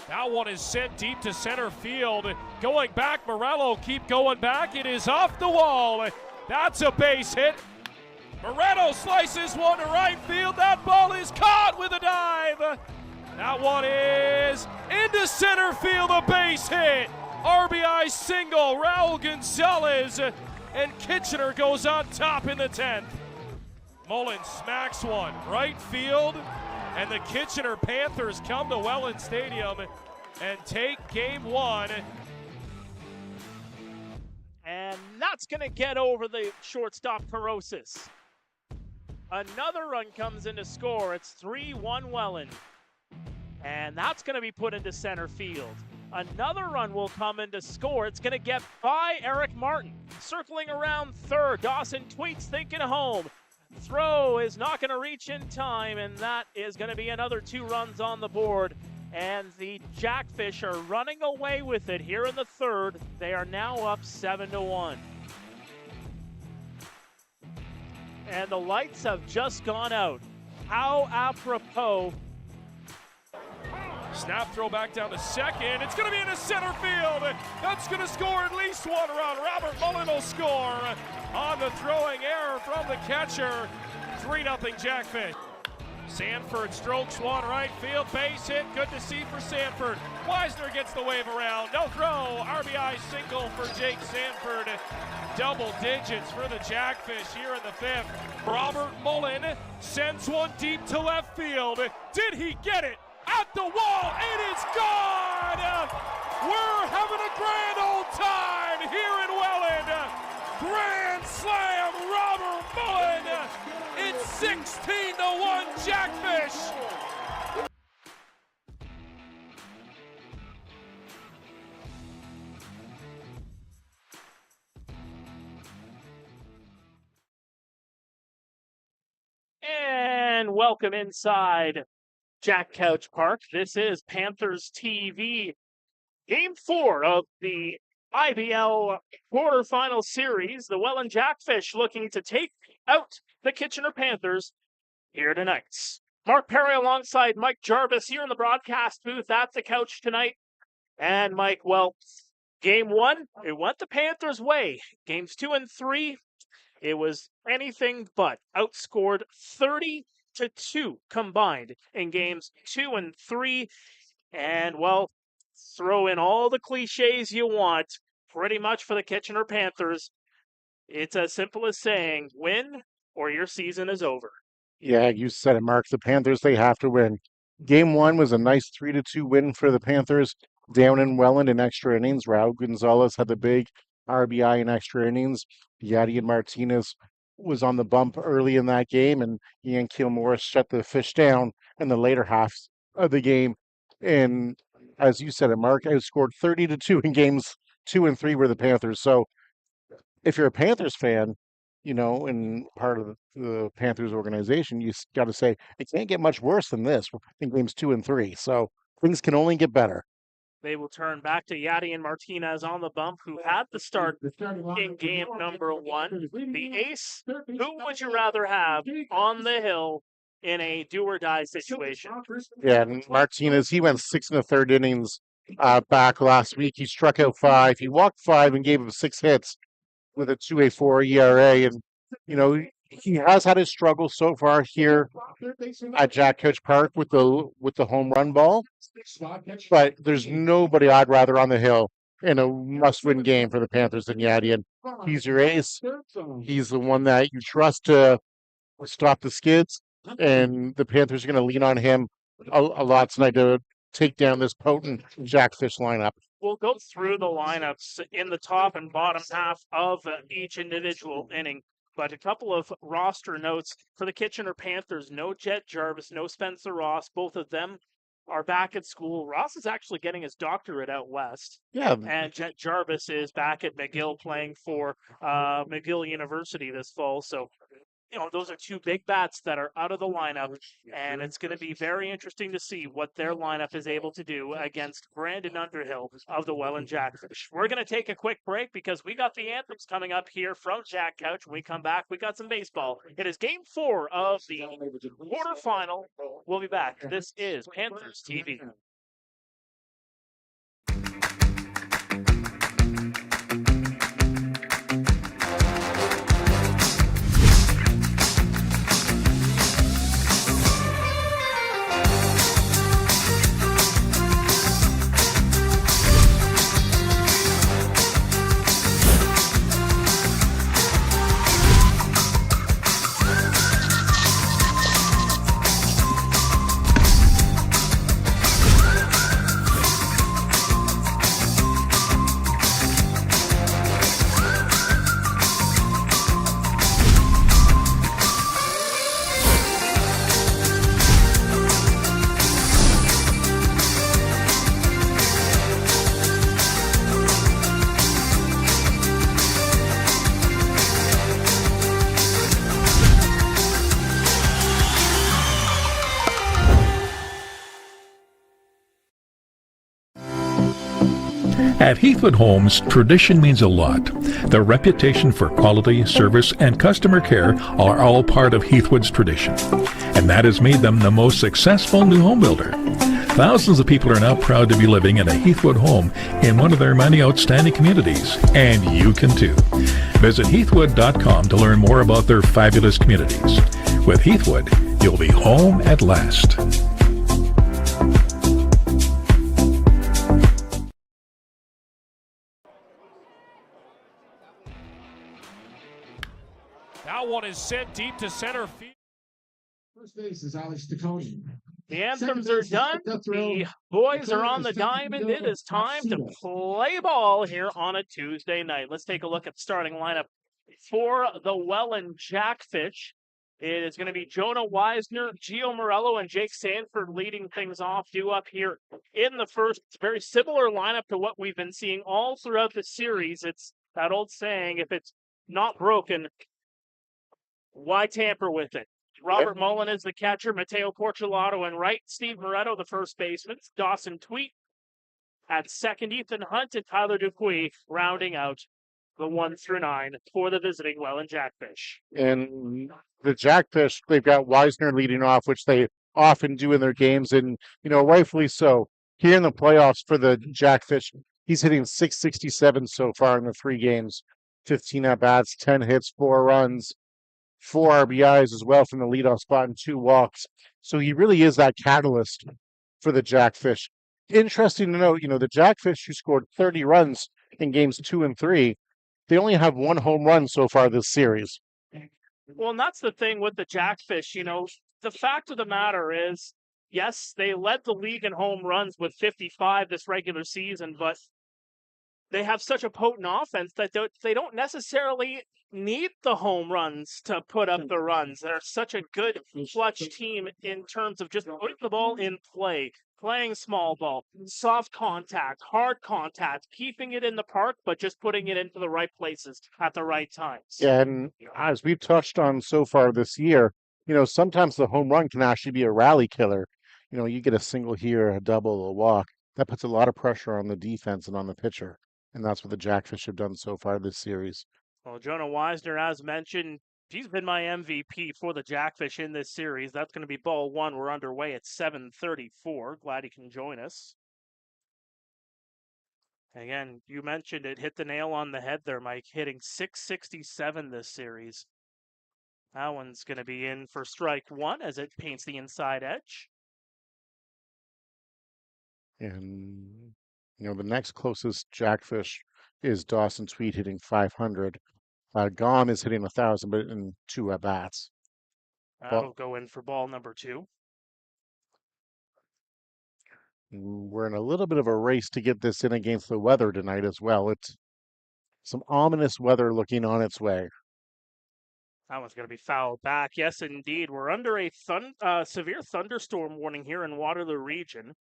That one is sent deep to center field. Going back, Morello keep going back. It is off the wall. That's a base hit. Moreno slices one to right field. That ball is caught with a dive. That one is into center field, a base hit. RBI single, Raul Gonzalez, and Kitchener goes on top in the 10th. Mullen smacks one, right field, and the Kitchener Panthers come to Welland Stadium and take game one. And that's going to get over the shortstop Parosis. Another run comes in to score. It's 3-1 Welland. And that's going to be put into center field. Another run will come in to score. It's going to get by Eric Martin. Circling around third. Dawson Tweets thinking home. Throw is not going to reach in time, and that is going to be another 2 runs on the board. And the Jackfish are running away with it here in the third. They are now up 7-1. And the lights have just gone out. How apropos. Snap throw back down to second. It's going to be into center field. That's going to score at least 1 run. Robert Mullen will score on the throwing error from the catcher. 3-0 Jackfish. Sanford strokes one right field. Base hit. Good to see for Sanford. Weisner gets the wave around. No throw. RBI single for Jake Sanford. Double digits for the Jackfish here in the 5th. Robert Mullen sends one deep to left field. Did he get it? At the wall, it is gone! We're having a grand old time here in Welland. Grand slam, Robert Mullen. It's 16-1 Jackfish. And welcome inside Jack Couch Park. This is Panthers TV. Game 4 of the IBL quarterfinal series. The Welland Jackfish looking to take out the Kitchener Panthers here tonight. Mark Pare alongside Mike Gervais here in the broadcast booth at the couch tonight. And Mike, well, game 1, it went the Panthers' way. Games 2 and 3, it was anything but. Outscored 30-2 combined in games 2 and 3. And, well, throw in all the cliches you want, pretty much for the Kitchener Panthers. It's as simple as saying, win or your season is over. Yeah, you said it, Mark. The Panthers, they have to win. Game 1 was a nice 3-2 win for the Panthers down in Welland in extra innings. Raul Gonzalez had the big RBI in extra innings. Yadi and Martinez was on the bump early in that game, and Ian Kilmore shut the fish down in the later half of the game. And as you said it, Mark, outscored 30-2 in games 2 and 3 were the Panthers. So if you're a Panthers fan, you know, and part of the Panthers organization, you got to say it can't get much worse than this in games 2 and 3. So things can only get better. They will turn back to Yadi and Martinez on the bump, who had the start in game number 1. The ace, who would you rather have on the hill in a do-or-die situation? Yeah, and Martinez, he went 6 1/3 innings back last week. He struck out 5. He walked 5 and gave him 6 hits with a 2.84 ERA. And, you know, he has had his struggles so far here at Jack Couch Park with the home run ball. But there's nobody I'd rather on the hill in a must-win game for the Panthers than Yadi. And he's your ace. He's the one that you trust to stop the skids. And the Panthers are going to lean on him a lot tonight to take down this potent Jackfish lineup. We'll go through the lineups in the top and bottom half of each individual inning. But a couple of roster notes for the Kitchener Panthers. No Jet Jarvis, no Spencer Ross. Both of them are back at school. Ross is actually getting his doctorate out west. Yeah. And Jet Jarvis is back at McGill playing for McGill University this fall. So, you know, those are 2 big bats that are out of the lineup, and it's going to be very interesting to see what their lineup is able to do against Brandon Underhill of the Welland Jackfish. We're going to take a quick break because we got the anthems coming up here from Jack Couch. When we come back, we got some baseball. It is game 4 of the quarterfinal. We'll be back. This is Panthers TV. At Heathwood Homes, tradition means a lot. Their reputation for quality, service, and customer care are all part of Heathwood's tradition. And that has made them the most successful new home builder. Thousands of people are now proud to be living in a Heathwood home in one of their many outstanding communities, and you can too. Visit heathwood.com to learn more about their fabulous communities. With Heathwood, you'll be home at last. That one is sent deep to center field. First base is Alex Taccone. The anthems are done. The boys are on the diamond. It is time to play ball here on a Tuesday night. Let's take a look at the starting lineup for the Welland Jackfish. It is going to be Jonah Weisner, Gio Morello, and Jake Sanford leading things off, due up here in the first. It's a very similar lineup to what we've been seeing all throughout the series. It's that old saying, if it's not broken, why tamper with it? Robert Mullen is the catcher, Matteo Porcelato in right, Steve Moretto, the first baseman, Dawson Tweet at second, Ethan Hunt and Tyler Dupuis rounding out the 1 through 9 for the visiting Welland Jackfish. And the Jackfish, they've got Weisner leading off, which they often do in their games, and rightfully so. Here in the playoffs for the Jackfish, he's hitting .667 so far in the 3 games, 15 at bats, 10 hits, 4 runs. 4 RBIs as well from the leadoff spot and 2 walks. So he really is that catalyst for the Jackfish. Interesting to note, the Jackfish who scored 30 runs in games 2 and 3, they only have 1 home run so far this series. Well, and that's the thing with the Jackfish. The fact of the matter is, yes, they led the league in home runs with 55 this regular season, but they have such a potent offense that they don't necessarily need the home runs to put up the runs. They're such a good clutch team in terms of just putting the ball in play, playing small ball, soft contact, hard contact, keeping it in the park, but just putting it into the right places at the right times. Yeah, and as we've touched on so far this year, sometimes the home run can actually be a rally killer. You get a single here, a double, a walk. That puts a lot of pressure on the defense and on the pitcher. And that's what the Jackfish have done so far this series. Well, Jonah Weisner, as mentioned, he's been my MVP for the Jackfish in this series. That's going to be ball 1. We're underway at 7:34. Glad he can join us. Again, you mentioned it, hit the nail on the head there, Mike, hitting .667 this series. That one's going to be in for strike 1 as it paints the inside edge. And the next closest Jackfish is Dawson Tweet hitting .500. Gom is hitting 1,000, but in 2 at bats. That'll go in for ball number 2. We're in a little bit of a race to get this in against the weather tonight as well. It's some ominous weather looking on its way. That one's going to be fouled back. Yes, indeed. We're under a severe thunderstorm warning here in Waterloo region.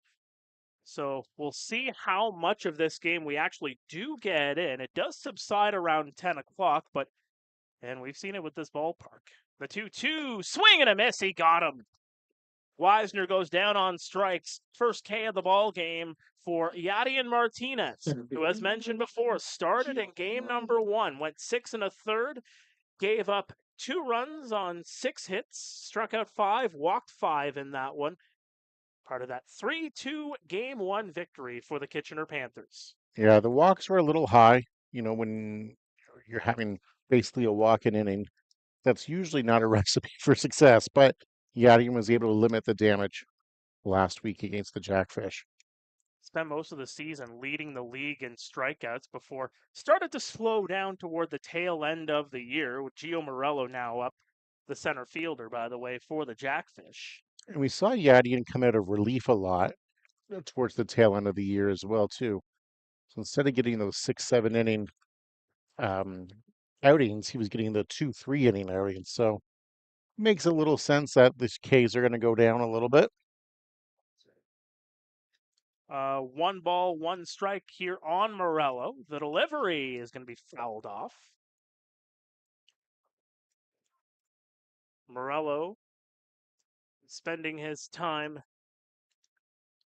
So we'll see how much of this game we actually do get in. It does subside around 10 o'clock, and we've seen it with this ballpark. The 2-2, swing and a miss. He got him. Weisner goes down on strikes. First K of the ball game for Yadier Martinez, who, as mentioned before, started in game number 1, went 6 1/3, gave up 2 runs on 6 hits, struck out 5, walked 5 in that one. Part of that 3-2 game 1 victory for the Kitchener Panthers. Yeah, the walks were a little high. When you're having basically a walk-in inning, that's usually not a recipe for success. But Yadier was able to limit the damage last week against the Jackfish. Spent most of the season leading the league in strikeouts before started to slow down toward the tail end of the year, with Gio Morello now up, the center fielder, by the way, for the Jackfish. And we saw Yadier come out of relief a lot towards the tail end of the year as well, too. So instead of getting those 6-7 inning outings, he was getting the 2-3 inning outings. So makes a little sense that the Ks are going to go down a little bit. 1 ball, 1 strike here on Morello. The delivery is going to be fouled off. Morello spending his time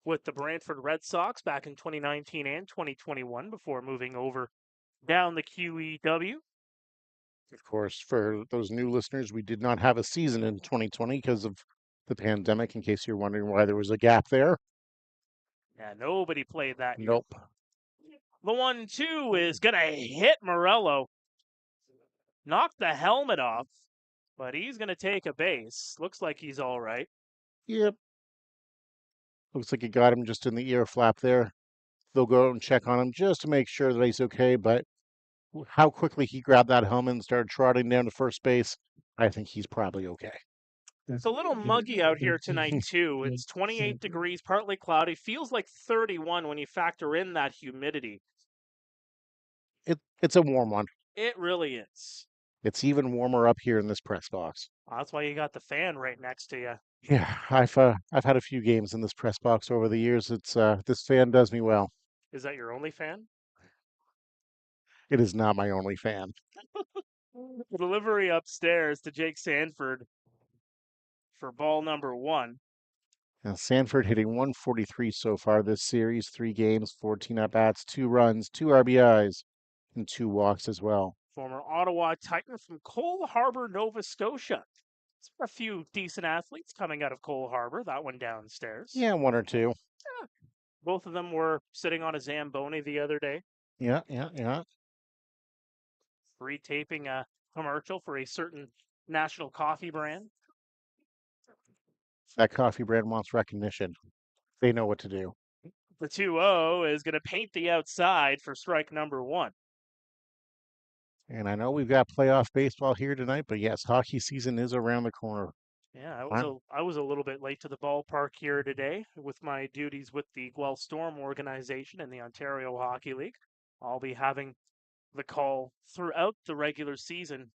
with the Brantford Red Sox back in 2019 and 2021 before moving over down the QEW. Of course, for those new listeners, we did not have a season in 2020 because of the pandemic, in case you're wondering why there was a gap there. Yeah, nobody played that year. Nope. The 1-2 is going to hit Morello. Knock the helmet off, but he's going to take a base. Looks like he's all right. Yep. Looks like he got him just in the ear flap there. They'll go out and check on him just to make sure that he's okay, but how quickly he grabbed that helmet and started trotting down to first base, I think he's probably okay. It's a little muggy out here tonight, too. It's 28 degrees, partly cloudy. Feels like 31 when you factor in that humidity. It's a warm one. It really is. It's even warmer up here in this press box. That's why you got the fan right next to you. Yeah, I've had a few games in this press box over the years. It's this fan does me well. Is that your only fan? It is not my only fan. The delivery upstairs to Jake Sanford for ball number 1. Now, Sanford hitting 143 so far this series, 3 games, 14 at-bats, 2 runs, 2 RBIs, and 2 walks as well. Former Ottawa Titan from Cole Harbour, Nova Scotia. A few decent athletes coming out of Cole Harbour. That one downstairs. Yeah, 1 or 2. Yeah. Both of them were sitting on a Zamboni the other day. Yeah. Retaping a commercial for a certain national coffee brand. That coffee brand wants recognition. They know what to do. The 2-0 is going to paint the outside for strike number 1. And I know we've got playoff baseball here tonight, but yes, hockey season is around the corner. Yeah, I was a little bit late to the ballpark here today with my duties with the Guelph Storm organization in the Ontario Hockey League. I'll be having the call throughout the regular season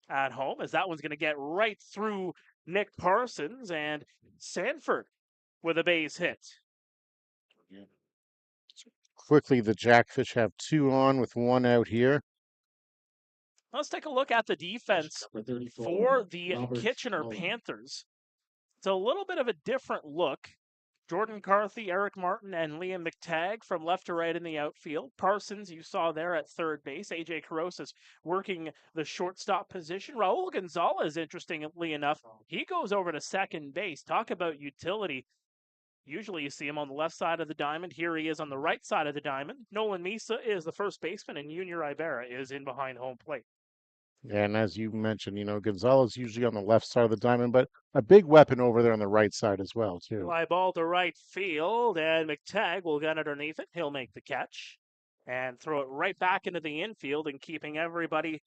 at home, as that one's going to get right through Nick Parsons and Sanford with a base hit. Quickly, the Jackfish have 2 on with 1 out here. Let's take a look at the defense for the Kitchener Panthers. It's a little bit of a different look. Jordan Carthy, Eric Martin, and Liam McTagg from left to right in the outfield. Parsons, you saw there at third base. AJ Carosas working the shortstop position. Raul Gonzalez, interestingly enough, he goes over to second base. Talk about utility. Usually you see him on the left side of the diamond. Here he is on the right side of the diamond. Nolan Misa is the first baseman, and Junior Ibarra is in behind home plate. And as you mentioned, Gonzalez usually on the left side of the diamond, but a big weapon over there on the right side as well, too. Fly ball to right field, and McTagg will get underneath it. He'll make the catch and throw it right back into the infield and keeping everybody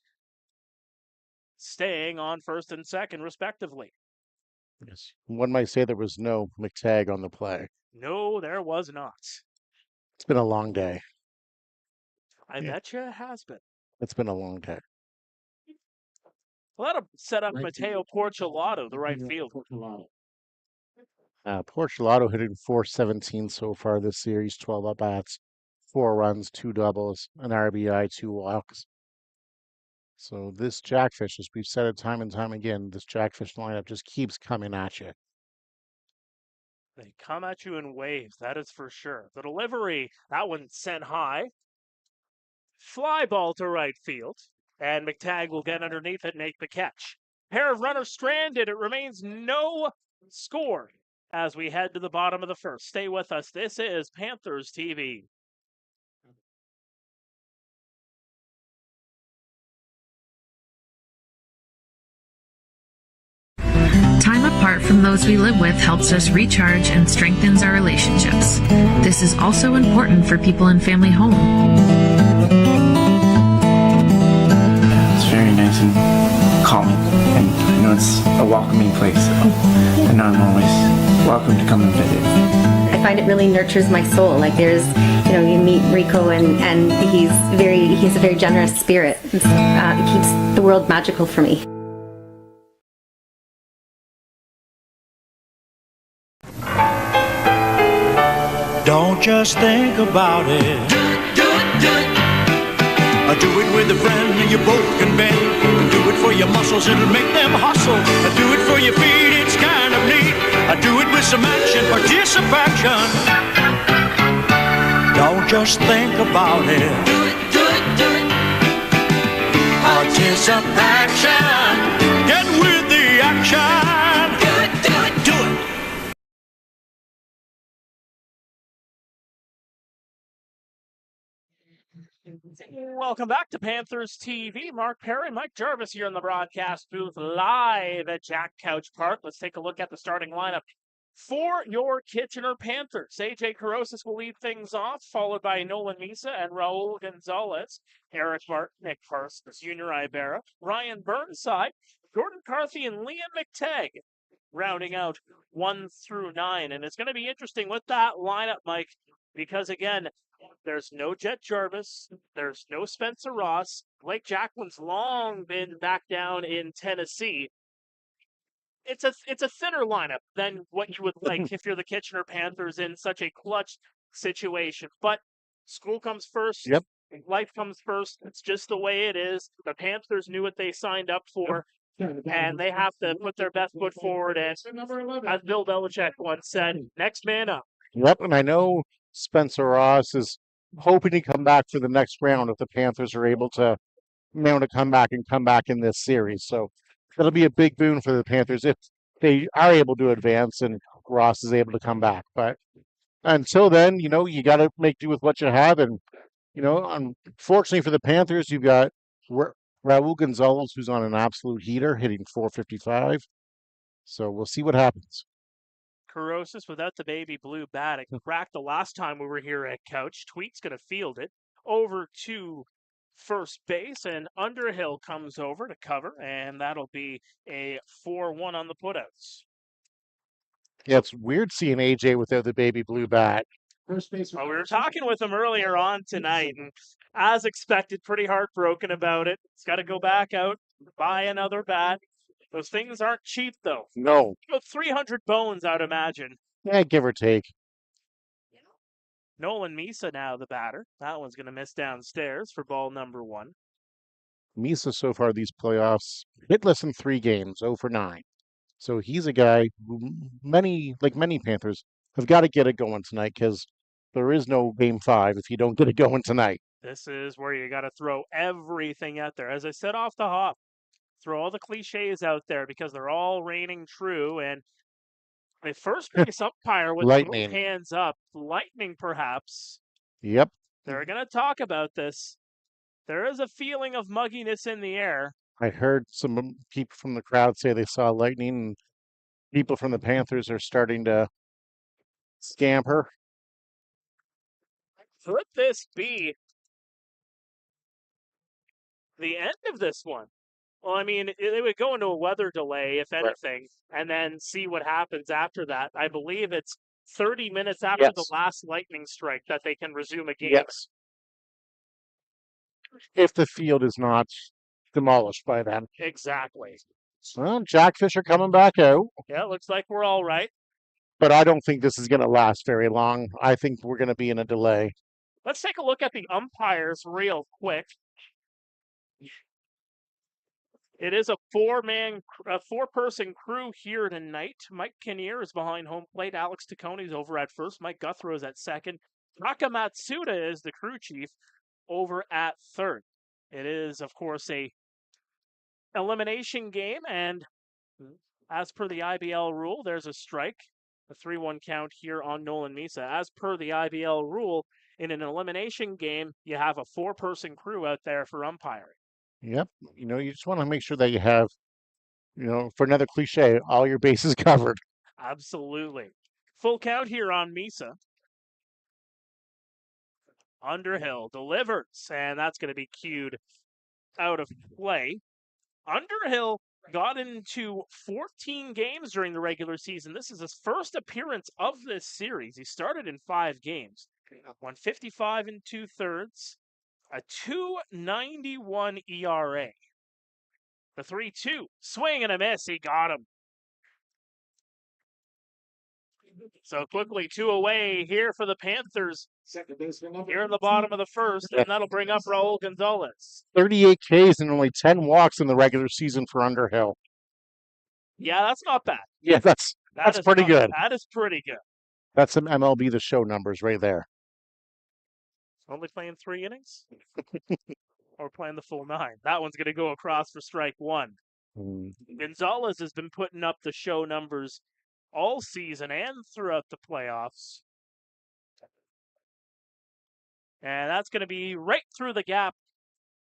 staying on first and second, respectively. Yes. One might say there was no McTagg on the play. No, there was not. It's been a long day. I bet you it has been. It's been a long day. Well, that'll set up Mateo Porcelato, the right field. Porcelato hitting .417 so far this series, 12 at-bats, 4 runs, 2 doubles, an RBI, 2 walks. So this Jackfish, as we've said it time and time again, this Jackfish lineup just keeps coming at you. They come at you in waves, that is for sure. The delivery, that one sent high. Fly ball to right field. And McTagg will get underneath it and make the catch. Pair of runners stranded. It remains no score as we head to the bottom of the first. Stay with us. This is Panthers TV. Time apart from those we live with helps us recharge and strengthens our relationships. This is also important for people in family home. Very nice and calming, and it's a welcoming place, and I'm always welcome to come and visit. I find it really nurtures my soul. Like there's, you meet Rico and he has a very generous spirit. It keeps the world magical for me. Don't just think about it. Do it with a friend and you both can bend. Do it for your muscles, it'll make them hustle. Do it for your feet, it's kind of neat. I do it with some action, participation. Don't just think about it. Do it, do it, do it. Participation. Get with the action. Do it, do it, do it. Welcome back to Panthers TV. Mark Pare and Mike Gervais here in the broadcast booth live at Jack Couch Park. Let's take a look at the starting lineup for your Kitchener Panthers. AJ Carosis will lead things off, followed by Nolan Misa and Raul Gonzalez, Eric Martin, Nick Parsons, Junior Ibarra, Ryan Burnside, Jordan Carthy, and Liam McTagg, rounding out 1 through 9. And it's going to be interesting with that lineup, Mike, because again, there's no Jet Jarvis. There's no Spencer Ross. Blake Jacquelin's long been back down in Tennessee. It's a thinner lineup than what you would like if you're the Kitchener Panthers in such a clutch situation. But school comes first. Yep. Life comes first. It's just the way it is. The Panthers knew what they signed up for, and they have to put their best foot forward. And as Bill Belichick once said, next man up. Yep, and I know Spencer Ross is hoping to come back for the next round if the Panthers are able to mount a comeback and come back in this series. So that'll be a big boon for the Panthers if they are able to advance and Ross is able to come back. But until then, you got to make do with what you have. And, unfortunately for the Panthers, you've got Raul Gonzalez, who's on an absolute heater, hitting .455. So we'll see what happens. Carosis without the baby blue bat. It cracked the last time we were here at Couch. Tweet's going to field it over to first base, and Underhill comes over to cover, and that'll be a 4-1 on the putouts. Yeah, it's weird seeing AJ without the baby blue bat. First base. Well, we were talking with him earlier on tonight, and as expected, pretty heartbroken about it. He's got to go back out, buy another bat. Those things aren't cheap, though. No. About 300 bones, I'd imagine. Yeah, give or take. Nolan Misa now the batter. That one's going to miss downstairs for ball number 1. Misa so far these playoffs, hitless in 3 games, 0 for 9. So he's a guy who many Panthers have got to get it going tonight because there is no game 5 if you don't get it going tonight. This is where you got to throw everything out there. As I said off the hop, throw all the cliches out there because they're all reigning true. And the first base umpire with both hands up, lightning perhaps. Yep. They're going to talk about this. There is a feeling of mugginess in the air. I heard some people from the crowd say they saw lightning, and people from the Panthers are starting to scamper. Could this be the end of this one? Well, I mean, they would go into a weather delay, if anything, and then see what happens after that. I believe it's 30 minutes after the last lightning strike that they can resume a game. Yes. If the field is not demolished by then. Exactly. Well, Jackfish are coming back out. Yeah, looks like we're all right. But I don't think this is going to last very long. I think we're going to be in a delay. Let's take a look at the umpires real quick. It is a four-person crew here tonight. Mike Kinnear is behind home plate. Alex Tacconi's over at first. Mike Guthrow is at second. Taka Matsuda is the crew chief over at third. It is, of course, a elimination game, and as per the IBL rule, there's a strike, a 3-1 count here on Nolan Misa. As per the IBL rule, in an elimination game, you have a 4-person crew out there for umpiring. Yep. You just want to make sure that you have, for another cliche, all your bases covered. Absolutely. Full count here on Misa. Underhill delivers, and that's going to be cued out of play. Underhill got into 14 games during the regular season. This is his first appearance of this series. He started in 5 games. 155 2/3, a 2.91 ERA. The 3-2, swing and a miss. He got him. So quickly 2 away here for the Panthers. Second baseman Here in the bottom of the first, and that'll bring up Raul Gonzalez. 38 Ks and only 10 walks in the regular season for Underhill. Yeah, that's not bad. Yeah, that's That's pretty good. That is pretty good. That's some MLB The Show numbers right there. Only playing 3 innings? Or playing the full 9? That one's going to go across for strike 1. Gonzalez has been putting up the show numbers all season and throughout the playoffs. And that's going to be right through the gap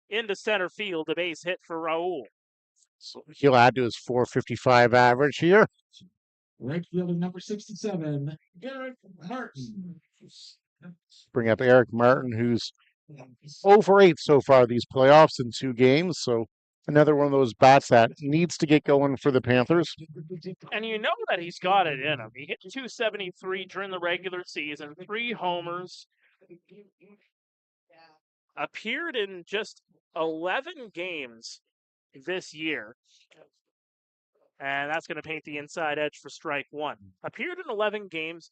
into center field, a base hit for Raul. So he'll add to his 455 average here. Right fielder number 67, Eric Martin. Bring up Eric Martin, who's 0 for 8 so far these playoffs in 2 games. So another one of those bats that needs to get going for the Panthers. And you know that he's got it in him. He hit 273 during the regular season, 3 homers. Appeared in just 11 games this year. And that's going to paint the inside edge for strike 1. Appeared in 11 games.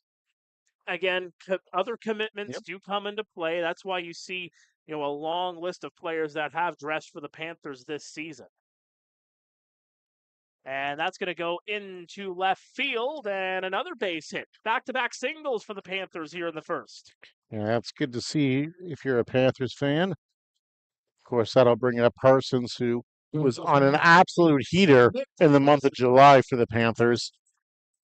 Again, other commitments do come into play. That's why you see, a long list of players that have dressed for the Panthers this season. And that's going to go into left field and another base hit. Back-to-back singles for the Panthers here in the first. Yeah, that's good to see if you're a Panthers fan. Of course, that'll bring up Parsons, who was on an absolute heater in the month of July for the Panthers.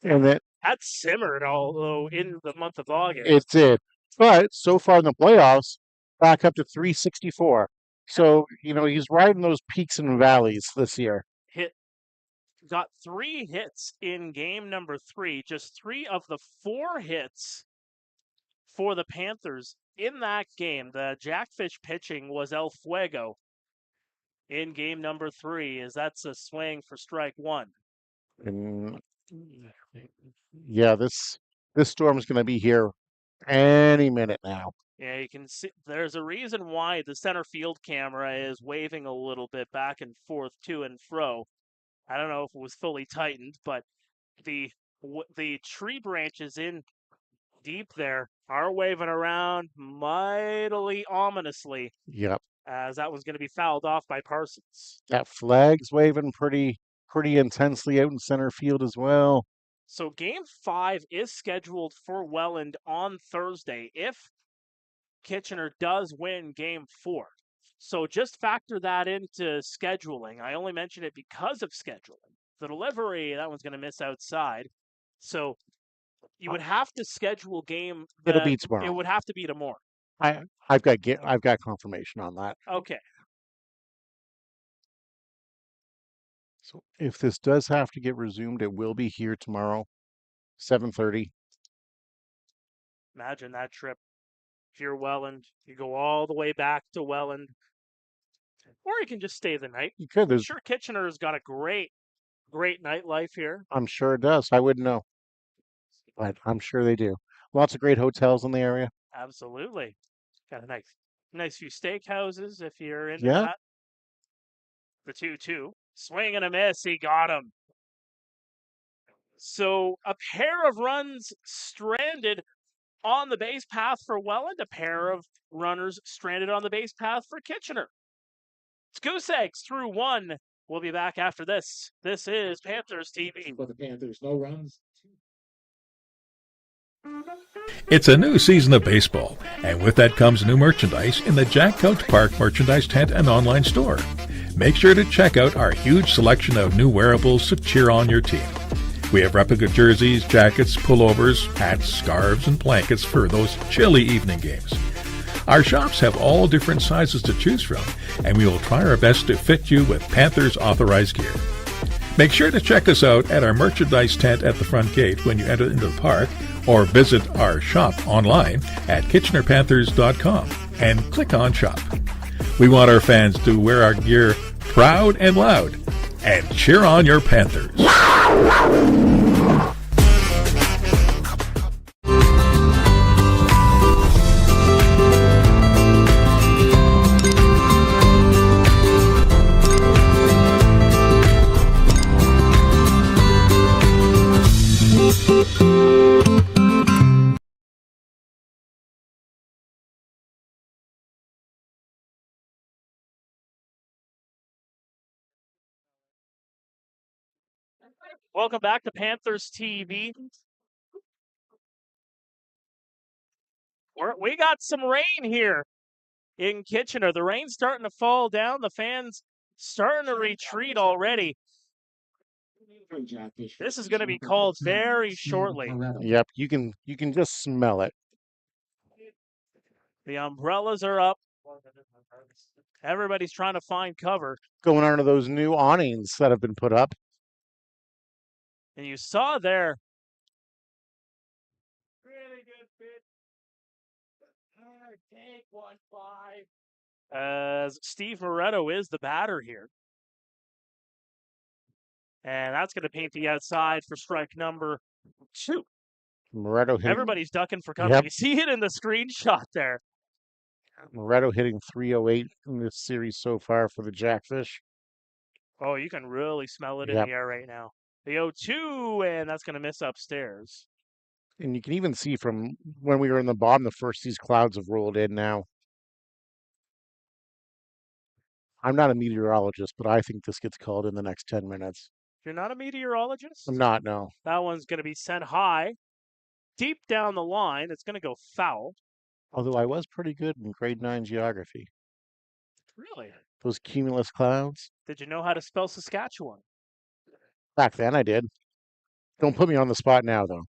And that simmered, although in the month of August. It did. But so far in the playoffs, back up to 364. So, he's riding those peaks and valleys this year. Got 3 hits in game number 3. Just 3 of the 4 hits for the Panthers in that game. The Jackfish pitching was El Fuego in game number 3, as that's a swing for strike 1. And yeah, this storm's going to be here any minute now. Yeah, you can see there's a reason why the center field camera is waving a little bit back and forth to and fro. I don't know if it was fully tightened, but the tree branches in deep there are waving around mightily ominously. Yep. As that was going to be fouled off by Parsons. That flag's waving pretty intensely out in center field as well. So game 5 is scheduled for Welland on Thursday if Kitchener does win game 4. So just factor that into scheduling. I only mention it because of scheduling. The delivery, that one's going to miss outside. So you would have to schedule game. It'll be tomorrow. It would have to be tomorrow. I've got confirmation on that. Okay. So if this does have to get resumed, it will be here tomorrow, 7:30. Imagine that trip. If you're Welland, you go all the way back to Welland. Or you can just stay the night. You could. I'm sure Kitchener's got a great nightlife here. I'm sure it does. I wouldn't know. But I'm sure they do. Lots of great hotels in the area. Absolutely. Got a nice few steakhouses if you're into that. The 2-2. Swing and a miss. He got him. So a pair of runs stranded on the base path for Welland. A pair of runners stranded on the base path for Kitchener. It's Goose Eggs through 1. We'll be back after this. This is Panthers TV. For the Panthers, no runs. It's a new season of baseball, and with that comes new merchandise in the Jack Couch Park merchandise tent and online store. Make sure to check out our huge selection of new wearables to cheer on your team. We have replica jerseys, jackets, pullovers, hats, scarves, and blankets for those chilly evening games. Our shops have all different sizes to choose from, and we will try our best to fit you with Panthers authorized gear. Make sure to check us out at our merchandise tent at the front gate when you enter into the park, or visit our shop online at KitchenerPanthers.com and click on Shop. We want our fans to wear our gear proud and loud and cheer on your Panthers. Welcome back to Panthers TV. We got some rain here in Kitchener. The rain's starting to fall down. The fans starting to retreat already. This is going to be called very shortly. Yep, you can just smell it. The umbrellas are up. Everybody's trying to find cover. Going under those new awnings that have been put up. And you saw there. Really good pitch. Take 1-5. As Steve Moretto is the batter here. And that's going to paint the outside for strike number 2. Moretto hitting. Everybody's ducking for cover. Yep. You see it in the screenshot there. Moretto hitting 308 in this series so far for the Jackfish. Oh, you can really smell it in the air right now. The 0-2, and that's going to miss upstairs. And you can even see from when we were in the bottom, the first these clouds have rolled in now. I'm not a meteorologist, but I think this gets called in the next 10 minutes. You're not a meteorologist? I'm not, no. That one's going to be sent high, deep down the line. It's going to go foul. Although I was pretty good in grade 9 geography. Really? Those cumulus clouds. Did you know how to spell Saskatchewan? Back then I did. Don't put me on the spot now, though.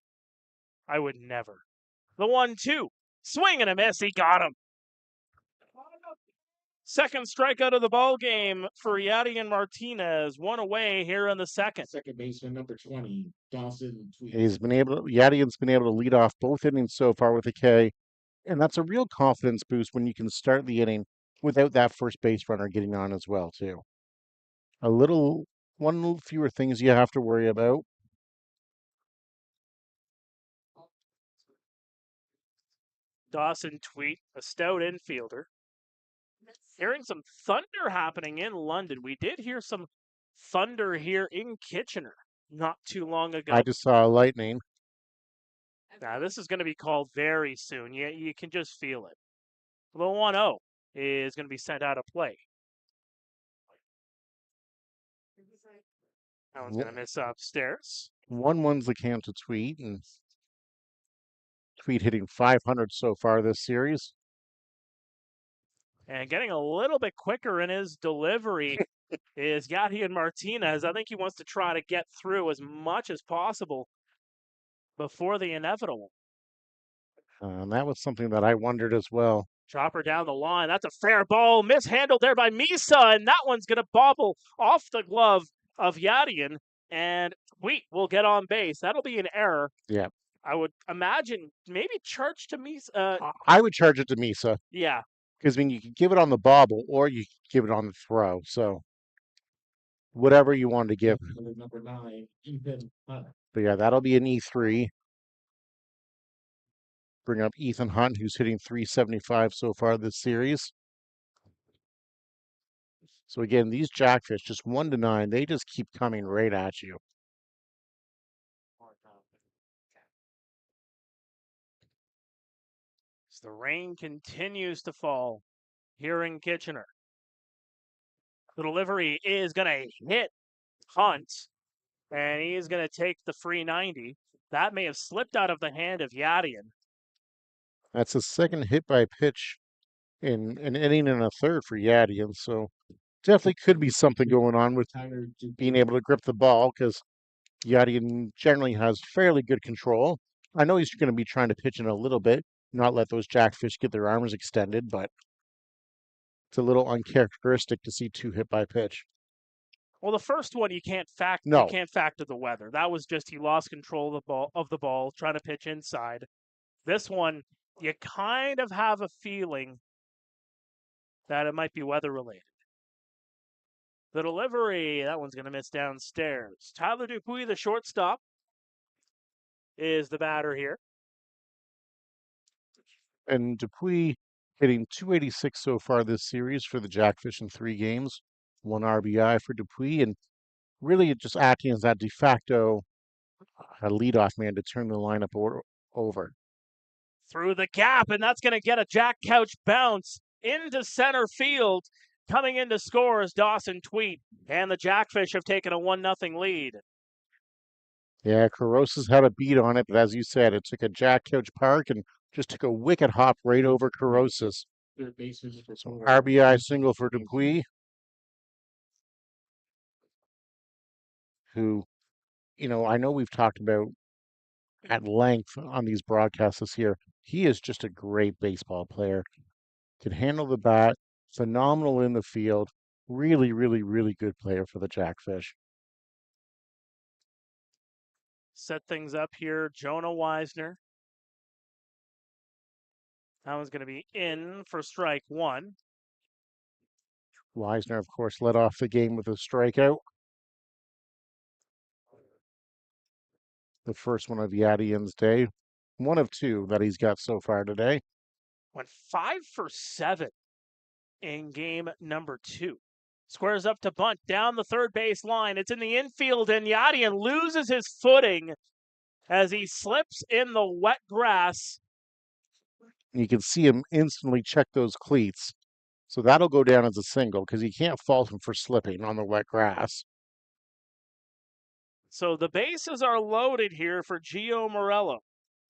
I would never. The 1-2. Swing and a miss. He got him. Second strikeout of the ball game for Yadian Martinez. One away here in the second. Second baseman, number 20, Dawson Tweed. Yadian's been able to lead off both innings so far with a K. And that's a real confidence boost when you can start the inning without that first base runner getting on as well, too. One fewer things you have to worry about. Dawson Tweet, a stout infielder. Hearing some thunder happening in London. We did hear some thunder here in Kitchener not too long ago. I just saw lightning. Now, this is going to be called very soon. You can just feel it. The 1-0 is going to be sent out of play. That one's going to miss upstairs. 1-1's the count to Tweet, and Tweet hitting 500 so far this series. And getting a little bit quicker in his delivery is Yadian Martinez. I think he wants to try to get through as much as possible before the inevitable. And that was something that I wondered as well. Chopper down the line. That's a fair ball. Mishandled there by Misa, and that one's going to bobble off the glove of Yadian, and Tweet will get on base. That'll be an error. Yeah. I would imagine maybe charge to Misa. I would charge it to Misa. Yeah. Because, I mean, you can give it on the bobble or you can give it on the throw. So, whatever you want to give. Number 9, Ethan Hunt. But yeah, that'll be an E3. Bring up Ethan Hunt, who's hitting 375 so far this series. So again, these Jackfish, just 1-9, they just keep coming right at you. As the rain continues to fall here in Kitchener. The delivery is going to hit Hunt, and he is going to take the free 90. That may have slipped out of the hand of Yadian. That's a second hit by pitch in an inning and a third for Yadian. So definitely could be something going on with being able to grip the ball, because Yadian generally has fairly good control. I know he's going to be trying to pitch in a little bit, not let those Jackfish get their arms extended, but it's a little uncharacteristic to see 2 hit by pitch. Well, the first one you can't factor. No. You can't factor the weather. That was just he lost control of the ball, trying to pitch inside. This one, you kind of have a feeling that it might be weather related. The delivery, that one's going to miss downstairs. Tyler Dupuis, the shortstop, is the batter here. And Dupuis hitting 286 so far this series for the Jackfish in 3 games. 1 RBI for Dupuis, and really just acting as that de facto leadoff man to turn the lineup over. Through the gap, and that's going to get a Jack Couch bounce into center field. Coming in to score is Dawson Tweet, and the Jackfish have taken a 1-0 lead. Yeah, Corosas had a beat on it, but as you said, it took a Jack Couch Park and just took a wicked hop right over Corosas. Third baseman for So four. RBI single for Dupuis, who, I know we've talked about at length on these broadcasts this year. He is just a great baseball player. Can handle the bat, phenomenal in the field. Really, really, really good player for the Jackfish. Set things up here. Jonah Weisner. That one's going to be in for strike one. Weisner, of course, led off the game with a strikeout. The first one of Yadian's day. One of two that he's got so far today. Went 5 for 7 in game number 2. Squares up to bunt down the third base line. It's in the infield, and Yadian loses his footing as he slips in the wet grass. You can see him instantly check those cleats. So that'll go down as a single because you can't fault him for slipping on the wet grass. So the bases are loaded here for Gio Morello.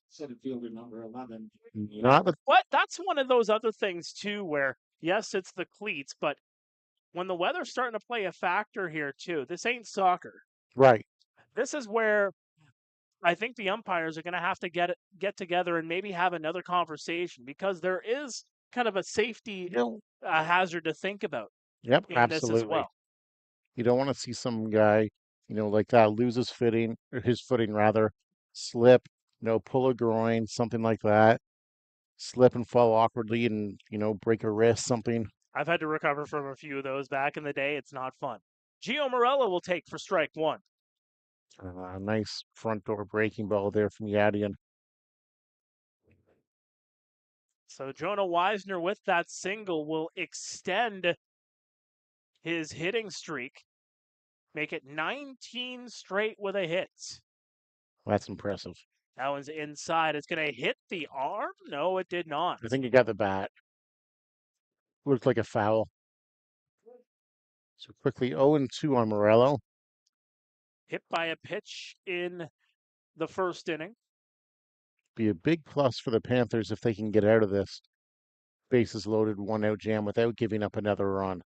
Center fielder number 11. Not the But that's one of those other things, too, where, yes, it's the cleats, but when the weather's starting to play a factor here, too, this ain't soccer. right. This is where I think the umpires are going to have to get together and maybe have another conversation because there is kind of a safety hazard to think about Yep, in this as absolutely. well. You don't want to see some guy, like that lose his footing, or his footing rather, slip, pull a groin, something like that, slip and fall awkwardly and, break a wrist, something. I've had to recover from a few of those back in the day. It's not fun. Gio Morello will take for strike one. Nice front door breaking ball there from Yadian. So Jonah Weisner with that single will extend his hitting streak, make it 19 straight with a hit. That's impressive. That one's inside. It's going to hit the arm? No, it did not. I think he got the bat. Looked like a foul. So quickly 0-2 on Morello. Hit by a pitch in the first inning. Be a big plus for the Panthers if they can get out of this bases loaded 1-out jam without giving up another run.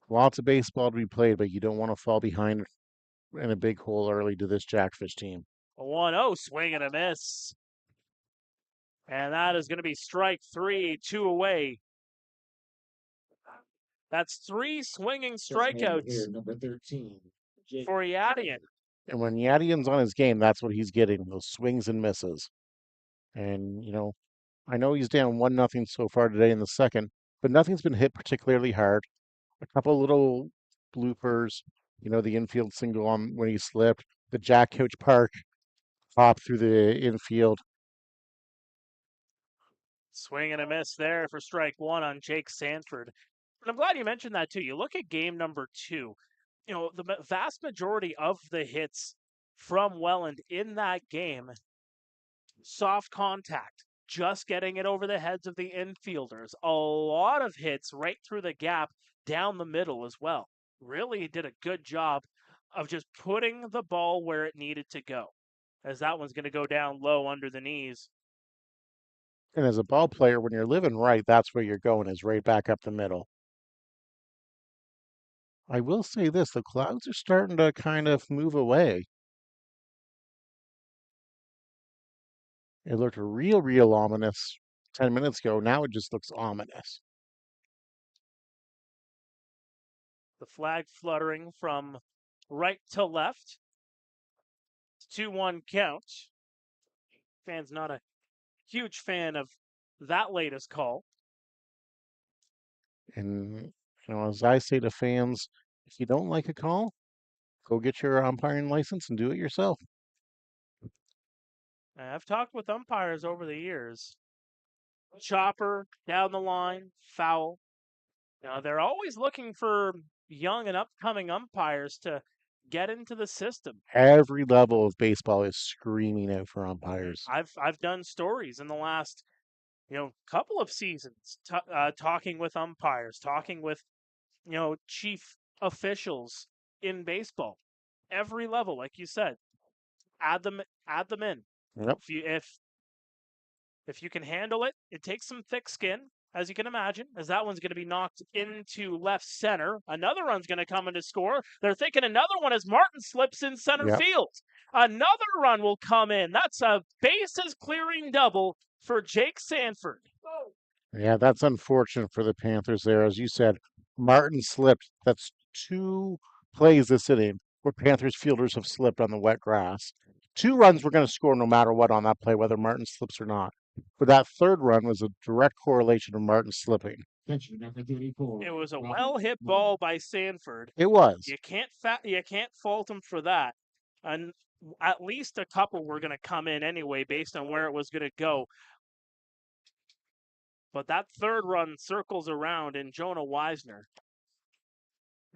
Lots of baseball to be played, but you don't want to fall behind in a big hole early to this Jackfish team. A 1-0 swing and a miss. And that is going to be strike 3, 2 away. That's 3 swinging strikeouts Here, number 13. for Yadian. And when Yadian's on his game, that's what he's getting, those swings and misses. And, I know he's down 1-0 so far today in the second, but nothing's been hit particularly hard. A couple little bloopers, the infield single on when he slipped, the Jack Couch Park hop through the infield. Swing and a miss there for strike 1 on Jake Sanford. And I'm glad you mentioned that too. You look at game number 2, the vast majority of the hits from Welland in that game, soft contact, just getting it over the heads of the infielders. A lot of hits right through the gap down the middle as well. Really did a good job of just putting the ball where it needed to go, as that one's going to go down low under the knees. And as a ball player, when you're living right, that's where you're going, is right back up the middle. I will say this, the clouds are starting to kind of move away. It looked real, real ominous 10 minutes ago. Now it just looks ominous. The flag fluttering from right to left. 2-1 count. Fan's not a huge fan of that latest call. And, as I say to fans, if you don't like a call, go get your umpiring license and do it yourself. I've talked with umpires over the years. Chopper, down the line, foul. They're always looking for young and upcoming umpires to get into the system. Every level of baseball is screaming out for umpires. I've done stories in the last couple of seasons talking with umpires, talking with chief officials in baseball, every level, like you said. Add them in. Yep. If you can handle it, it takes some thick skin, as you can imagine, as that one's going to be knocked into left center. Another run's going to come in to score. They're thinking another one as Martin slips in center Yep. field. Another run will come in. That's a bases clearing double for Jake Sanford. Yeah, that's unfortunate for the Panthers there. As you said, Martin slipped. That's 2 plays this inning where Panthers fielders have slipped on the wet grass. 2 runs were going to score no matter what on that play, whether Martin slips or not. But that third run was a direct correlation of Martin slipping. It was a well-hit ball by Sanford. It was. You can't fault him for that. And at least a couple were going to come in anyway based on where it was going to go. But that third run circles around in Jonah Wisner.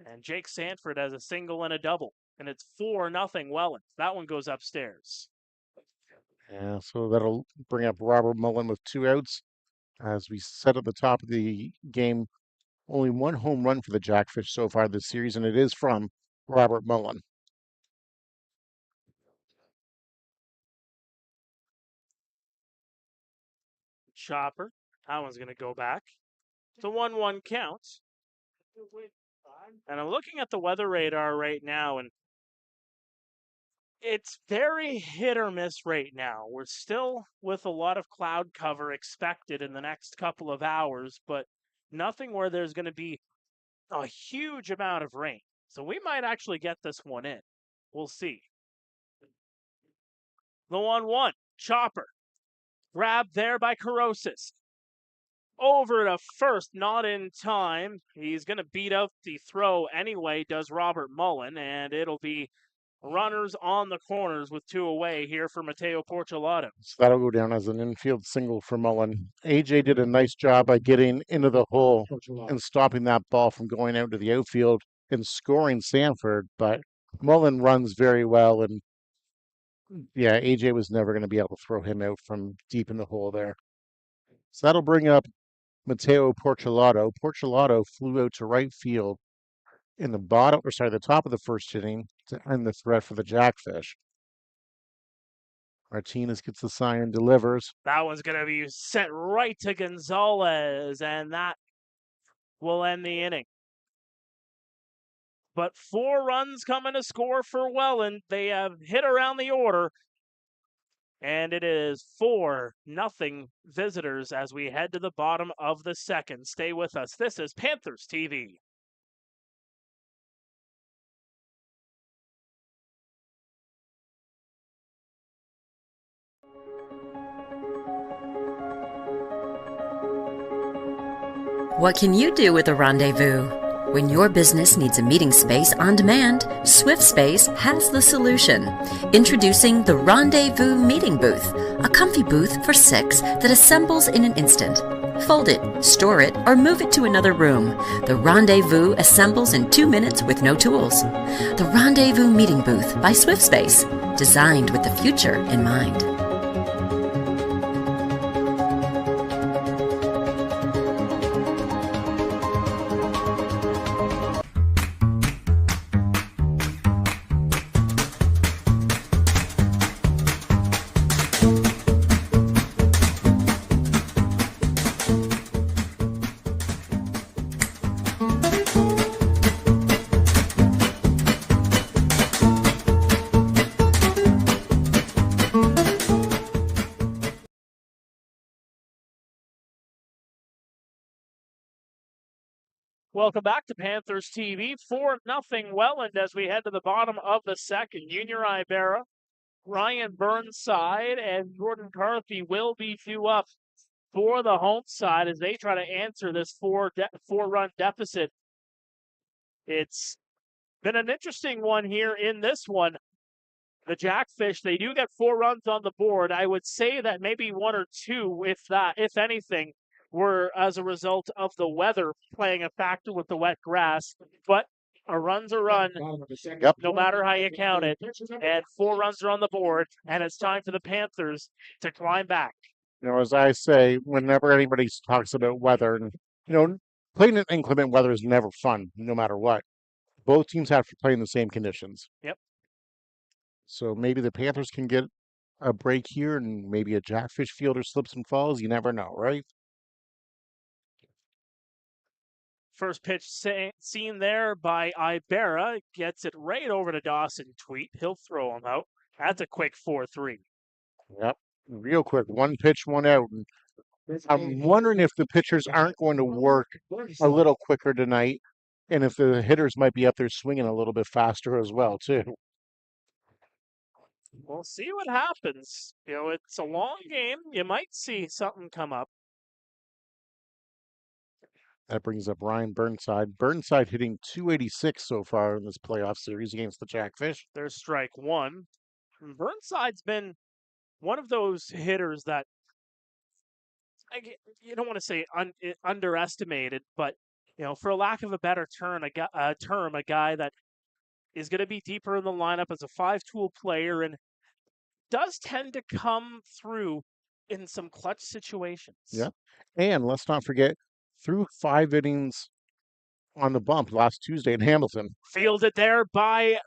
And Jake Sanford has a single and a double. And it's 4-0 Welland. That one goes upstairs. Yeah, so that'll bring up Robert Mullen with 2 outs. As we said at the top of the game, only 1 home run for the Jackfish so far this series, and it is from Robert Mullen. Chopper. That one's going to go back. It's a 1-1 count. And I'm looking at the weather radar right now, and it's very hit or miss right now. We're still with a lot of cloud cover expected in the next couple of hours, but nothing where there's going to be a huge amount of rain. So we might actually get this one in. We'll see. The 1-1. Chopper. Grabbed there by Corrosis. Over to first, not in time. He's going to beat out the throw anyway, does Robert Mullen, and it'll be runners on the corners with 2 away here for Mateo Porchelato. So that'll go down as an infield single for Mullen. AJ did a nice job by getting into the hole and stopping that ball from going out to the outfield and scoring Sanford, but Mullen runs very well, and yeah, AJ was never going to be able to throw him out from deep in the hole there. So that'll bring up Mateo Porchelato. Porchelato flew out to right field in the top of the first inning to end the threat for the Jackfish. Martinez gets the sign and delivers. That one's going to be sent right to Gonzalez, and that will end the inning. But 4 runs coming to score for Welland. They have hit around the order. And it is 4-0 visitors as we head to the bottom of the second. Stay with us. This is Panthers TV. What can you do with a rendezvous? When your business needs a meeting space on demand, SwiftSpace has the solution. Introducing the Rendezvous Meeting Booth, a comfy booth for 6 that assembles in an instant. Fold it, store it, or move it to another room. The Rendezvous assembles in 2 minutes with no tools. The Rendezvous Meeting Booth by SwiftSpace, designed with the future in mind. Welcome back to Panthers TV. 4-0 Welland as we head to the bottom of the second. Junior Ibarra, Ryan Burnside, and Jordan Carthy will be due up for the home side as they try to answer this 4-run deficit. It's been an interesting one here in this one. The Jackfish, they do get 4 runs on the board. I would say that maybe 1 or 2, if anything, were as a result of the weather playing a factor with the wet grass. But a run's a run, no matter how you count it. And 4 runs are on the board, and it's time for the Panthers to climb back. You know, as I say, whenever anybody talks about weather, and playing in inclement weather is never fun, no matter what. Both teams have to play in the same conditions. Yep. So maybe the Panthers can get a break here and maybe a Jackfish fielder slips and falls. You never know, right? First pitch seen there by Ibarra. Gets it right over to Dawson Tweet. He'll throw him out. That's a quick 4-3. Yep. Real quick, one pitch, one out. And I'm wondering if the pitchers aren't going to work a little quicker tonight, and if the hitters might be up there swinging a little bit faster as well, too. We'll see what happens. It's a long game. You might see something come up. That brings up Ryan Burnside. Burnside hitting .286 so far in this playoff series against the Jackfish. There's strike one. Burnside's been one of those hitters that you don't want to say underestimated, but for a lack of a better term, a guy that is going to be deeper in the lineup as a 5-tool player and does tend to come through in some clutch situations. Yeah, and let's not forget, threw 5 innings on the bump last Tuesday in Hamilton. Fielded there by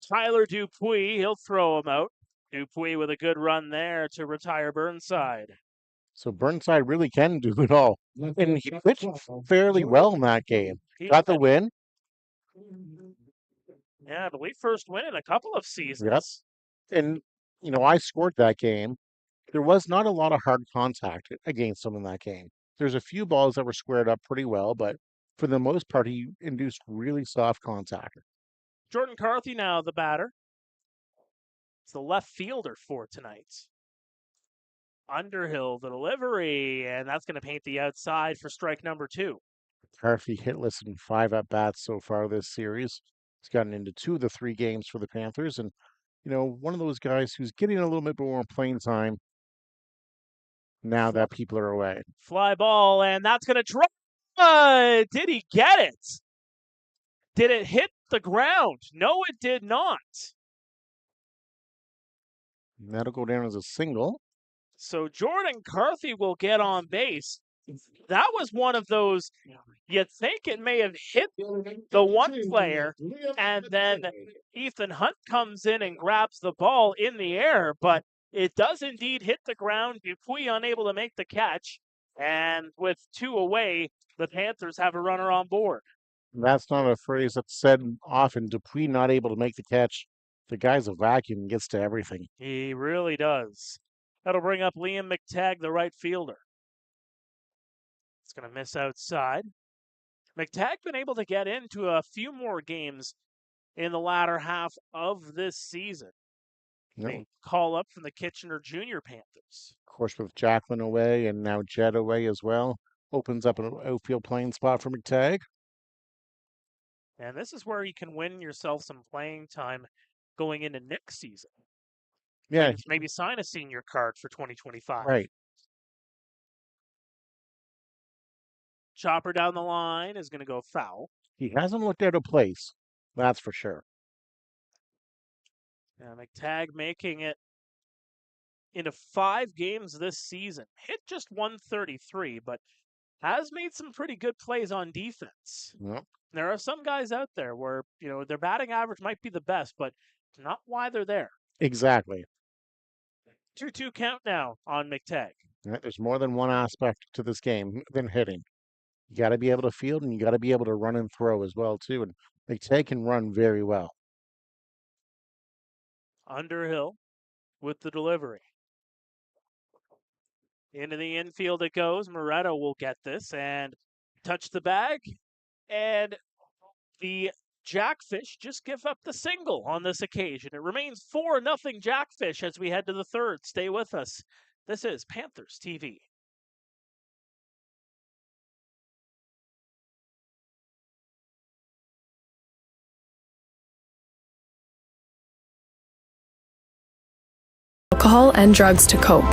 Tyler Dupuis. He'll throw him out. Dupuis with a good run there to retire Burnside. So Burnside really can do it all. And he pitched fairly well in that game. Got the win. Yeah, I believe first win in a couple of seasons. Yes. And, I scored that game. There was not a lot of hard contact against him in that game. There's a few balls that were squared up pretty well, but for the most part, he induced really soft contact. Jordan Carthy now the batter. It's the left fielder for tonight. Underhill, the delivery, and that's going to paint the outside for strike number 2. Carthy hitless in 5 at-bats so far this series. He's gotten into 2 of the 3 games for the Panthers, and, one of those guys who's getting a little bit more playing time now that people are away. Fly ball, and that's going to drop. Did he get it? Did it hit the ground? No, it did not. And that'll go down as a single. So Jordan Carthy will get on base. That was one of those, you think it may have hit the one player, and then Ethan Hunt comes in and grabs the ball in the air, but it does indeed hit the ground. Dupuis unable to make the catch, and with 2 away, the Panthers have a runner on board. That's not a phrase that's said often. Dupuis not able to make the catch. The guy's a vacuum and gets to everything. He really does. That'll bring up Liam McTagg, the right fielder. It's going to miss outside. McTagg been able to get into a few more games in the latter half of this season. They call up from the Kitchener Junior Panthers. Of course, with Jacqueline away and now Jed away as well, opens up an outfield playing spot for McTagg. And this is where you can win yourself some playing time going into next season. Yeah. Maybe sign a senior card for 2025. Right. Chopper down the line is going to go foul. He hasn't looked out of place. That's for sure. McTagg making it into 5 games this season. Hit just 133, but has made some pretty good plays on defense. Yep. There are some guys out there where, their batting average might be the best, but not why they're there. Exactly. 2-2 count now on McTagg. Yeah, there's more than one aspect to this game than hitting. You got to be able to field, and you got to be able to run and throw as well, too. And McTagg can run very well. Underhill with the delivery. Into the infield it goes. Moretto will get this and touch the bag. And the Jackfish just give up the single on this occasion. It remains 4-0 Jackfish as we head to the 3rd. Stay with us. This is Panthers TV. Alcohol and drugs to cope.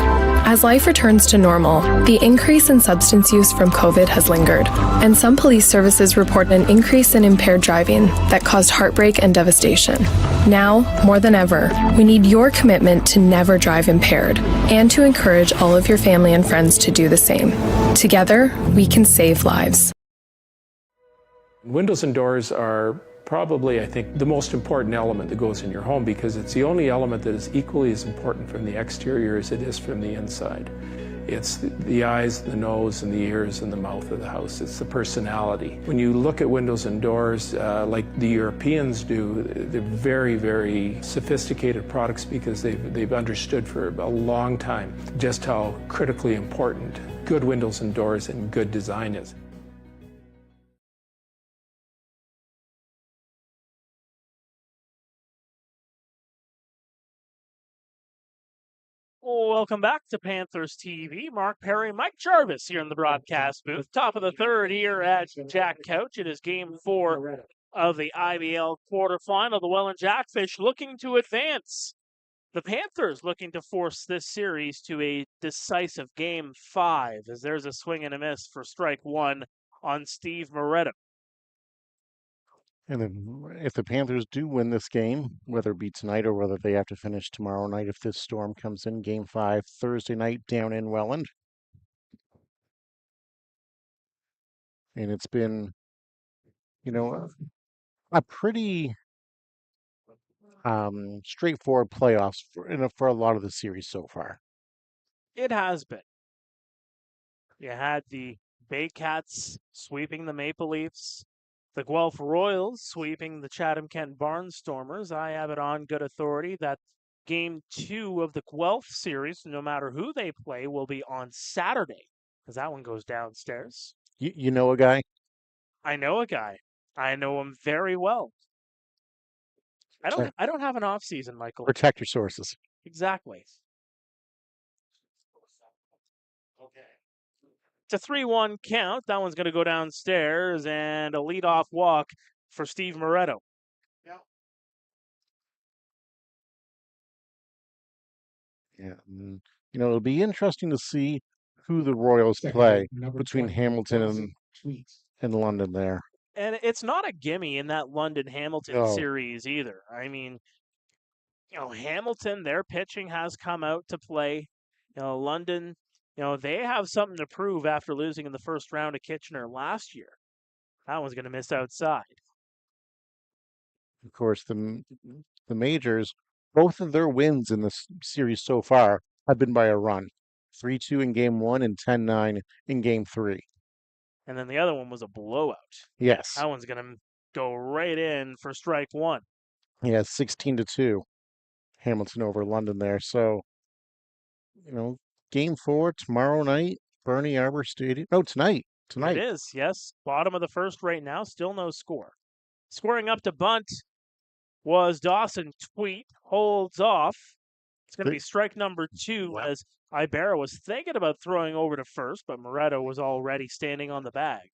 As life returns to normal, the increase in substance use from COVID has lingered, and some police services report an increase in impaired driving that caused heartbreak and devastation. Now, more than ever, we need your commitment to never drive impaired, and to encourage all of your family and friends to do the same. Together, we can save lives. Windows and doors are probably, I think, the most important element that goes in your home, because it's the only element that is equally as important from the exterior as it is from the inside. It's the eyes, the nose, and the ears, and the mouth of the house. It's the personality. When you look at windows and doors, like the Europeans do, they're very, very sophisticated products because they've understood for a long time just how critically important good windows and doors and good design is. Welcome back to Panthers TV. Mark Pare, Mike Gervais here in the broadcast booth. Top of the third here at Jack Couch. It is game 4 of the IBL quarterfinal. The Welland Jackfish looking to advance. The Panthers looking to force this series to a decisive game 5, as there's a swing and a miss for strike 1 on Steve Moretto. And then if the Panthers do win this game, whether it be tonight or whether they have to finish tomorrow night, if this storm comes in, game 5, Thursday night down in Welland. And it's been, a pretty straightforward playoffs for a lot of the series so far. It has been. You had the Bay Cats sweeping the Maple Leafs, the Guelph Royals sweeping the Chatham-Kent Barnstormers. I have it on good authority that game 2 of the Guelph series, no matter who they play, will be on Saturday, because that one goes downstairs. You know a guy? I know a guy. I know him very well. I don't have an off season, Michael. Protect your sources. Exactly. It's a 3-1 count. That one's going to go downstairs, and a leadoff walk for Steve Moretto. Yeah. It'll be interesting to see who the Royals play between Hamilton and London there. And it's not a gimme in that London-Hamilton series either. I mean, Hamilton, their pitching has come out to play. London, they have something to prove after losing in the first round of Kitchener last year. That one's going to miss outside. Of course, the Majors, both of their wins in this series so far have been by a run. 3-2 in game 1 and 10-9 in game 3. And then the other one was a blowout. Yes. That one's going to go right in for strike 1. Yeah, 16-2. Hamilton over London there. So, game 4 tomorrow night, Bernie Arbor Stadium. No, tonight. It is, yes. Bottom of the first right now, still no score. Scoring up to bunt was Dawson Tweet. Holds off. It's going to be strike number 2 as IBL was thinking about throwing over to first, but Moretto was already standing on the bag.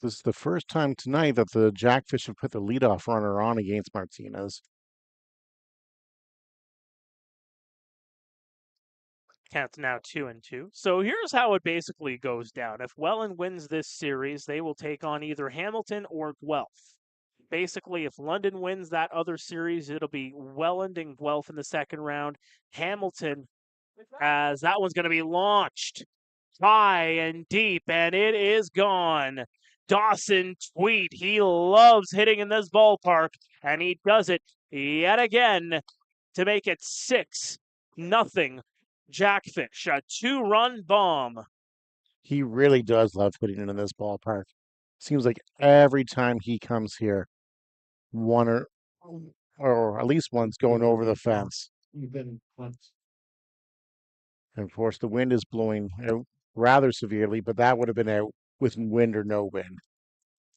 This is the first time tonight that the Jackfish have put the leadoff runner on against Martinez. Count's now 2-2. So here's how it basically goes down. If Welland wins this series, they will take on either Hamilton or Guelph. Basically, if London wins that other series, it'll be Welland and Guelph in the second round. Hamilton, as that one's going to be launched high and deep, and it is gone. Dawson Tweet, he loves hitting in this ballpark, and he does it yet again to make it 6-0 Jackfish, a 2-run bomb. He really does love hitting it in this ballpark. Seems like every time he comes here, one or at least one's going over the fence. And of course, the wind is blowing out rather severely, but that would have been out with wind or no wind.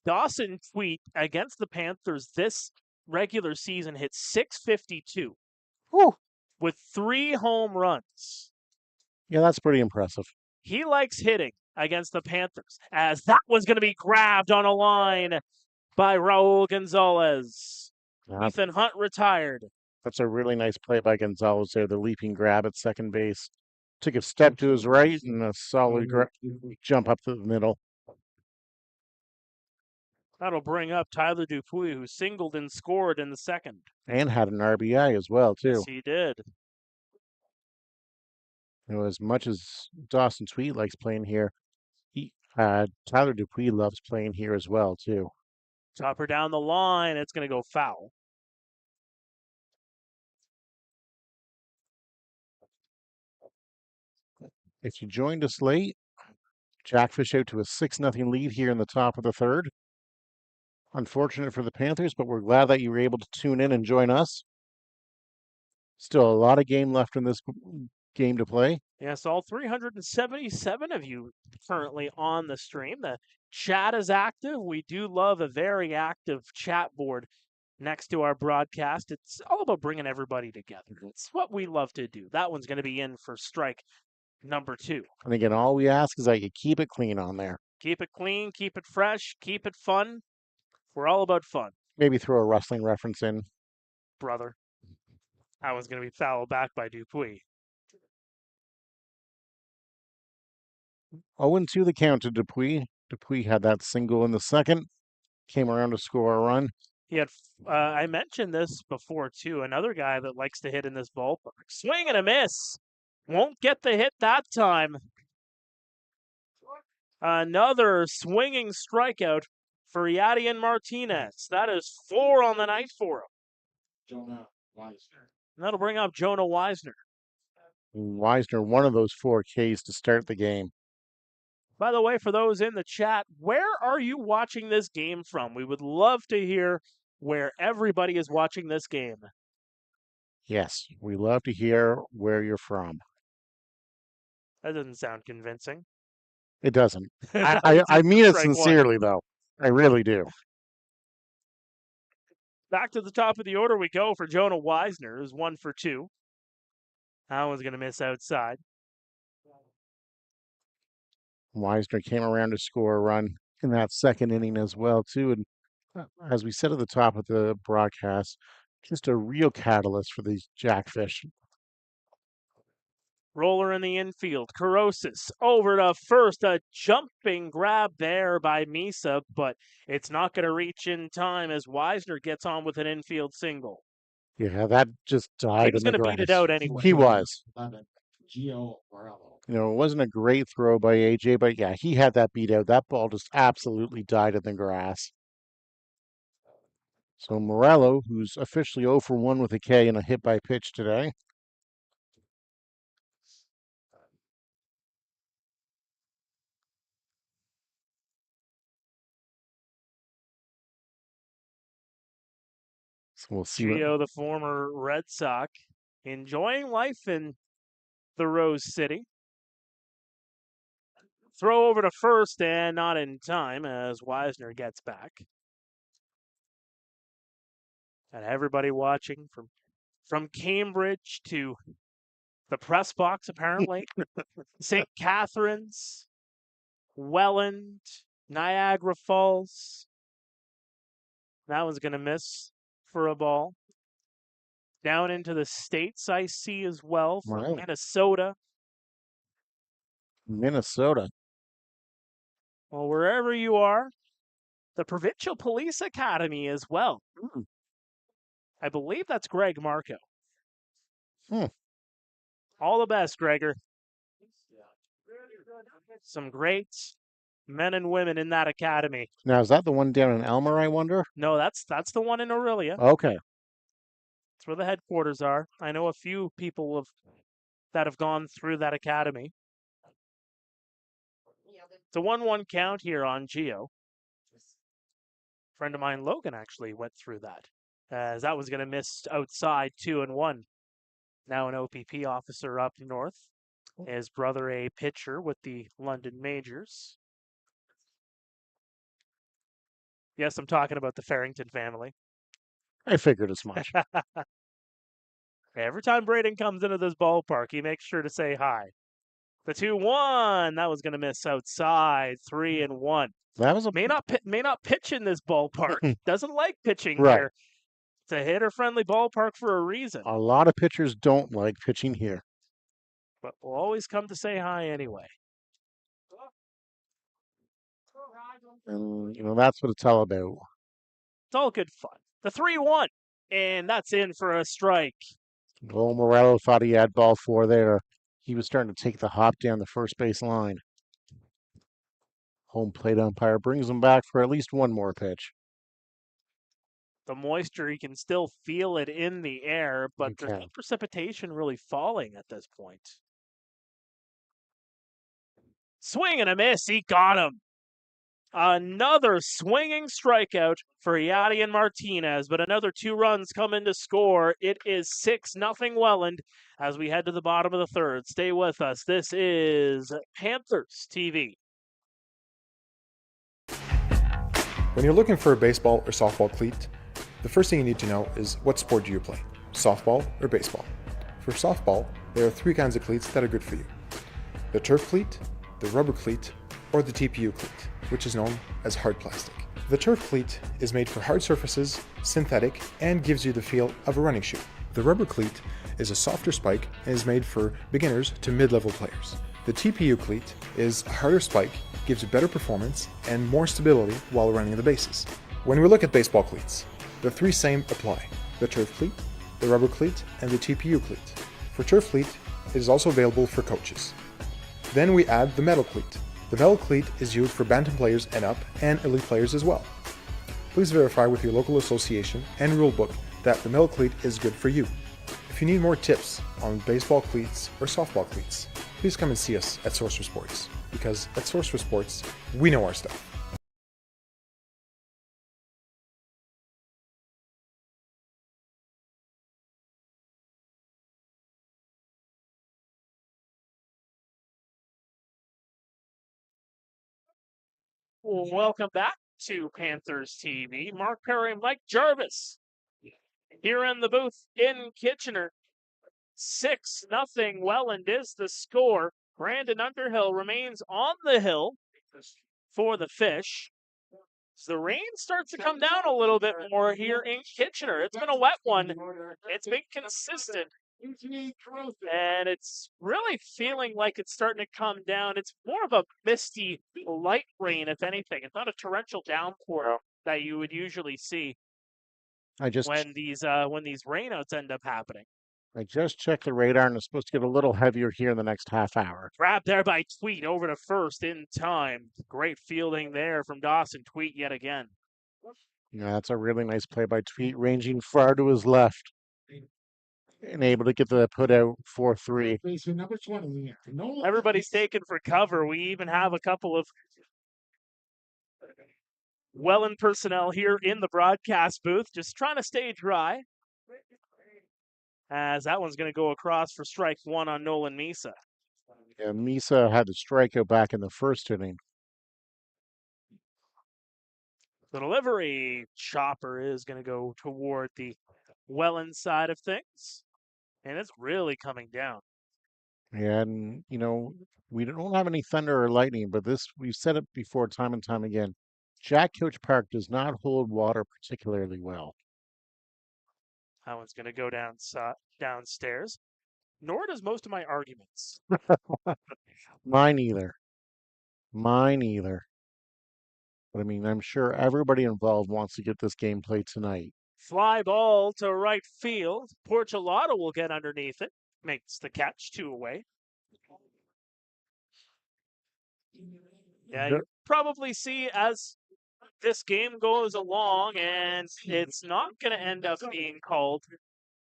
Dawson Tweet against the Panthers this regular season hit .652. Whew. With 3 home runs. Yeah, that's pretty impressive. He likes hitting against the Panthers, as that one's going to be grabbed on a line by Raul Gonzalez. Ethan Hunt retired. That's a really nice play by Gonzalez there, the leaping grab at second base. Took a step to his right and a solid jump up to the middle. That'll bring up Tyler Dupuis, who singled and scored in the second. And had an RBI as well, too. Yes, he did. As much as Dawson Tweet likes playing here, Tyler Dupuis loves playing here as well, too. Chopper down the line. It's going to go foul. If you joined us late, Jackfish out to a 6-0 lead here in the top of the third. Unfortunate for the Panthers, but we're glad that you were able to tune in and join us. Still a lot of game left in this game to play. Yes, all 377 of you currently on the stream. The chat is active. We do love a very active chat board next to our broadcast. It's all about bringing everybody together. It's what we love to do. That one's going to be in for strike number 2. And again, all we ask is that you keep it clean on there. Keep it clean, keep it fresh, keep it fun. We're all about fun. Maybe throw a wrestling reference in. Brother. That one's going to be fouled back by Dupuis. 0-2 the count to Dupuis. Dupuis had that single in the second. Came around to score a run. He had, I mentioned this before too, another guy that likes to hit in this ballpark. Swing and a miss. Won't get the hit that time. Another swinging strikeout for Yadian Martinez. That is 4 on the night for him. Jonah Weisner. And that'll bring up Jonah Weisner. Weisner, one of those 4 Ks to start the game. By the way, for those in the chat, where are you watching this game from? We would love to hear where everybody is watching this game. Yes, we love to hear where you're from. That doesn't sound convincing. It doesn't. I mean it sincerely, though. I really do. Back to the top of the order we go for Jonah Weisner, who's 1 for 2. That one's going to miss outside. Weisner came around to score a run in that second inning as well, too. And as we said at the top of the broadcast, just a real catalyst for these Jackfish. Roller in the infield. Carosis over to first. A jumping grab there by Misa, but it's not going to reach in time as Weisner gets on with an infield single. Yeah, that just died. He was going to beat it out anyway. He was. Gio Morello. You know, it wasn't a great throw by AJ, but yeah, he had that beat out. That ball just absolutely died in the grass. So Morello, who's officially 0 for 1 with a K and a hit by pitch today. So we'll see. Gio, the former Red Sox, enjoying life in the Rose City. Throw over to first and not in time as Weisner gets back. And everybody watching from Cambridge to the press box, apparently. St. Catharines, Welland, Niagara Falls. That one's going to miss for a ball. Down into the States, I see as well, from Wow. Minnesota. Minnesota. Well, wherever you are, the Provincial Police Academy as well. I believe that's Greg Marco. All the best, Gregor. Some great men and women in that academy. Now, is that the one down in Elmer, I wonder? No, that's the one in Aurelia. Okay. That's where the headquarters are. I know a few people that have gone through that academy. It's a 1-1 count here on Gio. Friend of mine, Logan, actually went through that. As that was going to miss outside 2-1. Now an OPP officer up north. His brother a pitcher with the London Majors. Yes, I'm talking about the Farrington family. I figured as much. Every time Braden comes into this ballpark, he makes sure to say hi. The 2-1, that was going to miss outside. 3-1. That was may not pitch in this ballpark. Doesn't like pitching Right. here. It's a hitter-friendly ballpark for a reason. A lot of pitchers don't like pitching here. But we'll always come to say hi anyway. And, you know, that's what it's all about. It's all good fun. The 3-1, and that's in for a strike. Well, Morello thought he had ball 4 there. He was starting to take the hop down the first base line. Home plate umpire brings him back for at least one more pitch. The moisture, you can still feel it in the air, but You there's no can. precipitation really falling at this point. Swing and a miss. He got him. Another swinging strikeout for Yadier Martinez, but another 2 runs come in to score. It is 6-0 Welland as we head to the bottom of the third. Stay with us. This is Panthers TV. When you're looking for a baseball or softball cleat, the first thing you need to know is what sport do you play, softball or baseball? For softball, there are 3 kinds of cleats that are good for you. The turf cleat, the rubber cleat, or the TPU cleat, which is known as hard plastic. The turf cleat is made for hard surfaces, synthetic, and gives you the feel of a running shoe. The rubber cleat is a softer spike and is made for beginners to mid-level players. The TPU cleat is a harder spike, gives you better performance and more stability while running the bases. When we look at baseball cleats, the 3 same apply: the turf cleat, the rubber cleat, and the TPU cleat. For turf cleat, it is also available for coaches. Then we add the metal cleat. The metal cleat is used for bantam players and up, and elite players as well. Please verify with your local association and rulebook that the metal cleat is good for you. If you need more tips on baseball cleats or softball cleats, please come and see us at Source for Sports, because at Source for Sports, we know our stuff. Welcome back to Panthers TV. Mark Pare and Mike Gervais here in the booth in Kitchener. 6-0 Welland is the score. Brandon Underhill remains on the hill for the Fish. So the rain starts to come down a little bit more here in Kitchener. It's been a wet one. It's been consistent. And it's really feeling like it's starting to come down. It's more of a misty, light rain, if anything. It's not a torrential downpour that you would usually see when these rainouts end up happening. I just checked the radar, and it's supposed to get a little heavier here in the next half hour. Grabbed there by Tweet over to first in time. Great fielding there from Dawson Tweet yet again. Yeah, that's a really nice play by Tweet, ranging far to his left and able to get the put out 4-3. Number 20. Everybody's taken for cover. We even have a couple of Welland personnel here in the broadcast booth, just trying to stay dry. As that one's going to go across for strike 1 on Nolan Misa. Yeah, Misa had the strikeout back in the first inning. The delivery chopper is going to go toward the Welland side of things. And it's really coming down. And, we don't have any thunder or lightning, but we've said it before time and time again. Jackfish Park does not hold water particularly well. That one's going to go downstairs. Nor does most of my arguments. Mine either. But I'm sure everybody involved wants to get this game played tonight. Fly ball to right field. Porchelato will get underneath it. Makes the catch, 2 away. Yeah, you probably see as this game goes along, and it's not going to end up being called.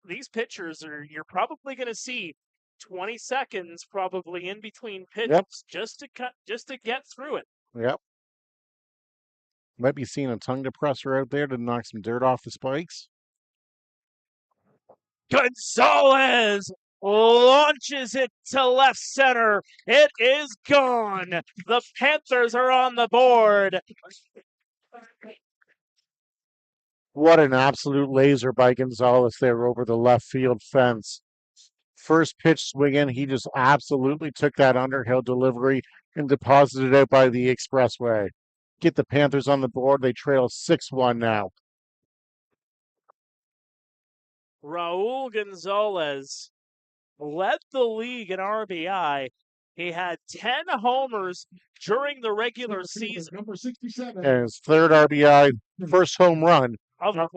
These pitchers you're probably going to see 20 seconds probably in between pitches just to get through it. Yep. Might be seeing a tongue depressor out there to knock some dirt off the spikes. Gonzalez launches it to left center. It is gone. The Panthers are on the board. What an absolute laser by Gonzalez there over the left field fence. First pitch swinging, he just absolutely took that Underhill delivery and deposited it out by the expressway. Get the Panthers on the board. They trail 6-1 now. Raul Gonzalez led the league in RBI. He had 10 homers during the regular season. Number 67. And his third RBI, first home run of the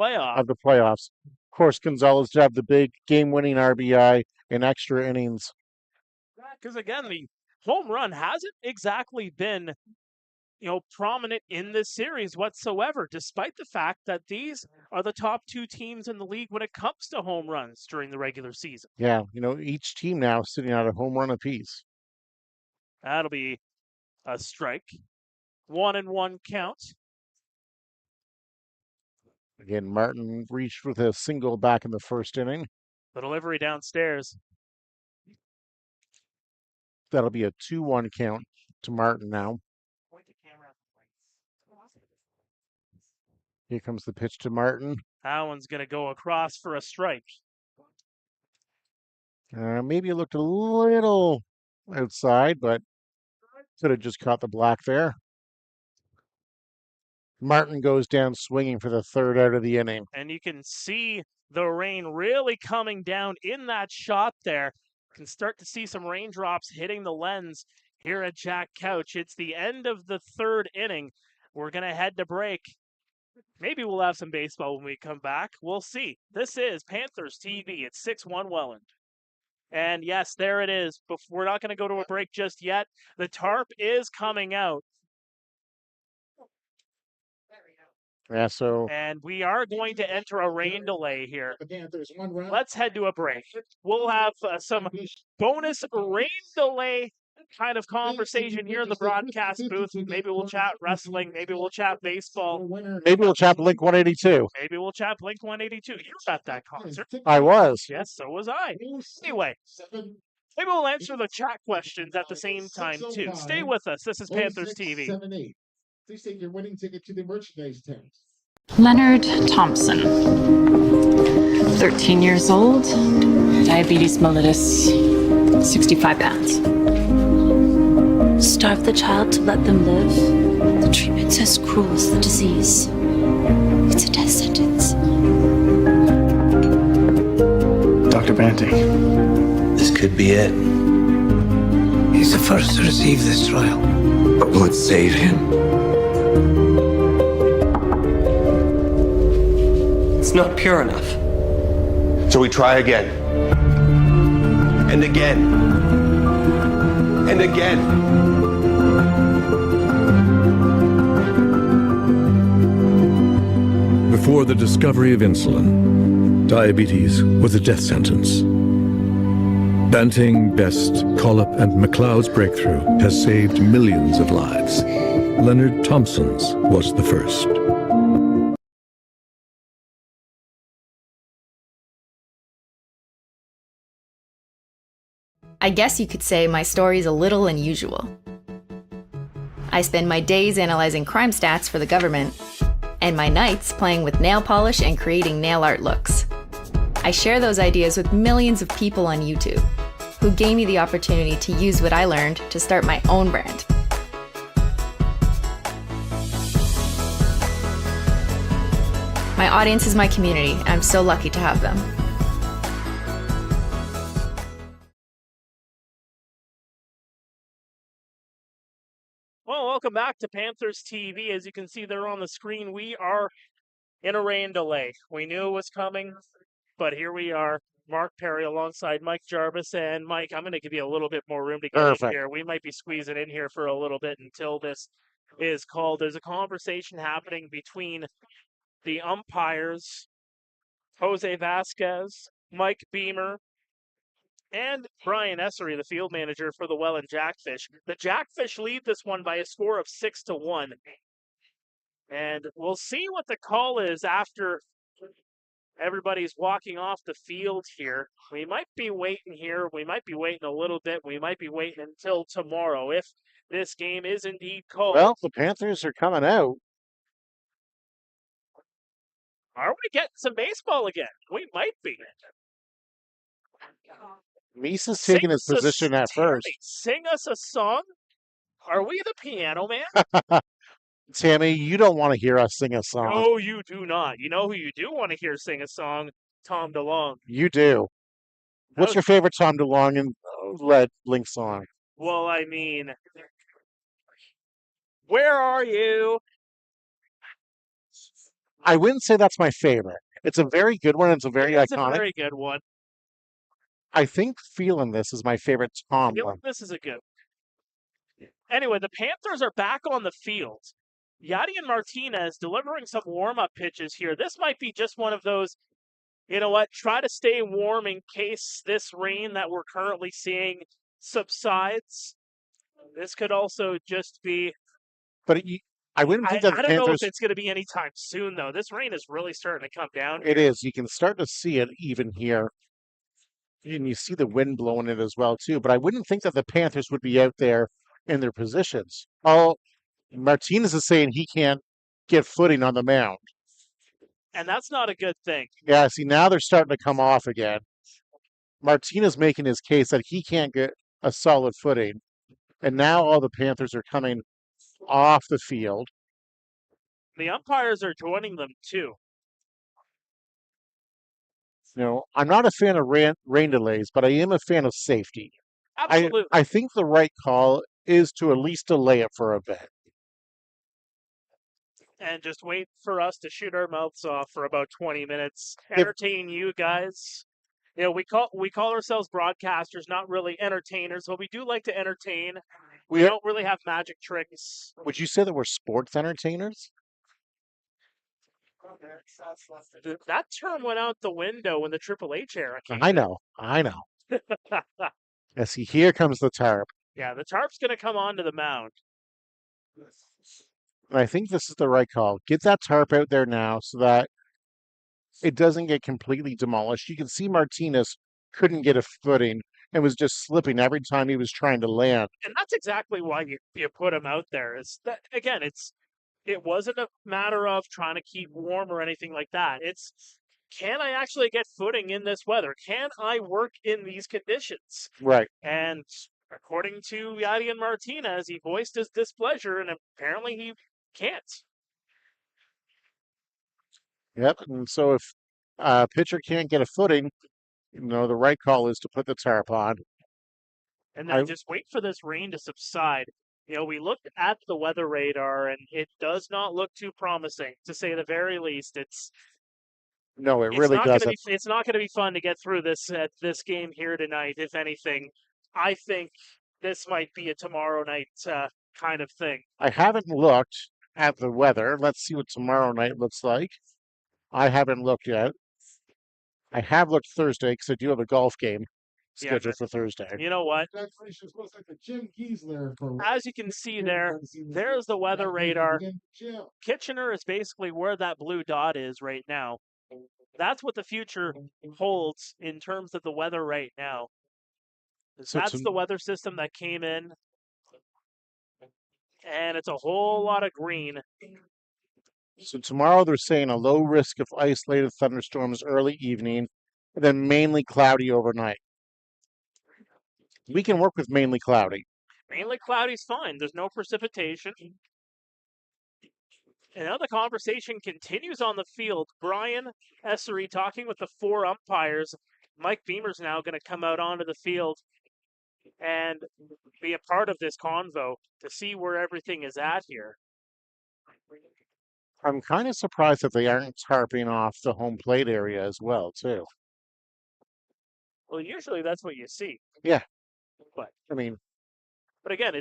playoffs. Of course, Gonzalez had the big game-winning RBI in extra innings. Because again, the home run hasn't exactly been prominent in this series whatsoever, despite the fact that these are the top two teams in the league when it comes to home runs during the regular season. Yeah, each team now sitting at a home run apiece. That'll be a strike. 1-1 count. Again, Martin reached with a single back in the first inning. The delivery downstairs. That'll be a 2-1 count to Martin now. Here comes the pitch to Martin. That one's going to go across for a strike. Maybe it looked a little outside, but could have just caught the black there. Martin goes down swinging for the third out of the inning. And you can see the rain really coming down in that shot there. You can start to see some raindrops hitting the lens here at Jack Couch. It's the end of the third inning. We're going to head to break. Maybe we'll have some baseball when we come back. We'll see. This is Panthers TV. It's 6-1 Welland. And yes, there it is. But we're not going to go to a break just yet. The tarp is coming out. Yeah, so. And we are going to enter a rain delay here. Let's head to a break. We'll have some bonus rain delay kind of conversation here in the broadcast booth. Maybe we'll chat wrestling. Maybe we'll chat baseball. Maybe we'll chat Blink 182. Maybe we'll chat Blink 182. You were at that concert. I was. Yes, so was I. Anyway, maybe we'll answer the chat questions at the same time, too. Stay with us. This is Panthers TV. Please take your winning ticket to the merchandise tent. Leonard Thompson, 13 years old, diabetes mellitus, 65 pounds. Starve the child to let them live. The treatment's as cruel as the disease. It's a death sentence. Dr. Banting. This could be it. He's the first to receive this trial. But will it save him? It's not pure enough. So we try again. And again. And again. Before the discovery of insulin, diabetes was a death sentence. Banting, Best, Collop, and McLeod's breakthrough has saved millions of lives. Leonard Thompson's was the first. I guess you could say my story's a little unusual. I spend my days analyzing crime stats for the government, and my nights playing with nail polish and creating nail art looks. I share those ideas with millions of people on YouTube, who gave me the opportunity to use what I learned to start my own brand. My audience is my community, and I'm so lucky to have them. Well, welcome back to Panthers TV. As you can see there on the screen, we are in a rain delay. We knew it was coming, but here we are. Mark Pare alongside Mike Gervais. And Mike, I'm going to give you a little bit more room to get in here. We might be squeezing in here for a little bit until this is called. There's a conversation happening between the umpires, Jose Vasquez, Mike Beamer, and Brian Essery, the field manager for the Welland Jackfish. The Jackfish lead this one by a score of 6-1. And we'll see what the call is after everybody's walking off the field here. We might be waiting here. We might be waiting a little bit. We might be waiting until tomorrow if this game is indeed called. Well, the Panthers are coming out. Are we getting some baseball again? We might be. Misa's taking his position at first. Sing us a song? Are we the piano man? Tammy, you don't want to hear us sing a song. No, you do not. You know who you do want to hear sing a song? Tom DeLonge. You do. What's your favorite Tom DeLonge and led Link song? Well, I mean, where are you? I wouldn't say that's my favorite. It's a very good one. It's a very iconic. It's a very good one. I think Feeling This is my favorite Tom one. This is a good one. Anyway, the Panthers are back on the field. Yadier Martinez delivering some warm-up pitches here. This might be just one of those, you know what, try to stay warm in case this rain that we're currently seeing subsides. This could also just be... But I wouldn't think that the I don't know if Panthers... it's going to be anytime soon, though. This rain is really starting to come down here. It is. You can start to see it even here. And you see the wind blowing it as well, too. But I wouldn't think that the Panthers would be out there in their positions. Martinez is saying he can't get footing on the mound. And that's not a good thing. Yeah, see, now they're starting to come off again. Martinez making his case that he can't get a solid footing. And now all the Panthers are coming off the field. The umpires are joining them, too. You know, I'm not a fan of rain delays, but I am a fan of safety. Absolutely. I think the right call is to at least delay it for a bit. And just wait for us to shoot our mouths off for about 20 minutes. Entertain you guys. You know, we call ourselves broadcasters, not really entertainers, but we do like to entertain. We don't really have magic tricks. Would you say that we're sports entertainers? That term went out the window when the Triple H era came. I know. Yes, here comes the tarp. Yeah, the tarp's going to come onto the mound. And I think this is the right call. Get that tarp out there now so that it doesn't get completely demolished. You can see Martinez couldn't get a footing and was just slipping every time he was trying to land. And that's exactly why you put him out there. Is that, again, it wasn't a matter of trying to keep warm or anything like that. It's, can I actually get footing in this weather? Can I work in these conditions? Right. And according to Yadier Martinez, he voiced his displeasure, and apparently he can't. Yep. And so if a pitcher can't get a footing, you know, the right call is to put the tarp on. And then just wait for this rain to subside. You know, we looked at the weather radar, and it does not look too promising, to say the very least. No, it really doesn't. It's not going to be fun to get through this game here tonight. If anything, I think this might be a tomorrow night kind of thing. I haven't looked at the weather. Let's see what tomorrow night looks like. I haven't looked yet. I have looked Thursday because I do have a golf game scheduled for Thursday. You know what? Jackfish looks like the Jim Giesler for. As you can see there's the weather radar. Kitchener is basically where that blue dot is right now. That's what the future holds in terms of the weather right now. That's the weather system that came in. And it's a whole lot of green. So tomorrow they're saying a low risk of isolated thunderstorms early evening, and then mainly cloudy overnight. We can work with mainly cloudy. Mainly cloudy's fine. There's no precipitation. And now the conversation continues on the field. Brian Essery talking with the four umpires. Mike Beamer's now going to come out onto the field and be a part of this convo to see where everything is at here. I'm kind of surprised that they aren't tarping off the home plate area as well, too. Well, usually that's what you see. Yeah. But again,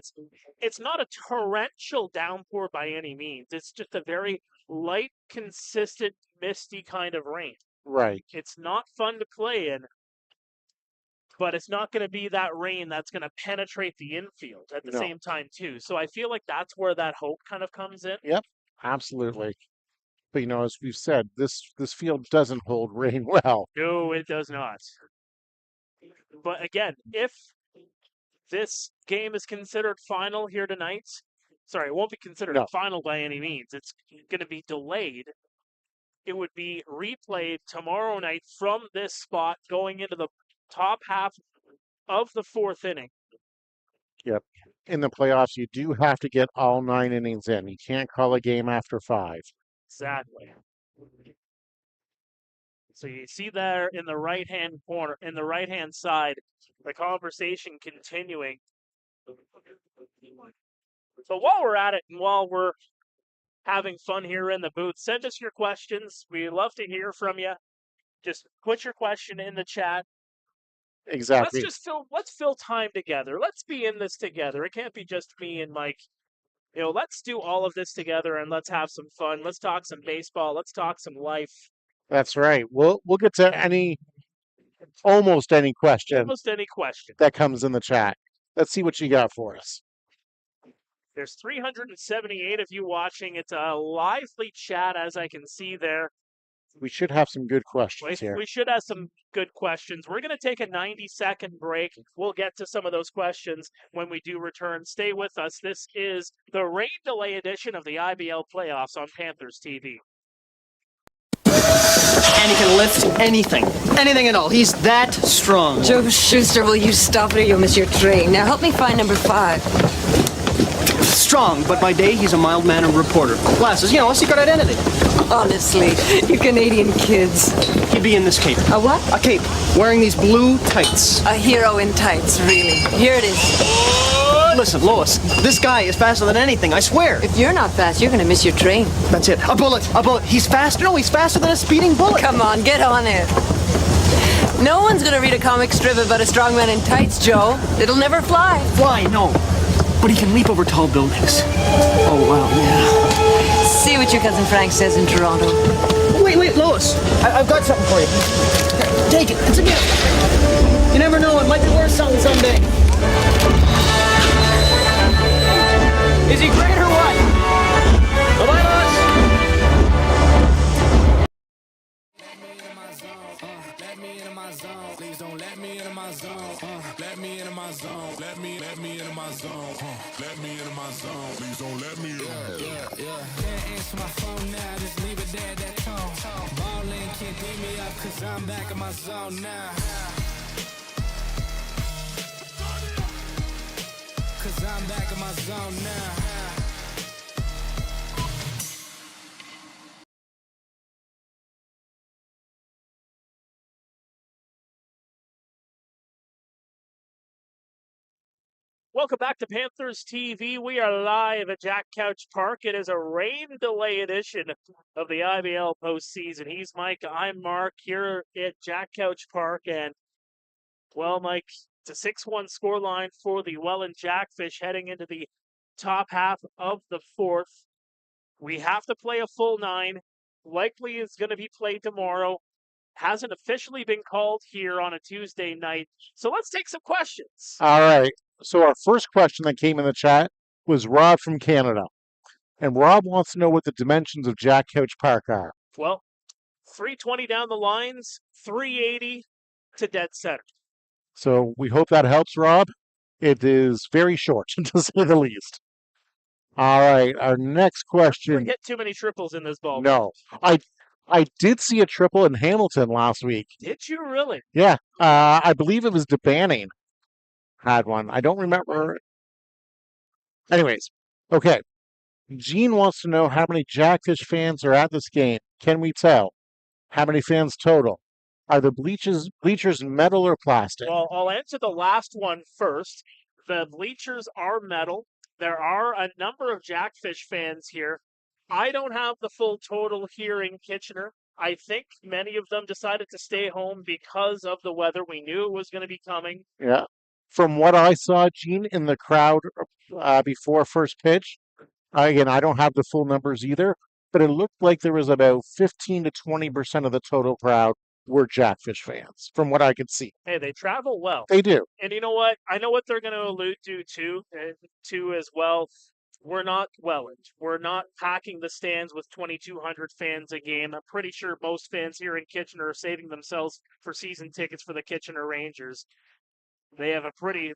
it's not a torrential downpour by any means. It's just a very light, consistent, misty kind of rain. Right. It's not fun to play in, but it's not going to be that rain that's going to penetrate the infield at the same time, too. So I feel like that's where that hope kind of comes in. Yep, absolutely. But, you know, as we've said, this field doesn't hold rain well. No, it does not. But again, if this game is considered final here tonight, sorry, it won't be considered final by any means. It's going to be delayed. It would be replayed tomorrow night from this spot going into the top half of the fourth inning. Yep. In the playoffs, you do have to get all 9 innings in. You can't call a game after 5. Exactly. So you see there in the right-hand corner, in the right-hand side, the conversation continuing. So while we're at it and while we're having fun here in the booth, send us your questions. We'd love to hear from you. Just put your question in the chat. Exactly. Let's fill time together. Let's be in this together. It can't be just me and Mike. Let's do all of this together and let's have some fun. Let's talk some baseball. Let's talk some life. That's right. We'll get to almost any question that comes in the chat. Let's see what you got for us. There's 378 of you watching. It's a lively chat, as I can see there. We should have some good questions here. We should have some good questions. We're going to take a 90-second break. We'll get to some of those questions when we do return. Stay with us. This is the rain delay edition of the IBL playoffs on Panthers TV. And he can lift anything at all. He's that strong. Joe Schuster, will you stop it or you'll miss your train? Now help me find number 5. Strong, but by day he's a mild-mannered reporter. Glasses, a secret identity. Honestly, you Canadian kids. He'd be in this cape. A what? A cape, wearing these blue tights. A hero in tights, really. Here it is. Listen, Lois, this guy is faster than anything, I swear. If you're not fast, you're gonna miss your train. That's it. A bullet. He's faster. No, he's faster than a speeding bullet. Come on, get on it. No one's gonna read a comic strip about a strong man in tights, Joe. It'll never fly. Fly, no. But he can leap over tall buildings. Oh, wow, yeah. See what your cousin Frank says in Toronto. Wait, Lois. I've got something for you. Here, take it. It's a gift. You never know. It might be worth something someday. Is he great or what? Bye-bye, Lois. Let me into my zone. Please don't let me into my zone. Let me into my zone. Let me into my zone. Let me into my zone. Please don't let me in. Yeah. Can't answer my phone now. Just leave it there, that tone. Ballin' can't beat me up, cause I'm back in my zone now. Cause I'm back in my zone now. Welcome back to Panthers TV. We are live at Jack Couch Park. It is a rain delay edition of the IBL postseason. He's Mike. I'm Mark here at Jack Couch Park. And, well, Mike, it's a 6-1 scoreline for the Welland Jackfish heading into the top half of the fourth. We have to play a full 9. Likely is going to be played tomorrow. Hasn't officially been called here on a Tuesday night. So let's take some questions. All right. So our first question that came in the chat was Rob from Canada. And Rob wants to know what the dimensions of Jack Couch Park are. Well, 320 down the lines, 380 to dead center. So we hope that helps, Rob. It is very short, to say the least. All right, our next question. We get too many triples in this ball. No. I did see a triple in Hamilton last week. Did you really? Yeah. I believe it was DeBanning had one. I don't remember. Anyways, okay. Gene wants to know how many Jackfish fans are at this game. Can we tell? How many fans total? Are the bleachers metal or plastic? Well, I'll answer the last one first. The bleachers are metal. There are a number of Jackfish fans here. I don't have the full total here in Kitchener. I think many of them decided to stay home because of the weather. We knew it was going to be coming. Yeah. From what I saw, Gene, in the crowd before first pitch, again, I don't have the full numbers either, but it looked like there was about 15 to 20% of the total crowd were Jackfish fans, from what I could see. Hey, they travel well. They do. And you know what? I know what they're going to allude to, too, as well. We're not Welland. We're not packing the stands with 2,200 fans a game. I'm pretty sure most fans here in Kitchener are saving themselves for season tickets for the Kitchener Rangers. They have a pretty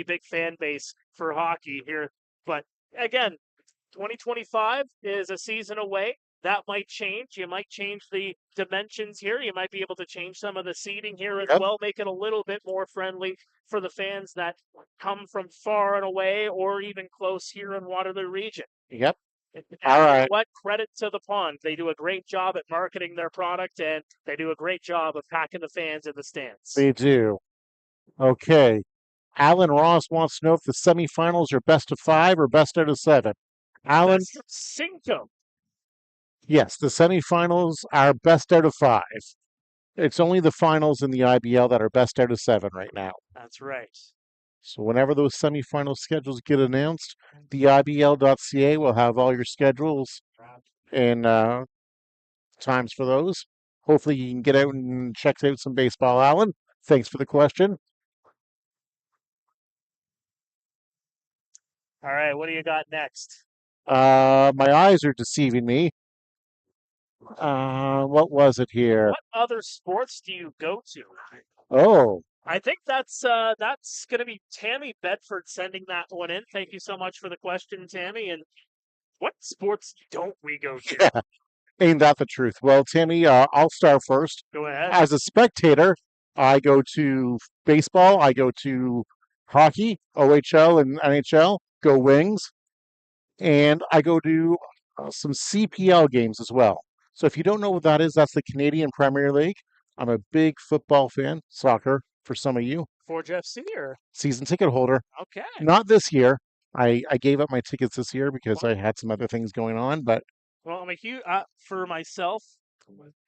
big fan base for hockey here. But again, 2025 is a season away. That might change. You might change the dimensions here. You might be able to change some of the seating here as well, make it a little bit more friendly for the fans that come from far and away or even close here in Waterloo region. Yep. All right. What credit to the Pond. They do a great job at marketing their product, and they do a great job of packing the fans in the stands. They do. Okay. Alan Ross wants to know if the semifinals are best of 5 or best out of 7. Alan? Best of 5. Yes, the semifinals are best out of 5. It's only the finals in the IBL that are best out of 7 right now. That's right. So whenever those semifinal schedules get announced, the IBL.ca will have all your schedules and times for those. Hopefully you can get out and check out some baseball, Alan. Thanks for the question. All right, what do you got next? My eyes are deceiving me. What was it here? What other sports do you go to? Oh, I think that's going to be Tammy Bedford sending that one in. Thank you so much for the question, Tammy. And what sports don't we go to? yeah. Ain't that the truth? Well, Tammy, I'll start first. Go ahead. As a spectator, I go to baseball. I go to hockey, OHL and NHL. Go Wings. And I go to some CPL games as well. So if you don't know what that is, that's the Canadian Premier League. I'm a big football fan, soccer for some of you. Forge FC or Season ticket holder. okay. Not this year. I gave up my tickets this year because I had some other things going on, but Well, I'm a huge for myself.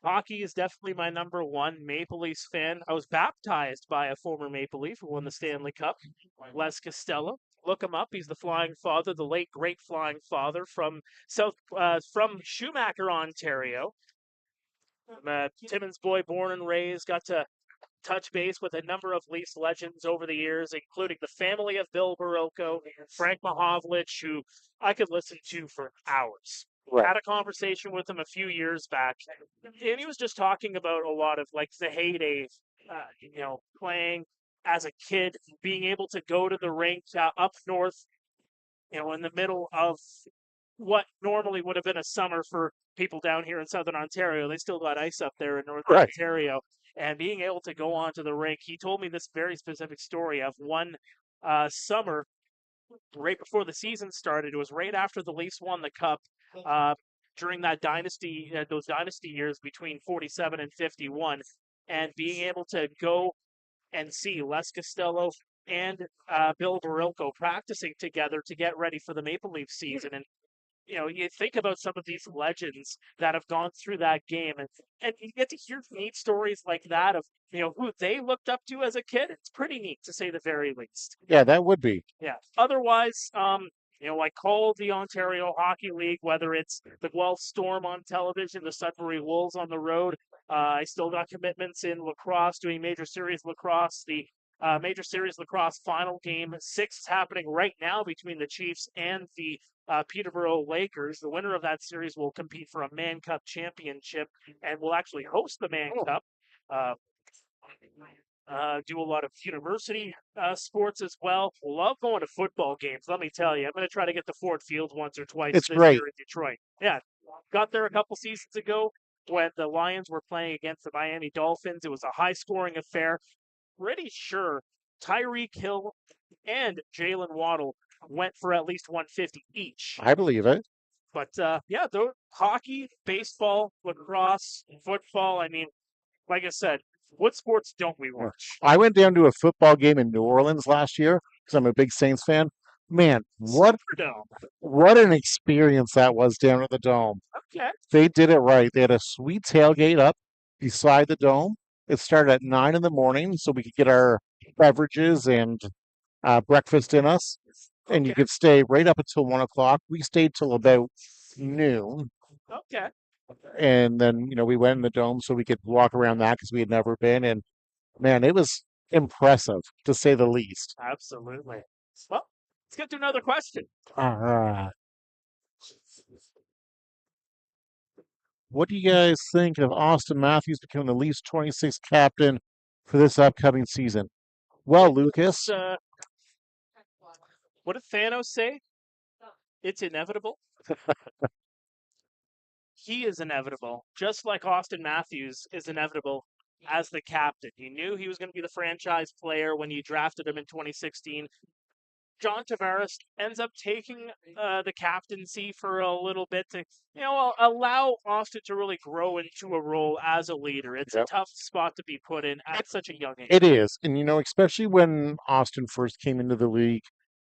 Hockey is definitely my number one Maple Leafs fan. I was baptized by a former Maple Leaf who won the Stanley Cup, Les Costello. Look him up. He's the Flying Father, the late great Flying Father from from Schumacher, Ontario. Timmins boy, born and raised. Got to touch base with a number of Leafs legends over the years, including the family of Bill Barilko, Frank Mahovlich, who I could listen to for hours. Right. Had a conversation with him a few years back, and he was just talking about a lot of like the heyday, playing as a kid, being able to go to the rink up north, in the middle of what normally would have been a summer for people down here in Southern Ontario. They still got ice up there in Northern Right. Ontario. And being able to go onto the rink, he told me this very specific story of one summer right before the season started. It was right after the Leafs won the Cup during that dynasty, those dynasty years between 47 and 51, and being able to go and see Les Costello and Bill Barilko practicing together to get ready for the Maple Leaf season. And you think about some of these legends that have gone through that game, and you get to hear neat stories like that of, who they looked up to as a kid. It's pretty neat, to say the very least. yeah, that would be. Yeah. Otherwise, I call the Ontario Hockey League, whether it's the Guelph Storm on television, the Sudbury Wolves on the road. I still got commitments in lacrosse, doing Major Series lacrosse. The Major Series lacrosse final game 6 is happening right now between the Chiefs and the Peterborough Lakers. The winner of that series will compete for a Mann Cup championship and will actually host the Mann Cup. Do a lot of university sports as well. Love going to football games, let me tell you. I'm going to try to get to Ford Field once or twice It's this great. year in Detroit. Yeah, got there a couple seasons ago when the Lions were playing against the Miami Dolphins. It was a high-scoring affair. Pretty sure Tyreek Hill and Jalen Waddle went for at least 150 each. I believe it. But hockey, baseball, lacrosse, football. I mean, like I said, what sports don't we watch? I went down to a football game in New Orleans last year because I'm a big Saints fan. Man, what an experience that was down at the Dome. Okay. They did it right. They had a sweet tailgate up beside the Dome. It started at 9 in the morning so we could get our beverages and breakfast in us. And you could stay right up until 1 o'clock. We stayed till about noon. Okay. And then, we went in the Dome so we could walk around that because we had never been. And man, it was impressive to say the least. Absolutely. Well, let's get to another question. What do you guys think of Austin Matthews becoming the Leafs 26th captain for this upcoming season? Well, Lucas. What did Thanos say? It's inevitable. He is inevitable, just like Austin Matthews is inevitable as the captain. You knew he was going to be the franchise player when you drafted him in 2016. John Tavares ends up taking the captaincy for a little bit to, allow Austin to really grow into a role as a leader. It's a tough spot to be put in at such a young age. It is. And, especially when Austin first came into the league,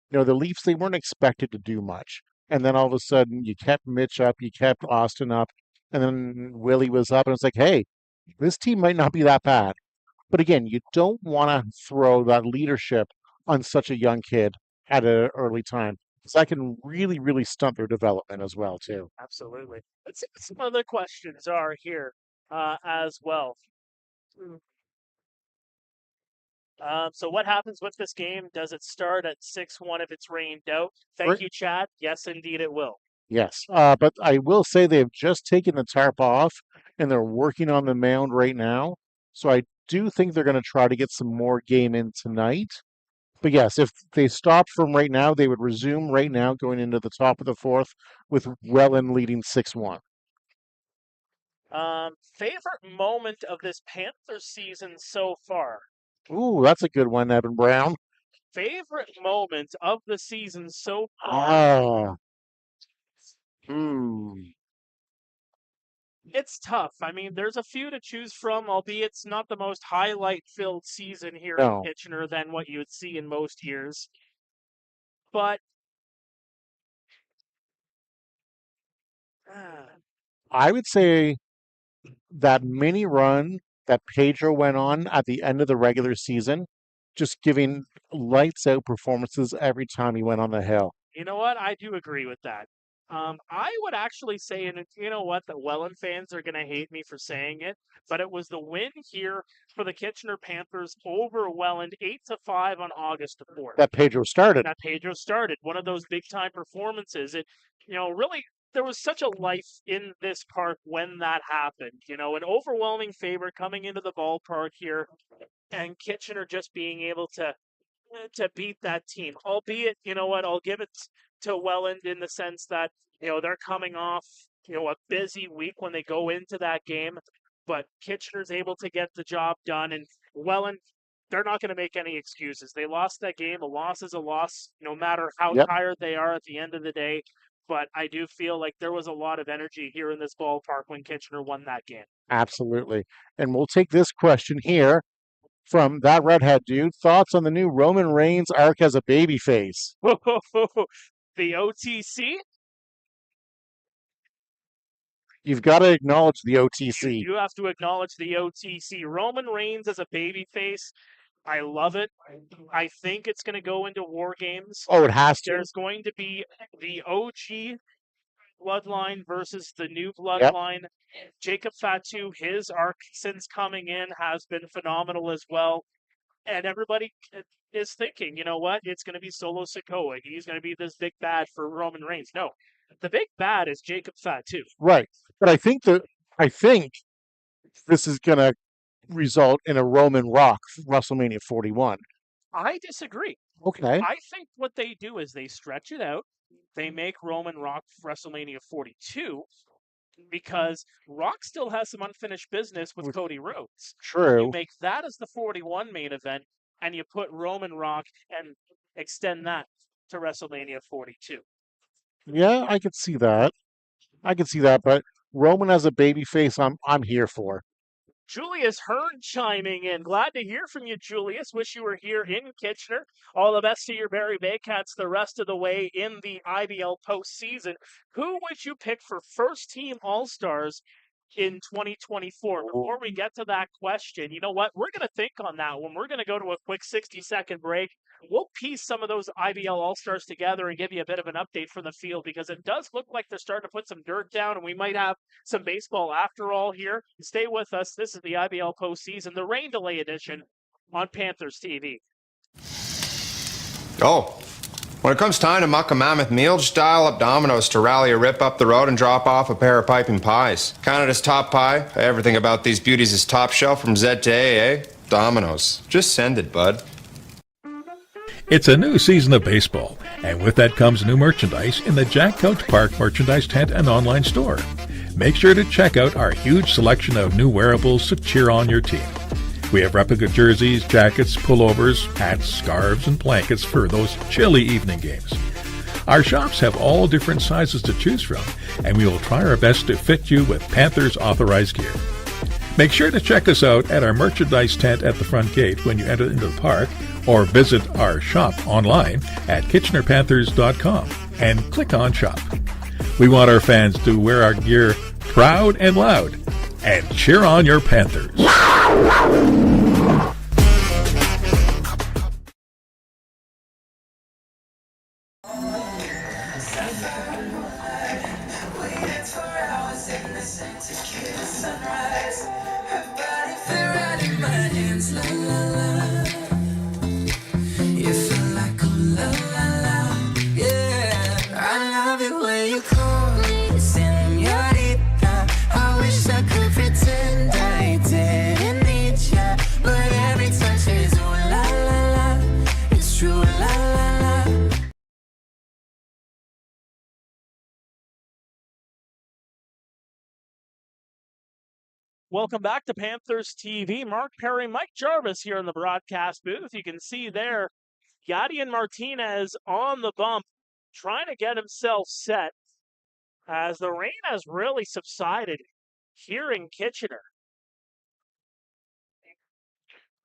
the Leafs, they weren't expected to do much. And then all of a sudden, you kept Mitch up, you kept Austin up, and then Willie was up, and it's like, hey, this team might not be that bad. But again, you don't want to throw that leadership on such a young kid at an early time. So that can really, really stunt their development as well, too. Absolutely. Let's see what some other questions are here as well. So what happens with this game? Does it start at 6-1 if it's rained out? Thank you, Chad. Yes, indeed it will. Yes, but I will say they've just taken the tarp off, and they're working on the mound right now. So I do think they're going to try to get some more game in tonight. But yes, if they stop from right now, they would resume right now going into the top of the fourth with Welland leading 6-1. Favorite moment of this Panthers season so far? Ooh, that's a good one, Evan Brown. Favorite moment of the season so far? It's tough. I mean, there's a few to choose from, albeit it's not the most highlight-filled season here in Kitchener than what you would see in most years. But I would say that mini run that Pedro went on at the end of the regular season, just giving lights out performances every time he went on the hill. you know what? I do agree with that. I would actually say, and you know what, the Welland fans are going to hate me for saying it, but it was the win here for the Kitchener Panthers over Welland 8-5 on August 4th. That Pedro started. One of those big time performances. It, really, there was such a life in this park when that happened. An overwhelming favorite coming into the ballpark here, and Kitchener just being able to beat that team. Albeit, you know what, I'll give it to Welland in the sense that, they're coming off, a busy week when they go into that game, but Kitchener's able to get the job done, and Welland, they're not going to make any excuses. They lost that game. A loss is a loss, no matter how tired they are at the end of the day. But I do feel like there was a lot of energy here in this ballpark when Kitchener won that game. Absolutely. And we'll take this question here from that redhead dude. Thoughts on the new Roman Reigns arc as a babyface? The OTC? You've got to acknowledge the OTC. You have to acknowledge the OTC. Roman Reigns as a babyface, I love it. I think it's going to go into War Games. Oh, it has to. There's going to be the OG bloodline versus the new bloodline. Yep. Jacob Fatu, his arc since coming in has been phenomenal as well. And everybody is thinking, you know what? It's going to be Solo Sikoa. He's going to be this big bad for Roman Reigns. No, the big bad is Jacob Fatu. Right. But I think this is going to result in a Roman Rock WrestleMania 41. I disagree. Okay. I think what they do is they stretch it out. They make Roman Rock WrestleMania 42 because Rock still has some unfinished business with Cody Rhodes. True. You make that as the 41 main event, and you put Roman Rock and extend that to WrestleMania 42. Yeah, I could see that. But Roman as a babyface, I'm here for. Julius Hearn chiming in. Glad to hear from you, Julius. Wish you were here in Kitchener. All the best to your Barrie Baycats the rest of the way in the IBL postseason. Who would you pick for first-team All-Stars in 2024? Before we get to that question, you know what? We're going to think on that one. We're going to go to a quick 60-second break. We'll piece some of those IBL All-Stars together and give you a bit of an update from the field because it does look like they're starting to put some dirt down and we might have some baseball after all here. Stay with us. This is the IBL postseason, the rain delay edition on Panthers TV. Oh, when it comes time to muck a mammoth meal, just dial up Domino's to rally a rip up the road and drop off a pair of piping pies. Canada's top pie. Everything about these beauties is top shelf from Z to AA. Domino's. Just send it, bud. It's a new season of baseball, and with that comes new merchandise in the Jack Couch Park merchandise tent and online store. Make sure to check out our huge selection of new wearables to cheer on your team. We have replica jerseys, jackets, pullovers, hats, scarves, and blankets for those chilly evening games. Our shops have all different sizes to choose from, and we will try our best to fit you with Panthers authorized gear. Make sure to check us out at our merchandise tent at the front gate when you enter into the park, or visit our shop online at KitchenerPanthers.com and click on Shop. We want our fans to wear our gear proud and loud. and cheer on your Panthers. Welcome back to Panthers TV. Mark Pare, Mike Gervais here in the broadcast booth. You can see there, Yadian Martinez on the bump, trying to get himself set as the rain has really subsided here in Kitchener.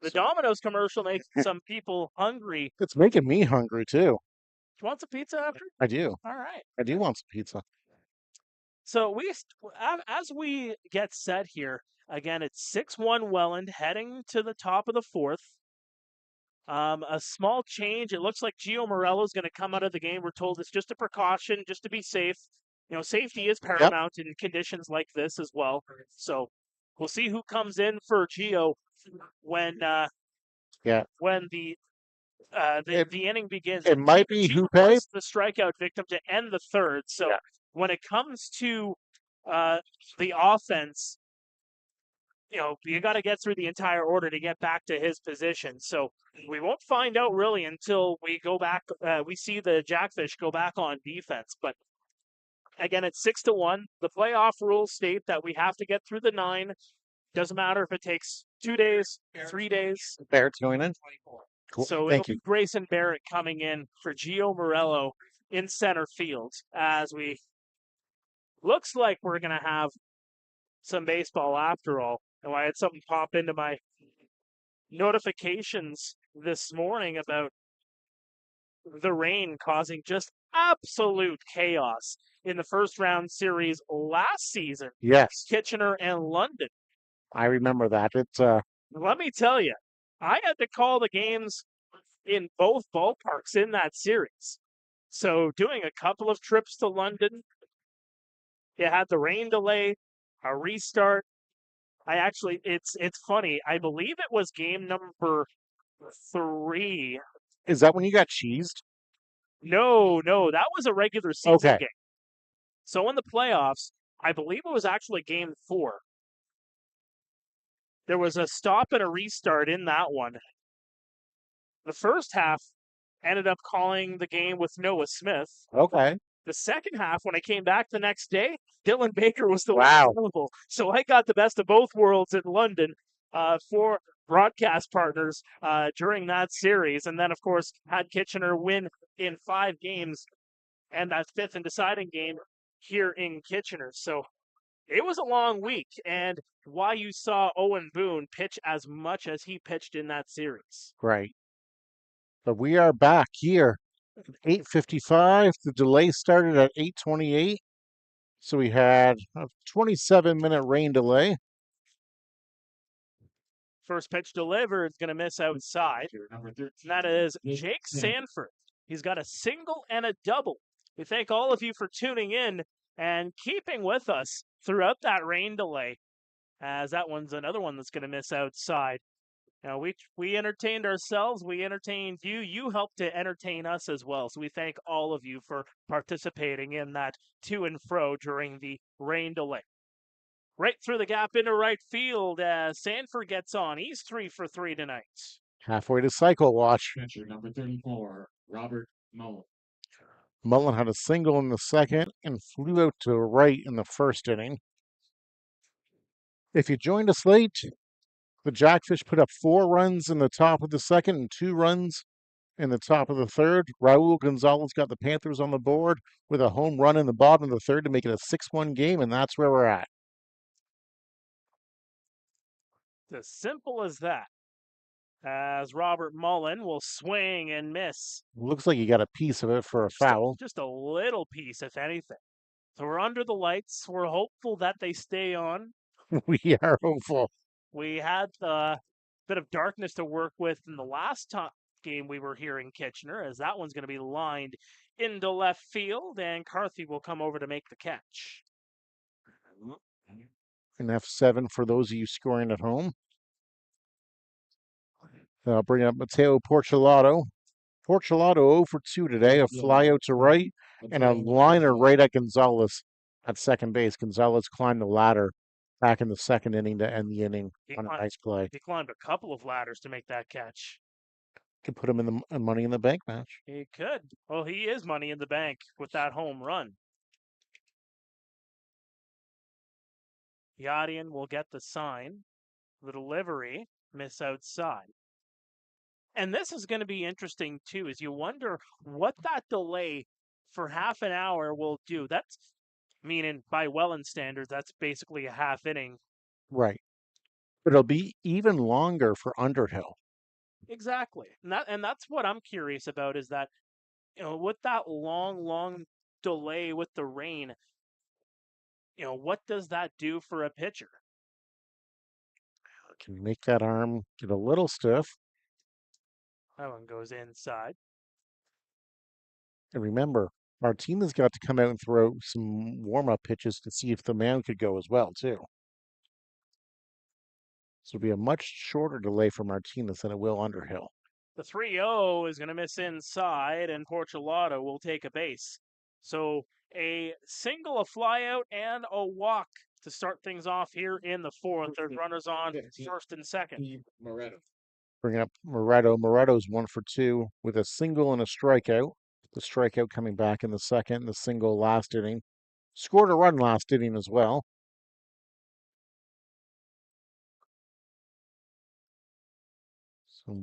The Domino's commercial makes some people hungry. It's making me hungry too. Do you want some pizza after? I do. All right. I do want some pizza. So as we get set here, again, it's 6-1 Welland heading to the top of the fourth. A small change. It looks like Gio Morello is going to come out of the game. We're told it's just a precaution, just to be safe. You know, safety is paramount in conditions like this as well. So we'll see who comes in for Gio when the inning begins. It might be Gio Hoope. was the strikeout victim to end the third. So when it comes to the offense, you know, you got to get through the entire order to get back to his position. So we won't find out really until we go back. We see the Jackfish go back on defense. But again, it's 6-1. The playoff rules state that we have to get through the 9. Doesn't matter if it takes 2 days, 3 days. Barrett's going in. Cool. So Thank it'll you. be Grayson Barrett coming in for Gio Morello in center field as we looks like we're going to have some baseball after all. And I had something pop into my notifications this morning about the rain causing just absolute chaos in the first round series last season. Yes. Kitchener and London. I remember that. It's Let me tell you, I had to call the games in both ballparks in that series. So doing a couple of trips to London, you had the rain delay, a restart. It's funny. I believe it was game number 3. Is that when you got cheesed? No, that was a regular season game. So in the playoffs, I believe it was actually game 4. There was a stop and a restart in that one. The first half ended up calling the game with Noah Smith. Okay. The second half, when I came back the next day, Dylan Baker was the one available. So I got the best of both worlds in London for broadcast partners during that series. And then, of course, had Kitchener win in 5 games and that 5th and deciding game here in Kitchener. So it was a long week, and why you saw Owen Boone pitch as much as he pitched in that series. Right. But we are back here. 8:55. The delay started at 8:28. So we had a 27-minute rain delay. First pitch delivered is going to miss outside. And that is Jake Sanford. He's got a single and a double. We thank all of you for tuning in and keeping with us throughout that rain delay, as that one's another one that's going to miss outside. Now, we entertained ourselves. We entertained you. You helped to entertain us as well. So we thank all of you for participating in that to and fro during the rain delay. Right through the gap into right field as Sanford gets on. He's 3 for 3 tonight. Halfway to cycle watch. Pitcher number 34, Robert Mullen. Mullen had a single in the second and flew out to the right in the first inning. If you joined us late, the Jackfish put up 4 runs in the top of the second and 2 runs in the top of the third. Raul Gonzalez got the Panthers on the board with a home run in the bottom of the third to make it a 6-1 game, and that's where we're at. It's as simple as that. As Robert Mullen will swing and miss. Looks like he got a piece of it for a foul. Just a little piece, if anything. So we're under the lights. We're hopeful that they stay on. We are hopeful. We had a bit of darkness to work with in the last game we were here in Kitchener, as that one's going to be lined into left field, and Carthy will come over to make the catch. An F7 for those of you scoring at home. I'll bring up Mateo Porcelato. Porcelato 0 for 2 today. A fly out to right and a liner right at Gonzalez at second base. Gonzalez climbed the ladder back in the second inning to end the inning on a nice play. He climbed a couple of ladders to make that catch. Could put him in the Money in the Bank match. He could. Well, he is Money in the Bank with that home run. Yadian will get the sign. The delivery, miss outside. And this is going to be interesting, too, as you wonder what that delay for half an hour will do. That's, meaning by Welland standards, that's basically a half inning. Right. But it'll be even longer for Underhill. Exactly. And that's what I'm curious about is that, with that long delay with the rain, what does that do for a pitcher? Can make that arm get a little stiff. That one goes inside. And remember, Martinez got to come out and throw some warm-up pitches to see if the mound could go as well, too. So it'll be a much shorter delay for Martinez than it will Underhill. The 3-0 is going to miss inside, and Porcelato will take a base. So a single, a flyout, and a walk to start things off here in the fourth. There's runners on first and second. Bringing up Moretto. Moretto's 1 for 2 with a single and a strikeout. The strikeout coming back in the second, the single last inning. Scored a run last inning as well. So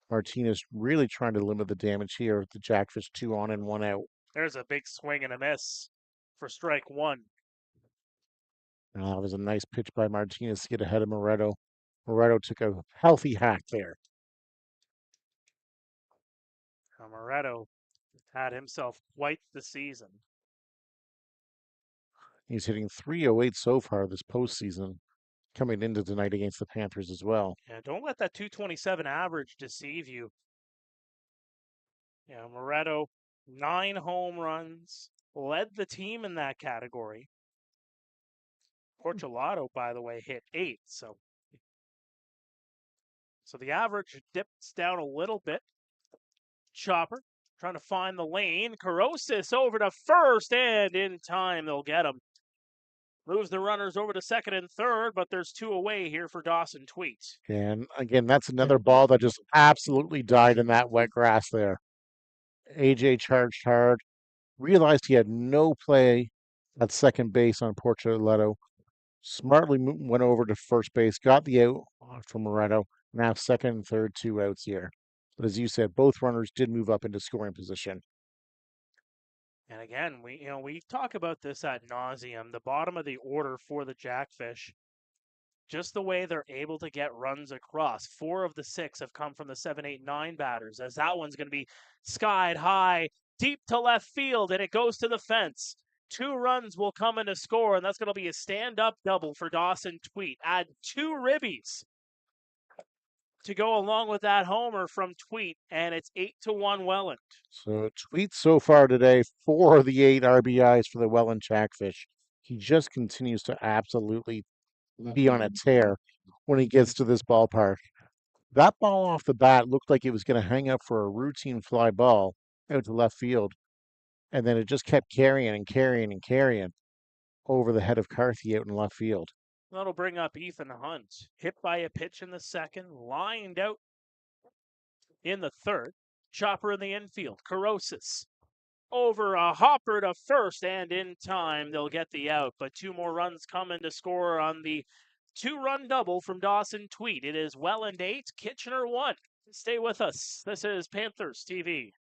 Martinez really trying to limit the damage here with the Jackfish 2 on and 1 out. There's a big swing and a miss for strike one. That was a nice pitch by Martinez to get ahead of Moretto. Moretto took a healthy hack there. Moretto had himself quite the season. He's hitting 308 so far this postseason, coming into tonight against the Panthers as well. Yeah, don't let that 227 average deceive you. Moretto, 9 home runs, led the team in that category. Porcelato, by the way, hit 8, so the average dips down a little bit. Chopper trying to find the lane. Carosis over to first, and in time they'll get him. Moves the runners over to second and third, but there's 2 away here for Dawson Tweet. And again, that's another ball that just absolutely died in that wet grass there. AJ charged hard, realized he had no play at second base on Porcelato. Smartly went over to first base, got the out from Moretto. Now second and third, 2 outs here. But as you said, both runners did move up into scoring position. And again, we talk about this ad nauseum. The bottom of the order for the Jackfish, just the way they're able to get runs across. 4 of the 6 have come from the 7, 8, 9 batters, as that one's going to be skied high, deep to left field, and it goes to the fence. 2 runs will come in to score, and that's going to be a stand-up double for Dawson Tweet. Add 2 ribbies to go along with that homer from Tweet, and it's 8-1 Welland. So Tweet so far today, 4 of the 8 RBIs for the Welland Jackfish. He just continues to absolutely be on a tear when he gets to this ballpark. That ball off the bat looked like it was going to hang up for a routine fly ball out to left field. And then it just kept carrying and carrying and carrying over the head of Carthy out in left field. That'll bring up Ethan Hunt. Hit by a pitch in the second, lined out in the third. Chopper in the infield. Carosis over a hopper to first, and in time they'll get the out. But 2 more runs coming to score on the 2-run double from Dawson Tweet. It is Welland 8, Kitchener 1. Stay with us. This is Panthers TV.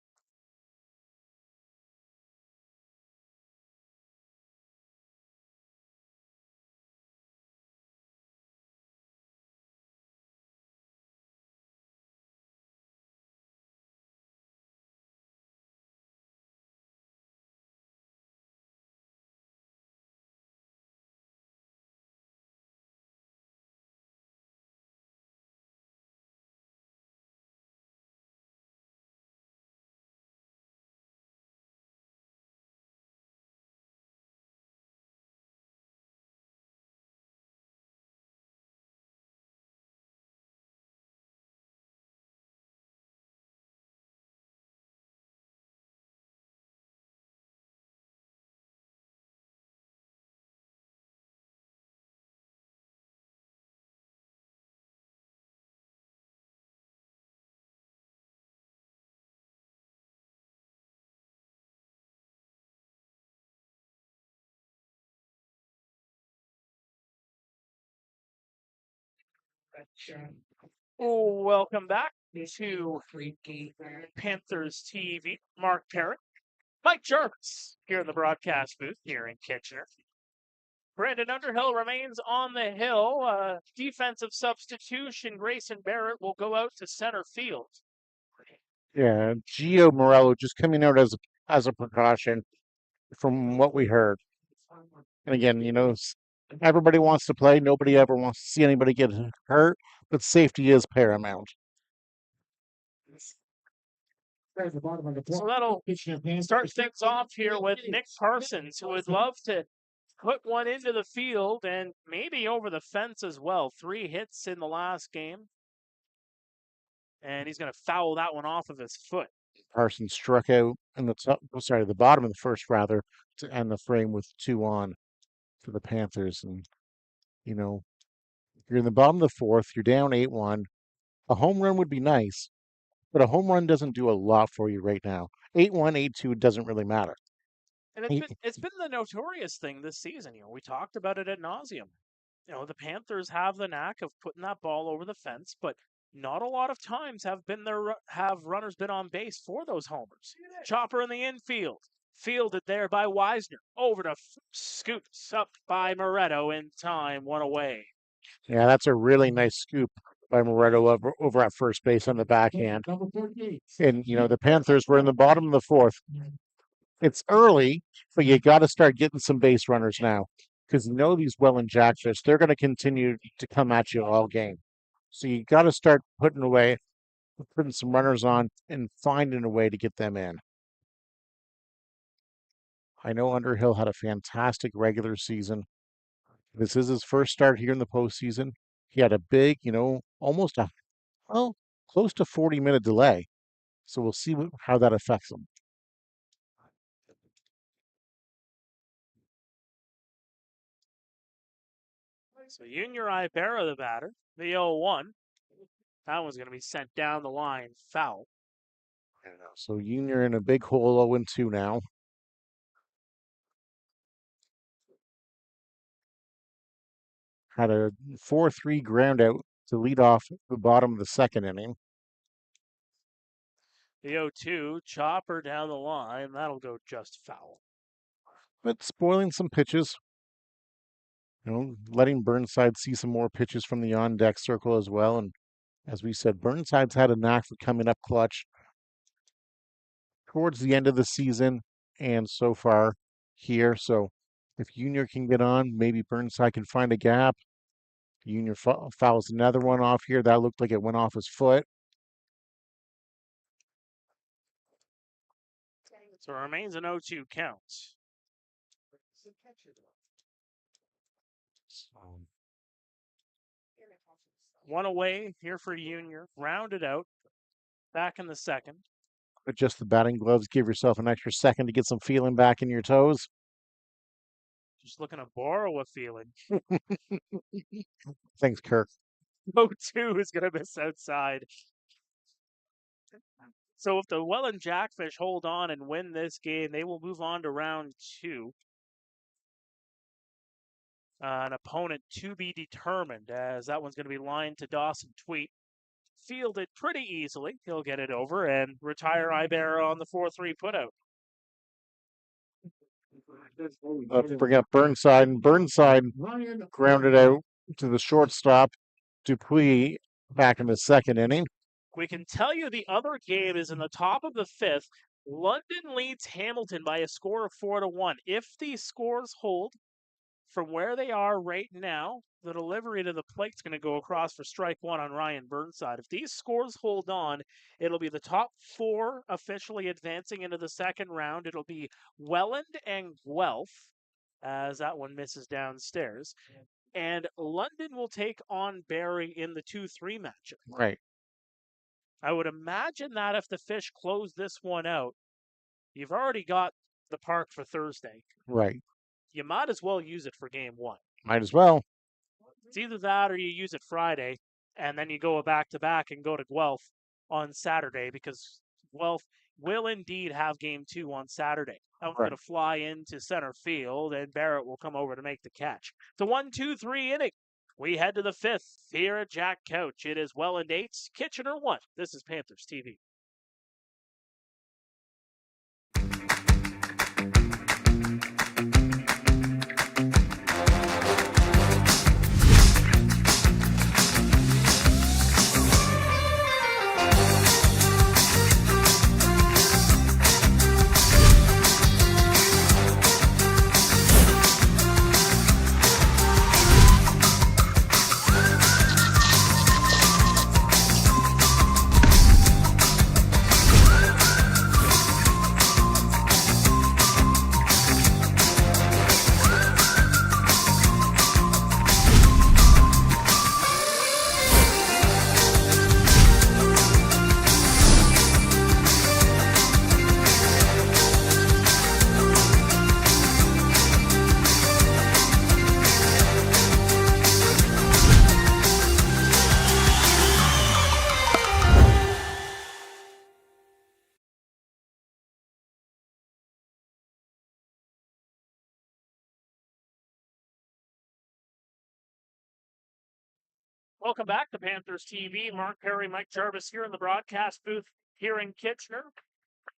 Welcome back to Panthers TV. Mark Pare, Mike Gervais here in the broadcast booth here in Kitchener. Brandon Underhill remains on the hill. Defensive substitution. Grayson Barrett will go out to center field. Yeah, Gio Morello just coming out as a precaution from what we heard. And again, everybody wants to play. Nobody ever wants to see anybody get hurt, but safety is paramount. So that'll start things off here with Nick Parsons, who would love to put one into the field and maybe over the fence as well. 3 hits in the last game. And he's going to foul that one off of his foot. Parsons struck out in the bottom of the first rather, to end the frame with 2 on for the Panthers. And, you're in the bottom of the fourth, you're down 8-1. A home run would be nice, but a home run doesn't do a lot for you right now. 8-1, 8-2 doesn't really matter. And it's been the notorious thing this season. We talked about it ad nauseum. The Panthers have the knack of putting that ball over the fence, but not a lot of times have runners been on base for those homers. Chopper in the infield, fielded there by Wisner. Over to scoops up by Moretto in time, 1 away. Yeah, that's a really nice scoop by Moretto over at first base on the backhand. And, the Panthers were in the bottom of the fourth. It's early, but you got to start getting some base runners now because these Welland Jackfish, they're going to continue to come at you all game. So you got to start putting some runners on and finding a way to get them in. I know Underhill had a fantastic regular season. This is his first start here in the postseason. He had a big, close to 40-minute delay. So we'll see how that affects him. So Junior Ibarra, the batter, the 0-1. That one's going to be sent down the line, foul. So Junior in a big hole, 0-2 now. Had a 4-3 ground out to lead off the bottom of the second inning. The 0-2, chopper down the line. That'll go just foul. But spoiling some pitches. Letting Burnside see some more pitches from the on-deck circle as well. And as we said, Burnside's had a knack for coming up clutch towards the end of the season and so far here. So if Junior can get on, maybe Burnside can find a gap. Junior fouls another one off here. That looked like it went off his foot. So it remains an 0-2 count. One away here for Junior. Rounded out. Back in the second. Adjust the batting gloves. Give yourself an extra second to get some feeling back in your toes. Just looking to borrow a feeling. Thanks, Kirk. 0-2 is going to miss outside. So if the Welland Jackfish hold on and win this game, they will move on to round 2. An opponent to be determined, as that one's going to be lined to Dawson Tweet. Fielded pretty easily. He'll get it over and retire Ibarra on the 4-3 putout. Bring up Burnside, and Burnside grounded out to the shortstop. Dupuis back in the second inning. We can tell you the other game is in the top of the 5th. London leads Hamilton by a score of 4-1. If these scores hold from where they are right now, the delivery to the plate's going to go across for strike 1 on Ryan Burnside. If these scores hold on, it'll be the top 4 officially advancing into the second round. It'll be Welland and Guelph, as that one misses downstairs. And London will take on Barrie in the 2-3 matchup. Right. I would imagine that if the Fish close this one out, you've already got the park for Thursday. Right. You might as well use it for game 1. Might as well. It's either that or you use it Friday, and then you go back-to-back and go to Guelph on Saturday, because Guelph will indeed have game 2 on Saturday. I'm going to fly into center field, and Barrett will come over to make the catch. It's a 1-2-3 inning We head to the 5th here at Jack Couch. It is Welland 8, Kitchener 1. This is Panthers TV. Welcome back to Panthers TV. Mark Pare, Mike Gervais here in the broadcast booth here in Kitchener.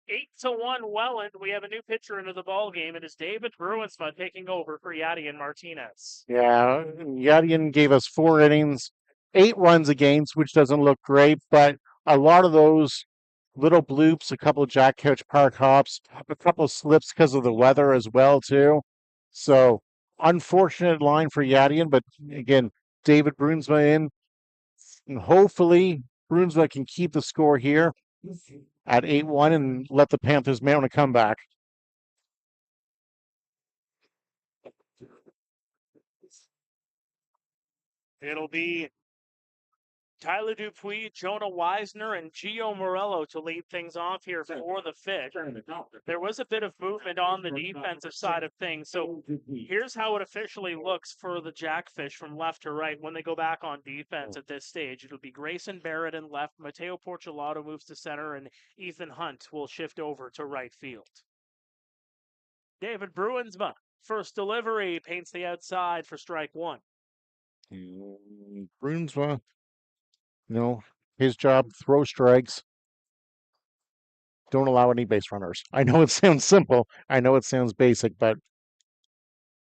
8-1 Welland. We have a new pitcher into the ball game. It is David Bruinsma taking over for Yadian Martinez. Yeah, Yadian gave us 4 innings, 8 runs against, which doesn't look great, but a lot of those little bloops, a couple of Jack Couch Park hops, a couple of slips because of the weather as well, too. So, unfortunate line for Yadian, but again, David Bruinsma in, and hopefully Bruinsma can keep the score here at 8-1 and let the Panthers mount a comeback. It'll be Tyler Dupuis, Jonah Weisner, and Gio Morello to lead things off here for the Fish. There was a bit of movement on the defensive side of things, so here's how it officially looks for the Jackfish from left to right when they go back on defense at this stage. It'll be Grayson Barrett in left, Mateo Porcelato moves to center, and Ethan Hunt will shift over to right field. David Bruinsma, first delivery, paints the outside for strike 1. Bruinsma, his job, throw strikes. Don't allow any base runners. I know it sounds simple. I know it sounds basic, but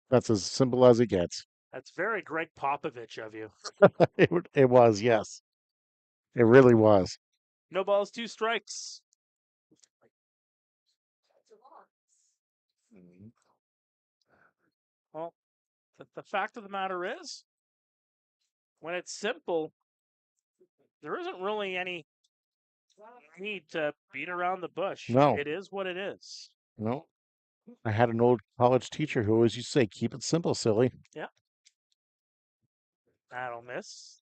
that's as simple as it gets. That's very Greg Popovich of you. It was, yes. It really was. No balls, 2 strikes. Well, the fact of the matter is, when it's simple, there isn't really any need to beat around the bush. No. It is what it is. No. I had an old college teacher who always used to say, keep it simple, silly. Yeah. That'll miss.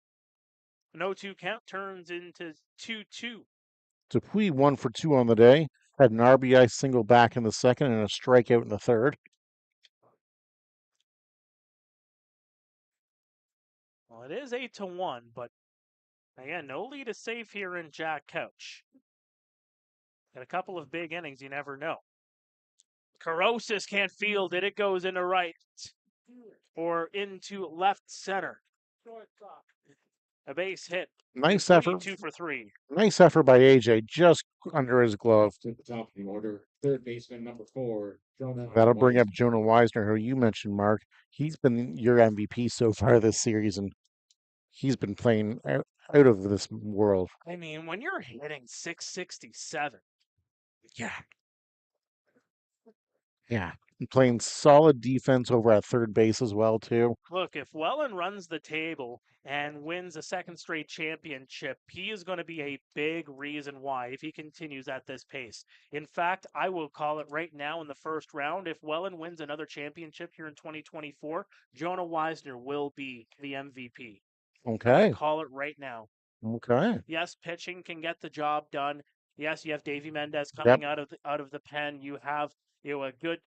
No 2 count turns into 2-2. Dupuis 1 for 2 on the day. Had an RBI single back in the second and a strikeout in the third. Well, it is 8-1, but again, no lead is safe here in Jack Couch. In a couple of big innings, you never know. Carosis can't field it. It goes into right or into left center. A base hit. Nice effort. 2 for 3. Nice effort by AJ, just under his glove. To the top of the order, third baseman number 4, Jonah. That'll bring up Jonah Weisner, who you mentioned, Mark. He's been your MVP so far this series, and he's been playing out of this world. I mean, when you're hitting 667. Yeah. Playing solid defense over at third base as well, too. Look, if Welland runs the table and wins a second straight championship, he is going to be a big reason why if he continues at this pace. In fact, I will call it right now in the first round. If Welland wins another championship here in 2024, Jonah Weisner will be the MVP. Okay. Call it right now. Okay. Yes, pitching can get the job done. Yes, you have Davey Mendez coming out of the pen. You have a good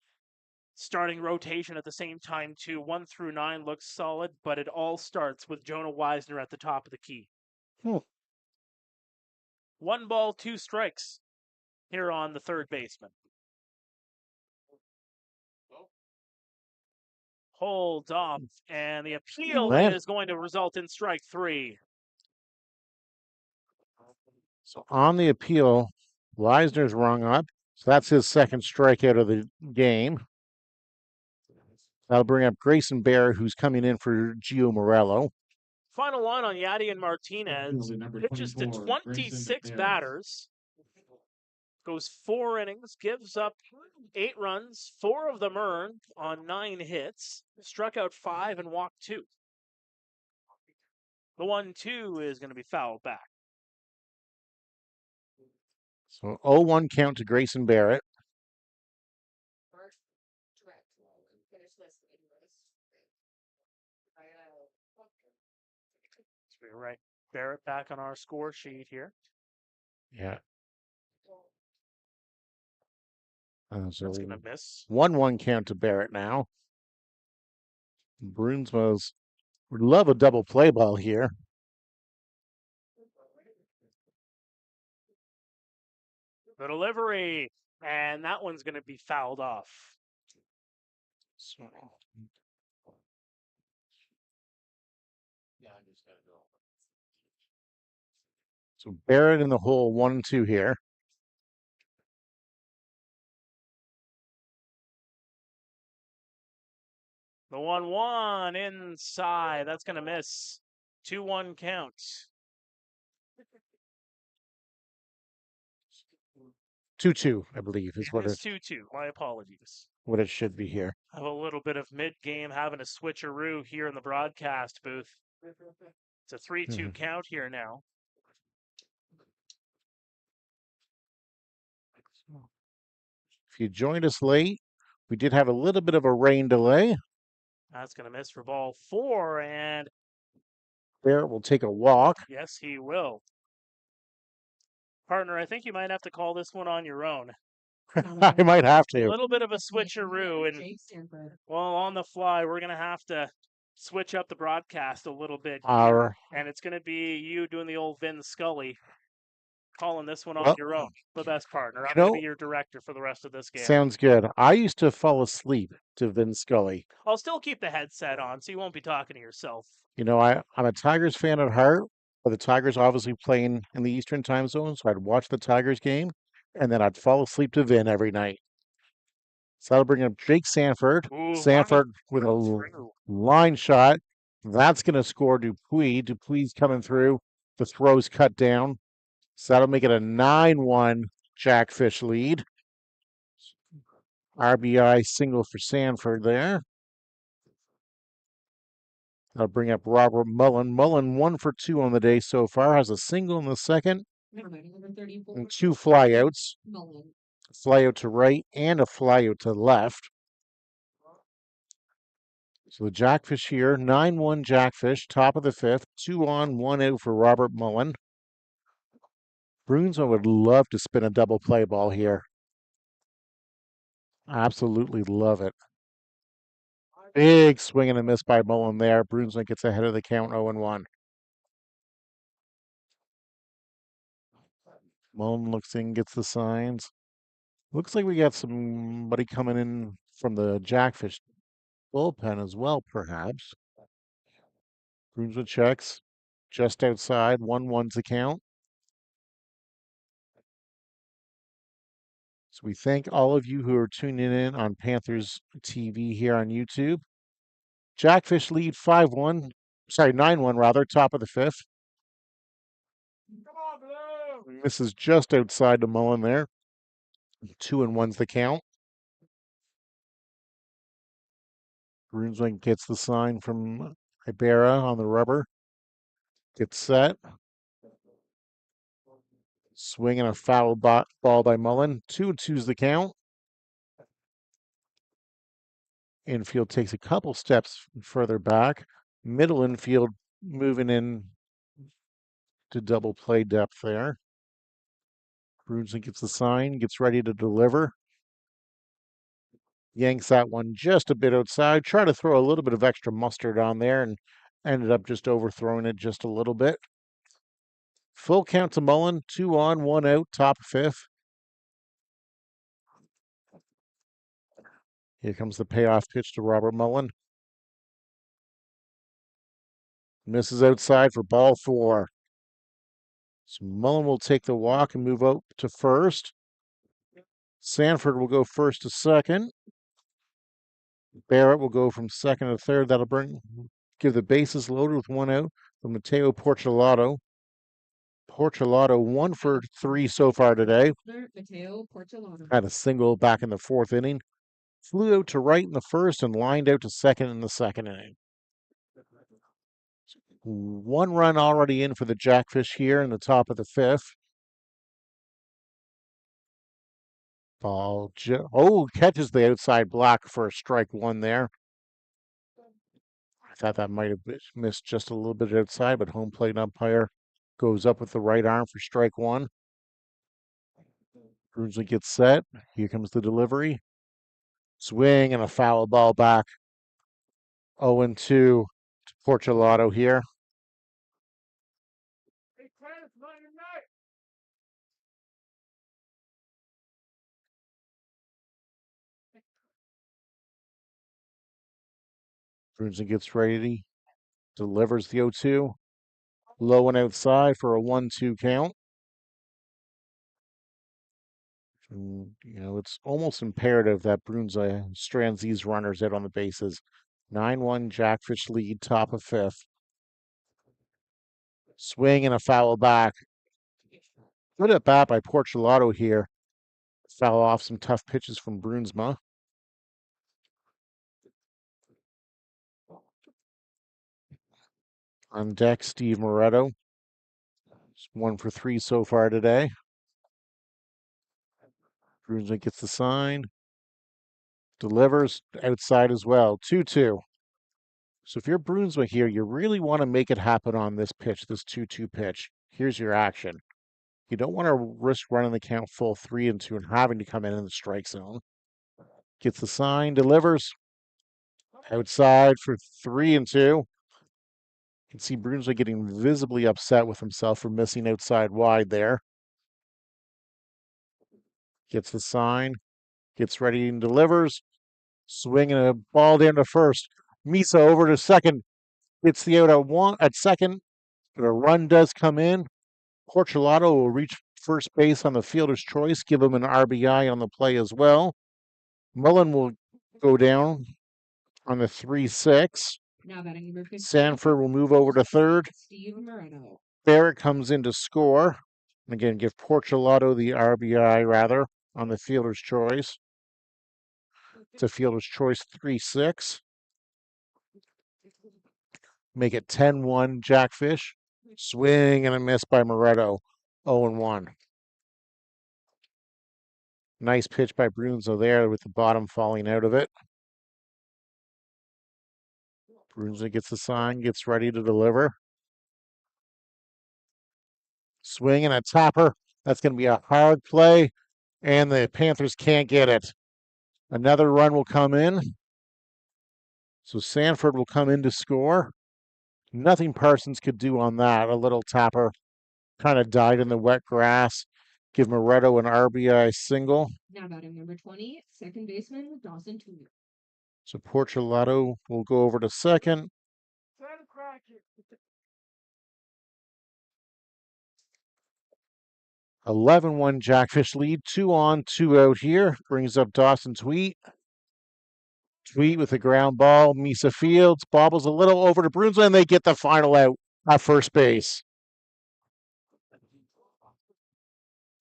starting rotation at the same time too. 1 through 9 looks solid, but it all starts with Jonah Weisner at the top of the key. 1 ball, 2 strikes here on the third baseman. pulled off, and the appeal Right. is going to result in strike 3. So on the appeal, Leisner's rung up. So that's his second strikeout of the game. That'll bring up Grayson Barrett, who's coming in for Gio Morello. Final line on Yadi and Martinez. Pitches to 26 batters. Goes 4 innings, gives up 8 runs, 4 of them earned on 9 hits, struck out 5 and walked 2. The 1-2 is going to be fouled back. So 0-1 count to Grayson Barrett. So we're right. Barrett back on our score sheet here. Yeah. So That's going to miss. 1-1 count to Barrett now. Brunsmos would love a double play ball here. The delivery, and that one's going to be fouled off. So Barrett in the hole, 1-2 here. The 1-1 inside. That's going to miss. 2-1 count. 2-2, I believe, is It is 2-2. My apologies. what it should be here. Have a little bit of mid-game having a switcheroo here in the broadcast booth. It's a 3-2 count here now. If you joined us late, we did have a little bit of a rain delay. That's going to miss for ball 4, and Barrett will take a walk. yes, he will. Partner, I think you might have to call this one on your own. I might have A to. little bit of a switcheroo, and well, on the fly, we're going to have to switch up the broadcast a little bit here, and it's going to be you doing the old Vin Scully, calling this one on your own. The best partner. I'm going to be your director for the rest of this game. Sounds good. I used to fall asleep to Vin Scully. I'll still keep the headset on, so you won't be talking to yourself. You know, I'm a Tigers fan at heart, but the Tigers obviously playing in the Eastern time zone, so I'd watch the Tigers game, and then I'd fall asleep to Vin every night. So that'll bring up Jake Sanford. Sanford with a line shot. That's going to score Dupuis. Dupuis coming through. The throw's cut down. So that'll make it a 9-1 Jackfish lead. RBI single for Sanford there. That'll bring up Robert Mullen. Mullen 1 for 2 on the day so far. Has a single in the second. And 2 flyouts. Flyout to right and a flyout to left. So the Jackfish here, 9-1 Jackfish, top of the 5th, 2 on, 1 out for Robert Mullen. Brunswick would love to spin a double play ball here. Absolutely love it. Big swing and a miss by Mullen there. Brunswick gets ahead of the count 0-1. Mullen looks in, gets the signs. Looks like we got somebody coming in from the Jackfish bullpen as well, perhaps. Brunswick checks just outside. 1-1's the count. So we thank all of you who are tuning in on Panthers TV here on YouTube. Jackfish lead 5-1, sorry, 9-1 rather, top of the 5th. This is just outside the Mullen there. 2-1's the count. Brunswick gets the sign from Ibarra on the rubber. Gets set. Swinging a foul ball by Mullen. 2-2's the count. Infield takes a couple steps further back. Middle infield moving in to double play depth there. Brunswick gets the sign, gets ready to deliver. Yanks that one just a bit outside. Try to throw a little bit of extra mustard on there and ended up just overthrowing it just a little bit. Full count to Mullen, 2 on, 1 out, top 5th. Here comes the payoff pitch to Robert Mullen. Misses outside for ball 4. So Mullen will take the walk and move out to first. Sanford will go first to second. Barrett will go from second to third. That'll give the bases loaded with 1 out for Mateo Portolato. Portolato 1 for 3 so far today. Had a single back in the 4th inning. Flew out to right in the 1st and lined out to second in the 2nd inning. 1 run already in for the Jackfish here in the top of the 5th. Ball, catches the outside block for a strike 1 there. I thought that might have missed just a little bit outside, but home plate umpire goes up with the right arm for strike 1. Brunswick gets set. Here comes the delivery. Swing and a foul ball back. 0-2 to Portolato here. Brunswick gets ready. Delivers the 0-2. Low and outside for a 1-2 count. And, it's almost imperative that Brunswick strands these runners out on the bases. 9-1 Jackfish lead, top of 5th. Swing and a foul back. Good at bat by Portolato here. Foul off some tough pitches from Brunsma. On deck, Steve Moretto. 1 for 3 so far today. Brunswick gets the sign. Delivers outside as well. 2-2. So if you're Brunswick here, you really want to make it happen on this pitch, this 2-2 pitch. Here's your action. You don't want to risk running the count full 3-2 and having to come in the strike zone. Gets the sign, delivers. Outside for 3-2. You can see Brunswick getting visibly upset with himself for missing outside wide there. Gets the sign, gets ready and delivers. Swinging a ball down to first. Misa over to second. Gets the out at second, but a run does come in. Portolato will reach first base on the fielder's choice, give him an RBI on the play as well. Mullen will go down on the 3-6. Sanford will move over to third. Barrett comes in to score. And again, give Portolato the RBI rather on the fielder's choice. It's a fielder's choice 3-6. Make it 10-1 Jackfish. Swing and a miss by Moretto. 0-1. Nice pitch by Brunzo there with the bottom falling out of it. Brunzo gets the sign, gets ready to deliver. Swing and a topper. That's going to be a hard play, and the Panthers can't get it. Another run will come in. So Sanford will come in to score. Nothing Parsons could do on that. A little tapper kind of died in the wet grass. Give Moretto an RBI single. Now batting number 20, second baseman Dawson Tudor. So Portolato will go over to second. 11-1 Jackfish lead. 2 on, 2 out here. Brings up Dawson Tweet. Tweet with a ground ball. Misa Fields bobbles a little over to Brunzo, and they get the final out at first base.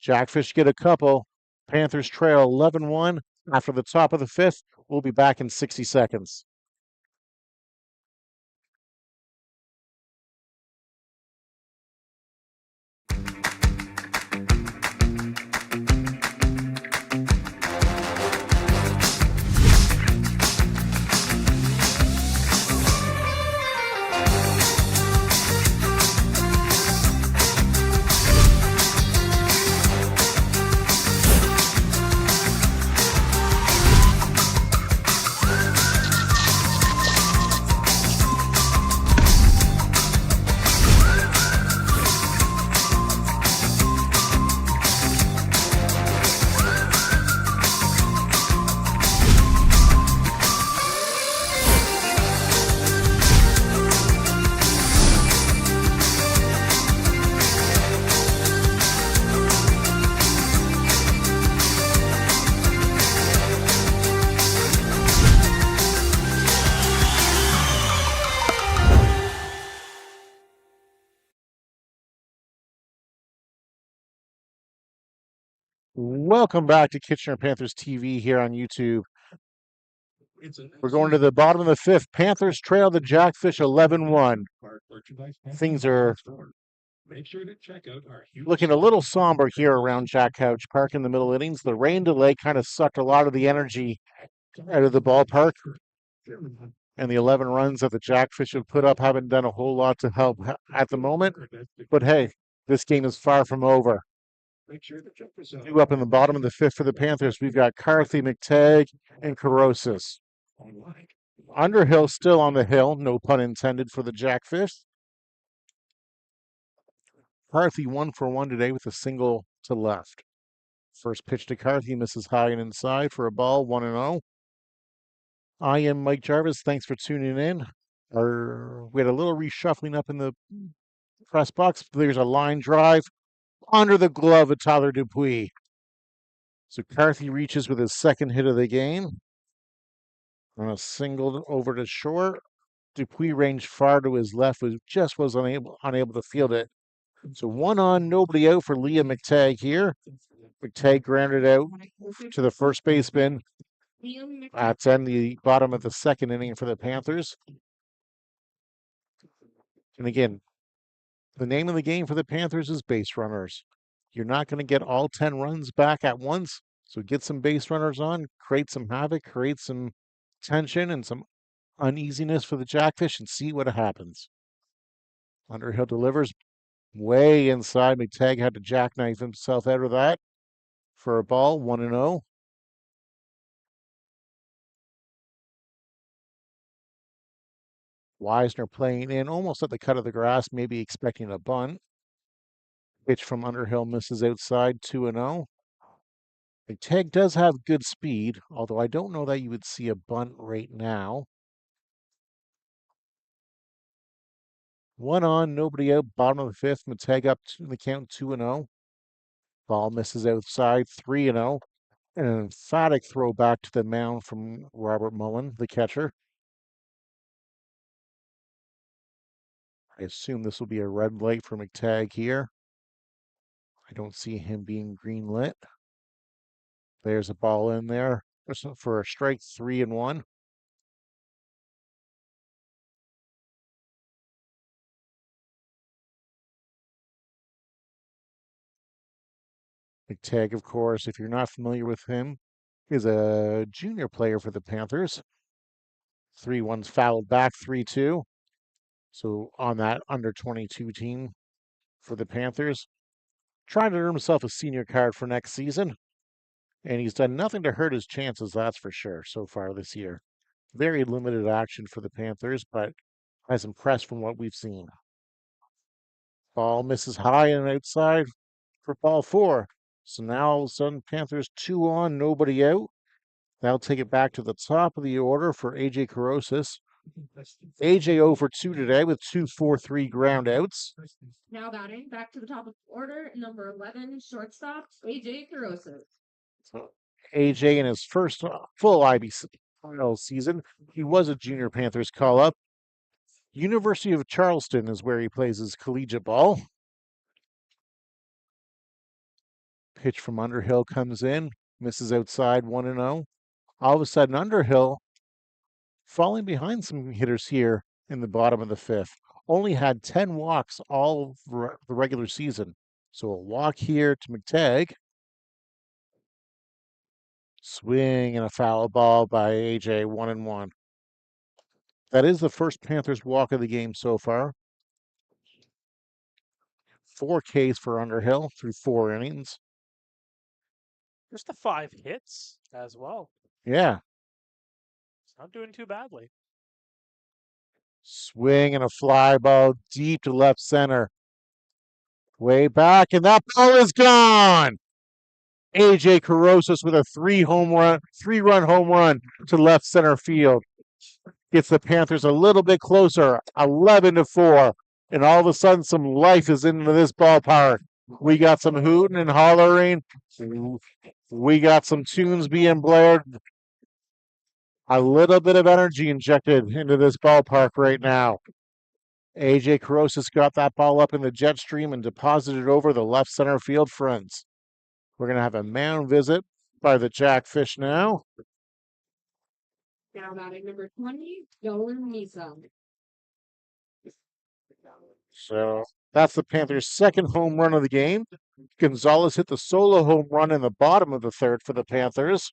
Jackfish get a couple. Panthers trail 11-1 after the top of the 5th. We'll be back in 60 seconds. Welcome back to Kitchener Panthers TV here on YouTube. We're going to the bottom of the fifth. Panthers trail the Jackfish 11-1. Things are looking a little somber here around Jack Couch Park in the middle innings. The rain delay kind of sucked a lot of the energy out of the ballpark. And the 11 runs that the Jackfish have put up haven't done a whole lot to help at the moment. But hey, this game is far from over. Two up in the bottom of the fifth for the Panthers. We've got Carthy, McTagg, and Carosis. Underhill still on the hill, no pun intended for the Jackfish. Carthy 1 for 1 today with a single to left. First pitch to Carthy misses high and inside for a ball, 1-0. I am Mike Gervais. Thanks for tuning in. We had a little reshuffling up in the press box. There's a line drive under the glove of Tyler Dupuis. So Carthy reaches with his second hit of the game. On a single over to short. Dupuis ranged far to his left, was unable to field it. So 1 on, nobody out for Liam McTagg here. McTagg grounded out to the first baseman. That's in the bottom of the second inning for the Panthers. And again, the name of the game for the Panthers is base runners. You're not going to get all 10 runs back at once. So get some base runners on, create some havoc, create some tension and some uneasiness for the Jackfish and see what happens. Underhill delivers way inside. McTagg had to jackknife himself out of that for a ball, 1-0. Wisner playing in almost at the cut of the grass, maybe expecting a bunt. Pitch from Underhill misses outside, 2-0. McTagg does have good speed, although I don't know that you would see a bunt right now. 1 on, nobody out, bottom of the fifth. McTagg up to the count, 2-0. Ball misses outside, 3-0. And an emphatic throw back to the mound from Robert Mullen, the catcher. I assume this will be a red light for McTagg here. I don't see him being green lit. There's a ball in there for a strike, 3-1. McTagg, of course, if you're not familiar with him, is a junior player for the Panthers. 3-1's fouled back, 3-2. So on that under 22 team for the Panthers. Trying to earn himself a senior card for next season. And he's done nothing to hurt his chances, that's for sure, so far this year. Very limited action for the Panthers, but has impressed from what we've seen. Ball misses high and outside for ball 4. So now all of a sudden, Panthers 2 on, nobody out. That'll take it back to the top of the order for AJ Carosis. AJ 0 for 2 today with 2 4-3 ground outs. Now batting back to the top of the order, number 11, shortstop, AJ Carosis. AJ in his first full IBL season, he was a junior Panthers call-up. University of Charleston is where he plays his collegiate ball. Pitch from Underhill comes in, misses outside, 1-0. All of a sudden, Underhill falling behind some hitters here in the bottom of the fifth. Only had 10 walks all the regular season. So a walk here to McTagg. Swing and a foul ball by AJ, 1-1. That is the first Panthers walk of the game so far. 4 Ks for Underhill through 4 innings. Just the 5 hits as well. Yeah. It's not doing too badly. Swing and a fly ball deep to left center. Way back, and that ball is gone. AJ Carosis with a 3-run home run to left center field. Gets the Panthers a little bit closer, 11-4. And all of a sudden, some life is into this ballpark. We got some hooting and hollering. We got some tunes being blared. A little bit of energy injected into this ballpark right now. AJ Carosis got that ball up in the jet stream and deposited over the left center field fence. We're going to have a mound visit by the Jackfish now. Now batting number 20, Dolan Misa. So that's the Panthers' second home run of the game. Gonzalez hit the solo home run in the bottom of the third for the Panthers.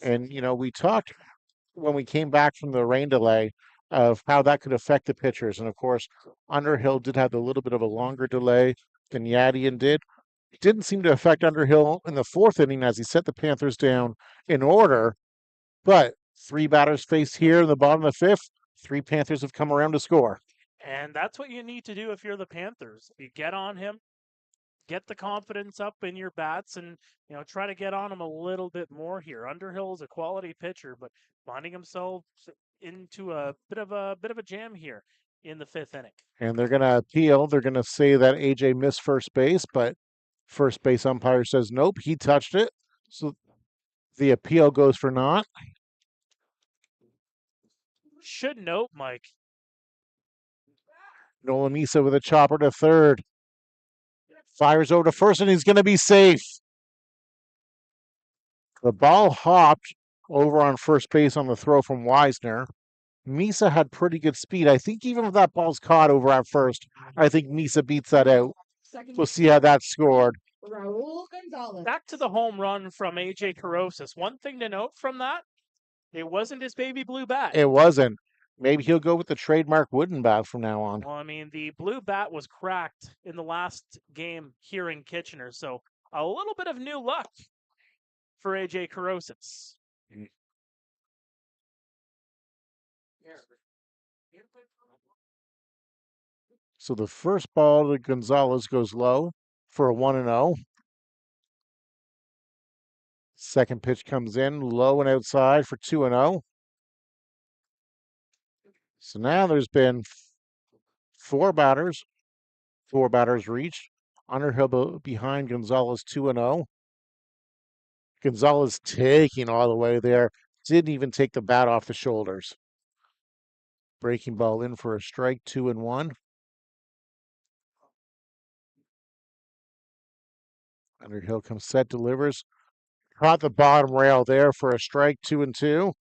And, we talked when we came back from the rain delay of how that could affect the pitchers. And of course, Underhill did have a little bit of a longer delay than Yadian did. It didn't seem to affect Underhill in the fourth inning as he set the Panthers down in order. But 3 batters faced here in the bottom of the fifth. 3 Panthers have come around to score. And that's what you need to do if you're the Panthers. You get on him, get the confidence up in your bats, and try to get on him a little bit more here. Underhill is a quality pitcher, but finding himself into a bit of a jam here in the 5th inning. And they're going to appeal. They're going to say that AJ missed first base, but first base umpire says nope, he touched it. So the appeal goes for naught. Should note, Mike. Nolan Misa with a chopper to third. Fires over to first, and he's going to be safe. The ball hopped over on first base on the throw from Wisner. Misa had pretty good speed. I think even if that ball's caught over at first, I think Misa beats that out. We'll see how that's scored. Raul Gonzalez. Back to the home run from AJ Carosis. One thing to note from that, it wasn't his baby blue bat. It wasn't. Maybe he'll go with the trademark wooden bat from now on. Well, I mean, the blue bat was cracked in the last game here in Kitchener, so a little bit of new luck for AJ Carosis. So the first ball to Gonzalez goes low for a 1-0. Second pitch comes in low and outside for 2-0. So now there's been 4 batters reached. Underhill behind Gonzalez 2-0. Gonzalez taking all the way there. Didn't even take the bat off the shoulders. Breaking ball in for a strike, 2-1. Underhill comes set, delivers. Caught the bottom rail there for a strike, 2-2.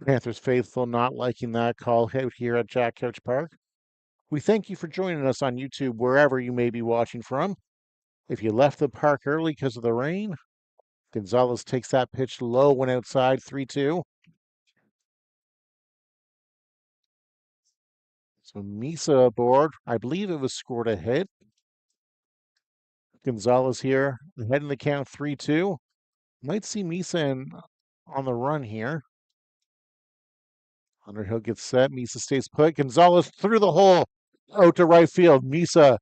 Panthers faithful not liking that call out here at Jackfish Park. We thank you for joining us on YouTube wherever you may be watching from. If you left the park early because of the rain, Gonzalez takes that pitch low when outside, 3-2. So Misa aboard. I believe it was scored a hit. Gonzalez here, ahead in the count, 3-2. Might see Misa on the run here. Underhill gets set. Misa stays put. Gonzalez through the hole. Out to right field. Misa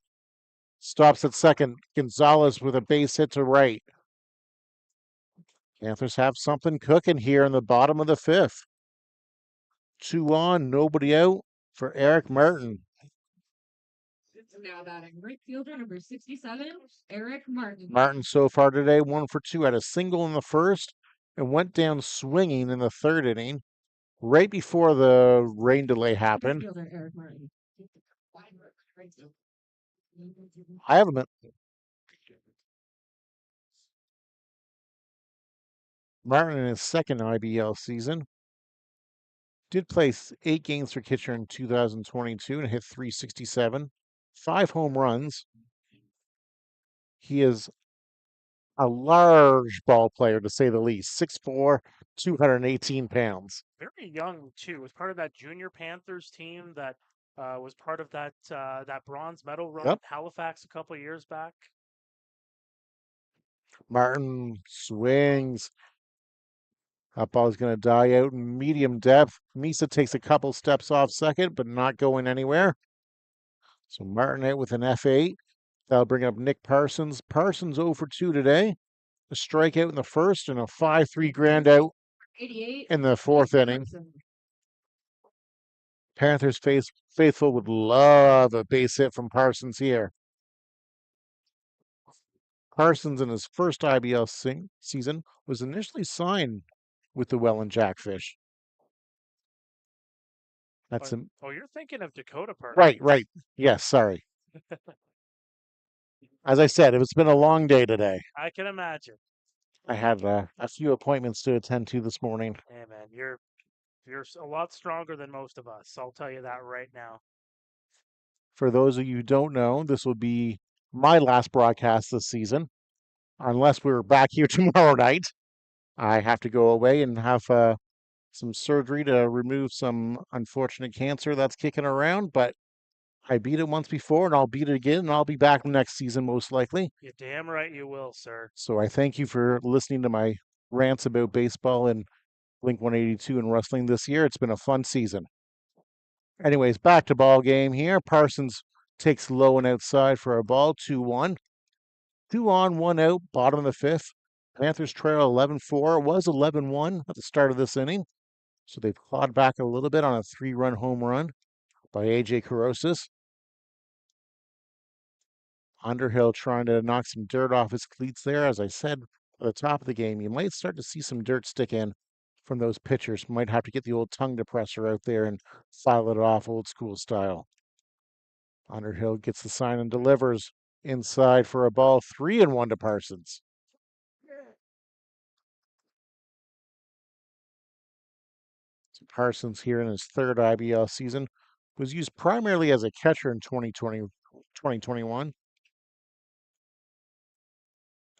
stops at second. Gonzalez with a base hit to right. Panthers have something cooking here in the bottom of the 5th. 2 on, nobody out for Eric Martin. Now batting right fielder number 67, Eric Martin. Martin so far today 1 for 2, had a single in the first and went down swinging in the 3rd inning. Right before the rain delay happened. Eric Martin. I have him. Martin in his second IBL season. Did play 8 games for Kitchener in 2022 and hit .367. 5 home runs. He is a large ball player, to say the least. 6'4", 218 pounds. Very young, too. Was part of that junior Panthers team that was part of that bronze medal run at Halifax a couple of years back. Martin swings. That ball is going to die out in medium depth. Misa takes a couple steps off second, but not going anywhere. So Martin out with an F8. That'll bring up Nick Parsons. Parsons 0 for 2 today. A strikeout in the first and a 5-3 grand out in the 4th inning. Panthers faithful would love a base hit from Parsons here. Parsons in his first IBL season was initially signed with the Welland Jackfish. That's you're thinking of Dakota Park. Right. Yes, sorry. As I said, it's been a long day today. I can imagine. I had a few appointments to attend to this morning. Hey, man, you're a lot stronger than most of us. I'll tell you that right now. For those of you who don't know, this will be my last broadcast this season, unless we're back here tomorrow night. I have to go away and have some surgery to remove some unfortunate cancer that's kicking around, but I beat it once before and I'll beat it again, and I'll be back next season most likely. You're damn right you will, sir. So I thank you for listening to my rants about baseball and Blink 182 and wrestling this year. It's been a fun season. Anyways, back to ball game here. Parsons takes low and outside for a ball, 2-1. 2 on, 1 out, bottom of the fifth. Panthers trail 11-4. It was 11-1 at the start of this inning. So they've clawed back a little bit on a 3-run home run by A.J. Carosis. Underhill trying to knock some dirt off his cleats there. As I said at the top of the game, you might start to see some dirt stick in from those pitchers. Might have to get the old tongue depressor out there and file it off old school style. Underhill gets the sign and delivers inside for a ball, 3-1 to Parsons. So Parsons here in his third IBL season was used primarily as a catcher in 2021.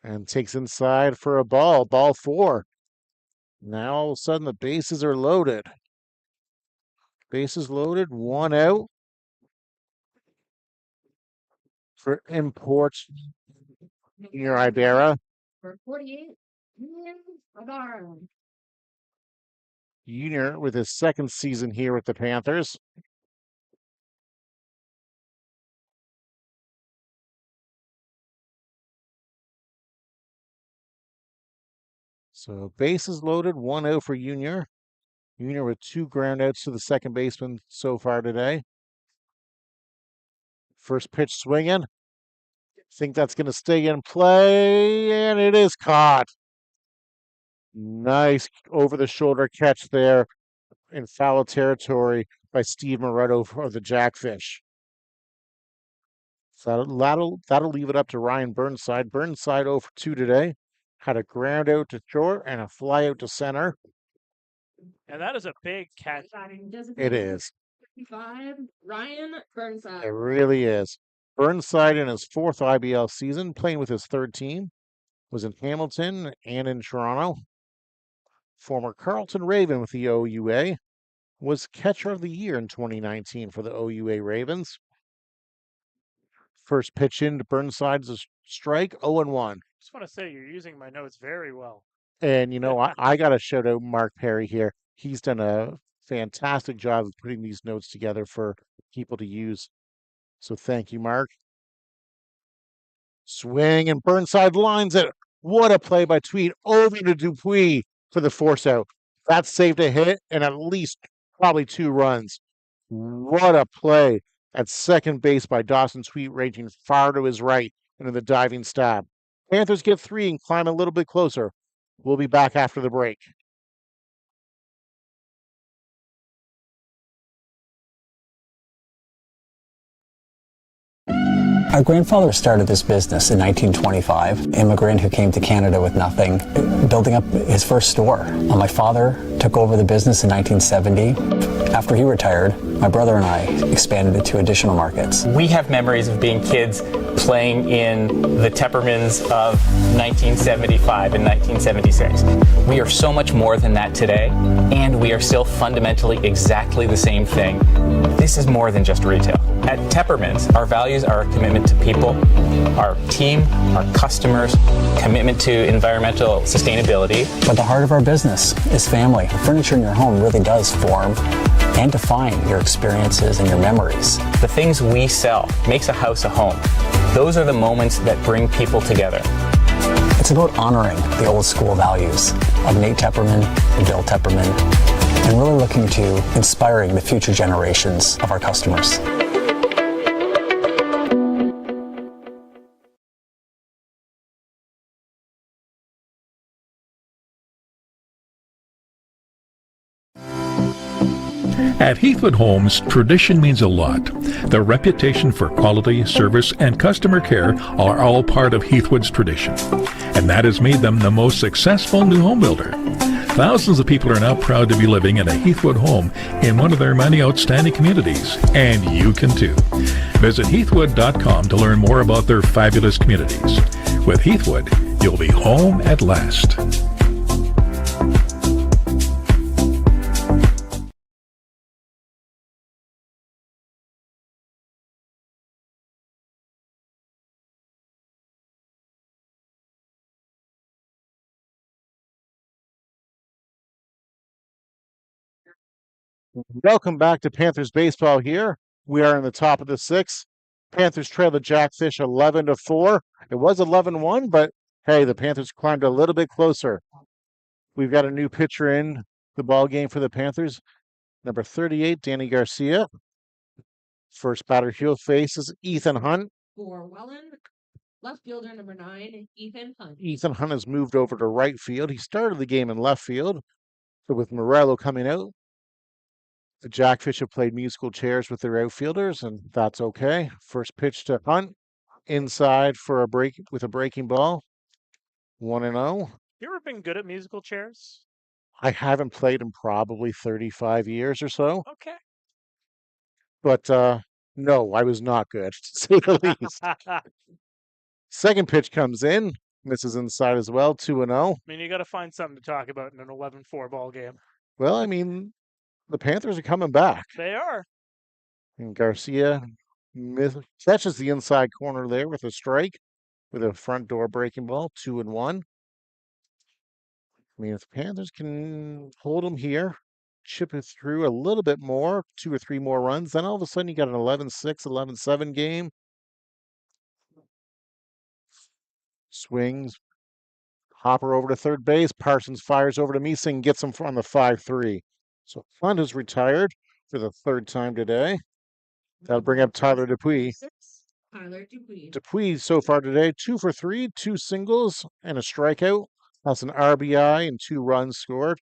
And takes inside for a ball, ball 4. Now all of a sudden the bases are loaded. Bases loaded, 1 out. For imports near Ibarra. For 48, Ibarra. Junior with his second season here with the Panthers. So bases loaded, 1 out for Junior. Junior with 2 ground outs to the second baseman so far today. First pitch swinging. Think that's going to stay in play, and it is caught. Nice over-the-shoulder catch there in foul territory by Steve Moretto for the Jackfish. So that'll leave it up to Ryan Burnside. Burnside 0 for 2 today. Had a ground out to short and a fly out to center. And that is a big catch. It is. 55, Ryan Burnside. It really is. Burnside in his 4th IBL season, playing with his 3rd team, was in Hamilton and in Toronto. Former Carlton Raven with the OUA, was catcher of the year in 2019 for the OUA Ravens. First pitch into Burnside's a strike, 0-1. Just want to say you're using my notes very well. And, you know, I got to shout out Mark Pare here. He's done a fantastic job of putting these notes together for people to use. So thank you, Mark. Swing, and Burnside lines it. What a play by Tweed over to Dupuis for the force out. That saved a hit and at least probably 2 runs. What a play at second base by Dawson Tweed, raging far to his right into the diving stab. Panthers get 3 and climb a little bit closer. We'll be back after the break. Our grandfather started this business in 1925, immigrant who came to Canada with nothing, building up his first store. My father took over the business in 1970. After he retired, my brother and I expanded it to additional markets. We have memories of being kids playing in the Teppermans of 1975 and 1976. We are so much more than that today, and we are still fundamentally exactly the same thing. This is more than just retail. At Teppermans, our values are a commitment to people, our team, our customers, commitment to environmental sustainability. But the heart of our business is family. The furniture in your home really does form and define your experiences and your memories. The things we sell makes a house a home. Those are the moments that bring people together. It's about honoring the old school values of Nate Tepperman and Bill Tepperman, and really looking to inspiring the future generations of our customers. At Heathwood Homes, tradition means a lot. The reputation for quality, service, and customer care are all part of Heathwood's tradition. And that has made them the most successful new home builder. Thousands of people are now proud to be living in a Heathwood home in one of their many outstanding communities, and you can too. Visit heathwood.com to learn more about their fabulous communities. With Heathwood, you'll be home at last. Welcome back to Panthers baseball here. We are in the top of the sixth. Panthers trail the Jackfish 11-4. It was 11-1, but hey, the Panthers climbed a little bit closer. We've got a new pitcher in the ball game for the Panthers. Number 38, Danny Garcia. First batter he'll face is Ethan Hunt. For Welland, left fielder number 9, Ethan Hunt. Ethan Hunt has moved over to right field. He started the game in left field. So with Morello coming out, the Jackfish have played musical chairs with their outfielders, and that's okay. First pitch to Hunt, inside for a break with a breaking ball. 1-0. You ever been good at musical chairs? I haven't played in probably 35 years or so. Okay. But no, I was not good, to say the least. Second pitch comes in, misses inside as well, 2-0. I mean, you got to find something to talk about in an 11-4 ball game. Well, I mean, the Panthers are coming back. They are. And Garcia catches the inside corner there with a strike, with a front door breaking ball, 2-1. I mean, if the Panthers can hold them here, chip it through a little bit more, 2 or 3 more runs, then all of a sudden you got an 11-6, 11-7 game. Swings. Hopper over to third base. Parsons fires over to Meesing, gets him on the 5-3. So Hunt is retired for the third time today. That'll bring up Tyler Dupuis. Tyler Dupuis. Dupuis so far today, 2 for 3, 2 singles and a strikeout. That's an RBI and 2 runs scored.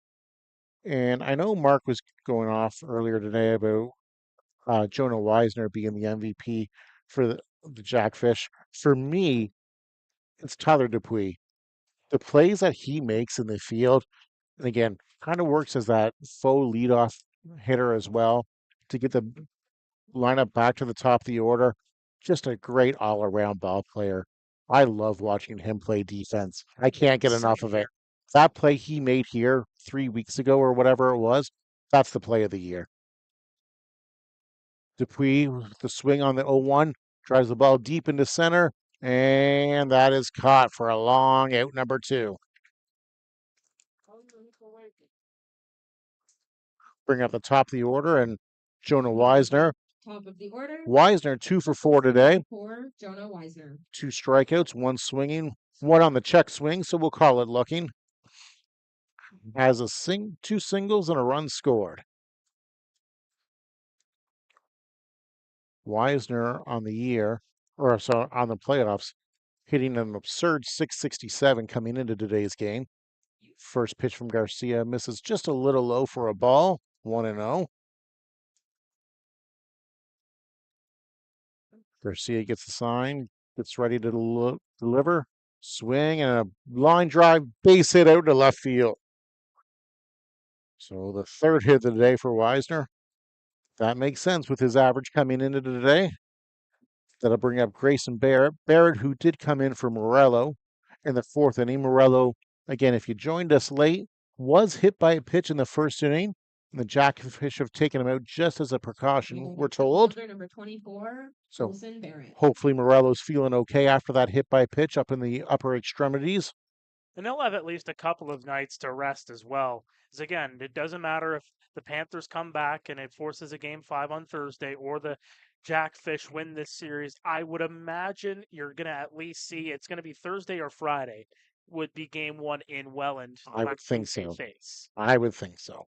And I know Mark was going off earlier today about Jonah Weisner being the MVP for the Jackfish. For me, it's Tyler Dupuis. The plays that he makes in the field, and again, kind of works as that faux leadoff hitter as well to get the lineup back to the top of the order. Just a great all-around ball player. I love watching him play defense. I can't get enough of it. That play he made here 3 weeks ago or whatever it was, that's the play of the year. Dupuis, the swing on the 0-1, drives the ball deep into center, and that is caught for a long out, number 2. Bring up the top of the order, and Jonah Weisner. Top of the order. Weisner 2 for 4 today. For Jonah Weisner. 2 strikeouts, 1 swinging, 1 on the check swing, so we'll call it looking. Has 2 singles and a run scored. Weisner on the year, or so on the playoffs, hitting an absurd .667 coming into today's game. First pitch from Garcia misses just a little low for a ball. 1-0. Garcia gets the sign, gets ready to deliver. Swing and a line drive, base hit out to left field. So the third hit of the day for Weisner. That makes sense with his average coming into today. That'll bring up Grayson Barrett. Barrett, who did come in for Morello in the 4th inning. Morello, again, if you joined us late, was hit by a pitch in the 1st inning. And the Jackfish have taken him out just as a precaution, we're told. Number 24, so Wilson Barrett. Hopefully Morello's feeling okay after that hit by pitch up in the upper extremities. And they'll have at least a couple of nights to rest as well. Because again, it doesn't matter if the Panthers come back and it forces a Game 5 on Thursday or the Jackfish win this series. I would imagine you're going to at least see it's going to be Thursday or Friday would be Game 1 in Welland. I would think so. I would think so.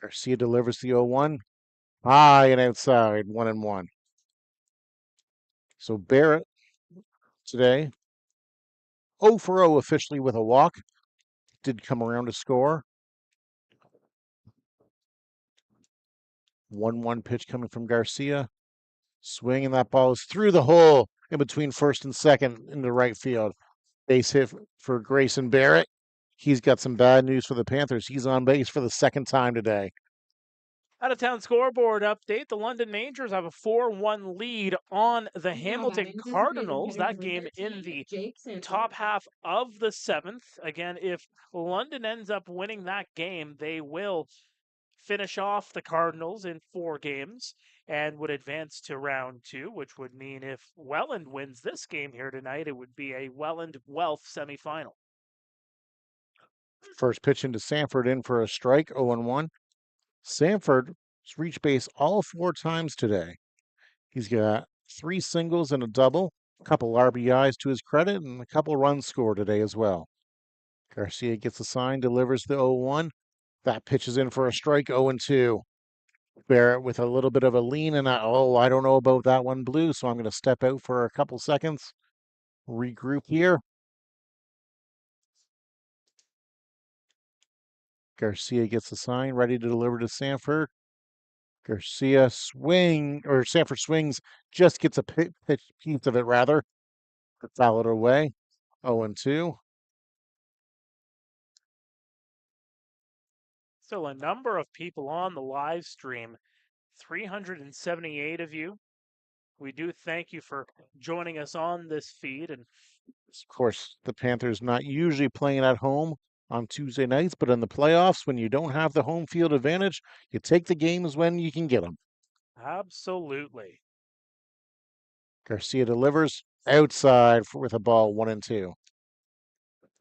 Garcia delivers the 0-1. High and outside, 1-1. So Barrett today, 0 for 0 officially with a walk. Did come around to score. 1-1 pitch coming from Garcia. Swing, and that ball is through the hole in between first and second into right field. Base hit for Grayson Barrett. He's got some bad news for the Panthers. He's on base for the second time today. Out of town scoreboard update. The London Rangers have a 4-1 lead on the Hamilton Cardinals. That game in the top half of the seventh. Again, if London ends up winning that game, they will finish off the Cardinals in 4 games and would advance to round 2, which would mean if Welland wins this game here tonight, it would be a Welland-Guelph semifinal. First pitch into Sanford in for a strike, 0-1. Sanford has reached base all 4 times today. He's got 3 singles and a double, a couple RBIs to his credit, and a couple runs scored today as well. Garcia gets a sign, delivers the 0-1. That pitch is in for a strike, 0-2. Barrett with a little bit of a lean, and I don't know about that one, Blue, so I'm going to step out for a couple seconds. Regroup here. Garcia gets a sign, ready to deliver to Sanford. Garcia Sanford swings, just gets a pitch piece of it rather. Foul it away. 0-2. So a number of people on the live stream, 378 of you. We do thank you for joining us on this feed. And of course, the Panthers not usually playing at home on Tuesday nights, but in the playoffs, when you don't have the home field advantage, you take the games when you can get them. Absolutely. Garcia delivers outside with a ball, 1-2.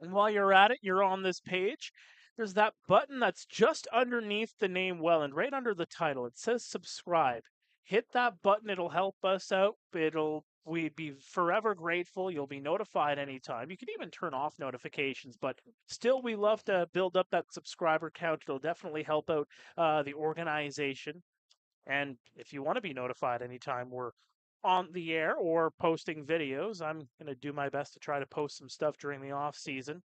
And while you're at it, you're on this page. There's that button that's just underneath the name Welland, right under the title. It says subscribe. Hit that button. It'll help us out. We'd be forever grateful. You'll be notified anytime. You can even turn off notifications, but still we love to build up that subscriber count. It'll definitely help out the organization. And if you want to be notified anytime we're on the air or posting videos, I'm going to do my best to try to post some stuff during the off season,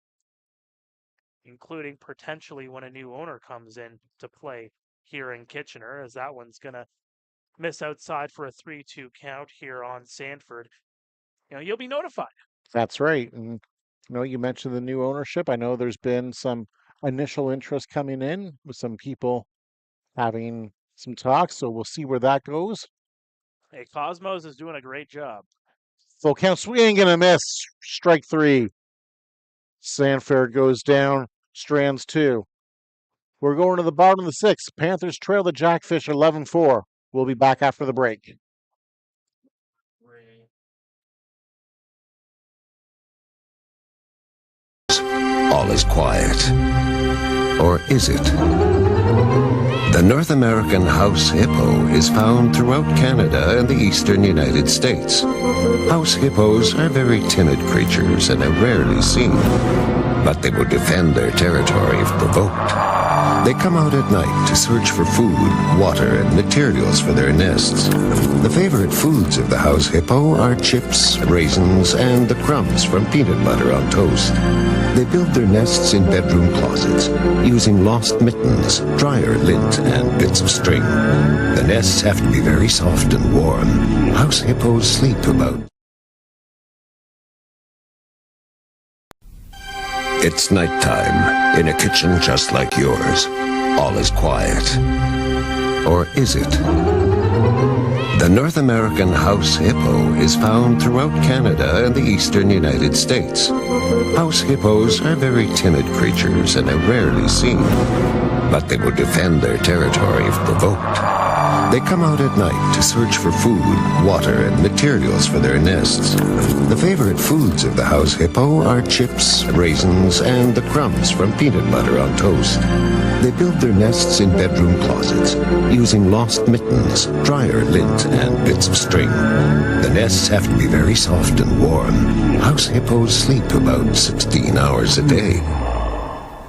including potentially when a new owner comes in to play here in Kitchener, as that one's going to miss outside for a 3-2 count here on Sanford. You'll be notified. That's right. And you mentioned the new ownership. I know there's been some initial interest coming in with some people having some talks, so we'll see where that goes. Hey, Cosmos is doing a great job. Full count, swing and a miss. Strike 3. Sanford goes down, strands 2. We're going to the bottom of the 6th. Panthers trail the Jackfish 11-4. We'll be back after the break. All is quiet. Or is it? The North American house hippo is found throughout Canada and the eastern United States. House hippos are very timid creatures and are rarely seen, but they will defend their territory if provoked. They come out at night to search for food, water, and materials for their nests. The favorite foods of the house hippo are chips, raisins, and the crumbs from peanut butter on toast. They build their nests in bedroom closets, using lost mittens, dryer lint, and bits of string. The nests have to be very soft and warm. House hippos sleep about. It's nighttime in a kitchen just like yours. All is quiet. Or is it? The North American house hippo is found throughout Canada and the eastern United States. House hippos are very timid creatures and are rarely seen, but they will defend their territory if provoked. They come out at night to search for food, water, and materials for their nests. The favorite foods of the house hippo are chips, raisins, and the crumbs from peanut butter on toast. They build their nests in bedroom closets, using lost mittens, dryer lint, and bits of string. The nests have to be very soft and warm. House hippos sleep about 16 hours a day.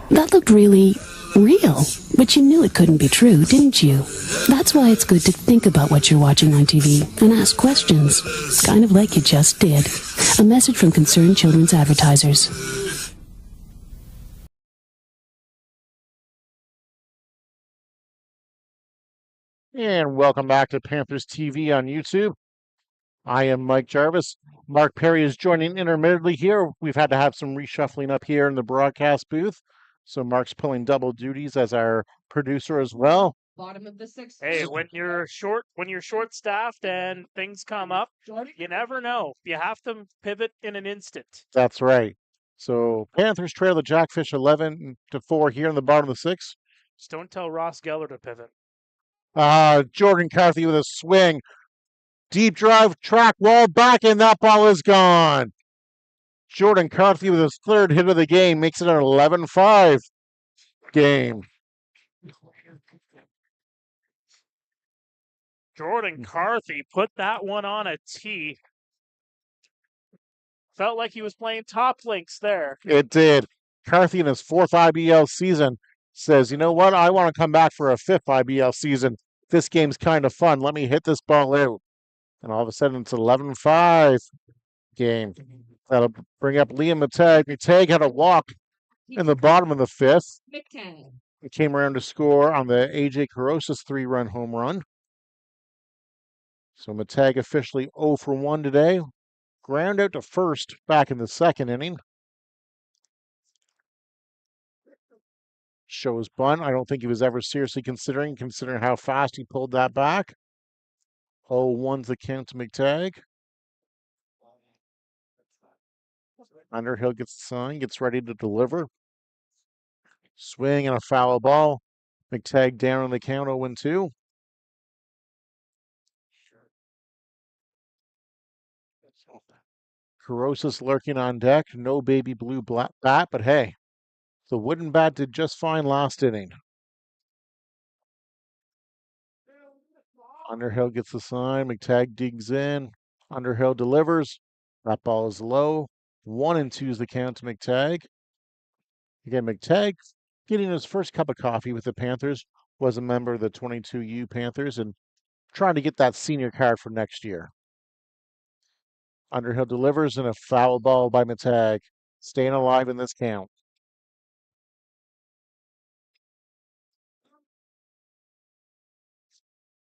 That looked really real, but you knew it couldn't be true, didn't you? That's why it's good to think about what you're watching on TV and ask questions, kind of like you just did. A message from Concerned Children's Advertisers. And welcome back to Panthers TV on YouTube. I am Mike Gervais. Mark Pare is joining intermittently here. We've had to have some reshuffling up here in the broadcast booth. So Mark's pulling double duties as our producer as well. Bottom of the sixth. Hey, when you're short-staffed and things come up, you never know. You have to pivot in an instant. That's right. So Panthers trail the Jackfish 11-4 here in the bottom of the sixth. Just don't tell Ross Geller to pivot. Jordan Carthy with a swing. Deep drive, track wall back, and that ball is gone. Jordan Carthy with his third hit of the game makes it an 11-5 game. Jordan Carthy put that one on a tee. Felt like he was playing top links there. It did. Carthy in his fourth IBL season says, you know what? I want to come back for a fifth IBL season. This game's kind of fun. Let me hit this ball out. And all of a sudden, it's 11-5 game. That'll bring up Liam Matag. Matag had a walk in the bottom of the fifth. He came around to score on the AJ Carosis 3-run home run. So Matag officially 0 for 1 today. Ground out to first back in the second inning. Shows bunt. I don't think he was ever seriously considering how fast he pulled that back. 0-1's the count to McTagg. Underhill gets the sign, gets ready to deliver. Swing and a foul ball. McTagg down on the count 0-2. Carosis lurking on deck. No baby blue bat, but hey, the wooden bat did just fine last inning. Underhill gets the sign. McTagg digs in. Underhill delivers. That ball is low. 1-2 is the count to McTagg. Again, McTagg getting his first cup of coffee with the Panthers, was a member of the 22U Panthers and trying to get that senior card for next year. Underhill delivers and a foul ball by McTagg, staying alive in this count.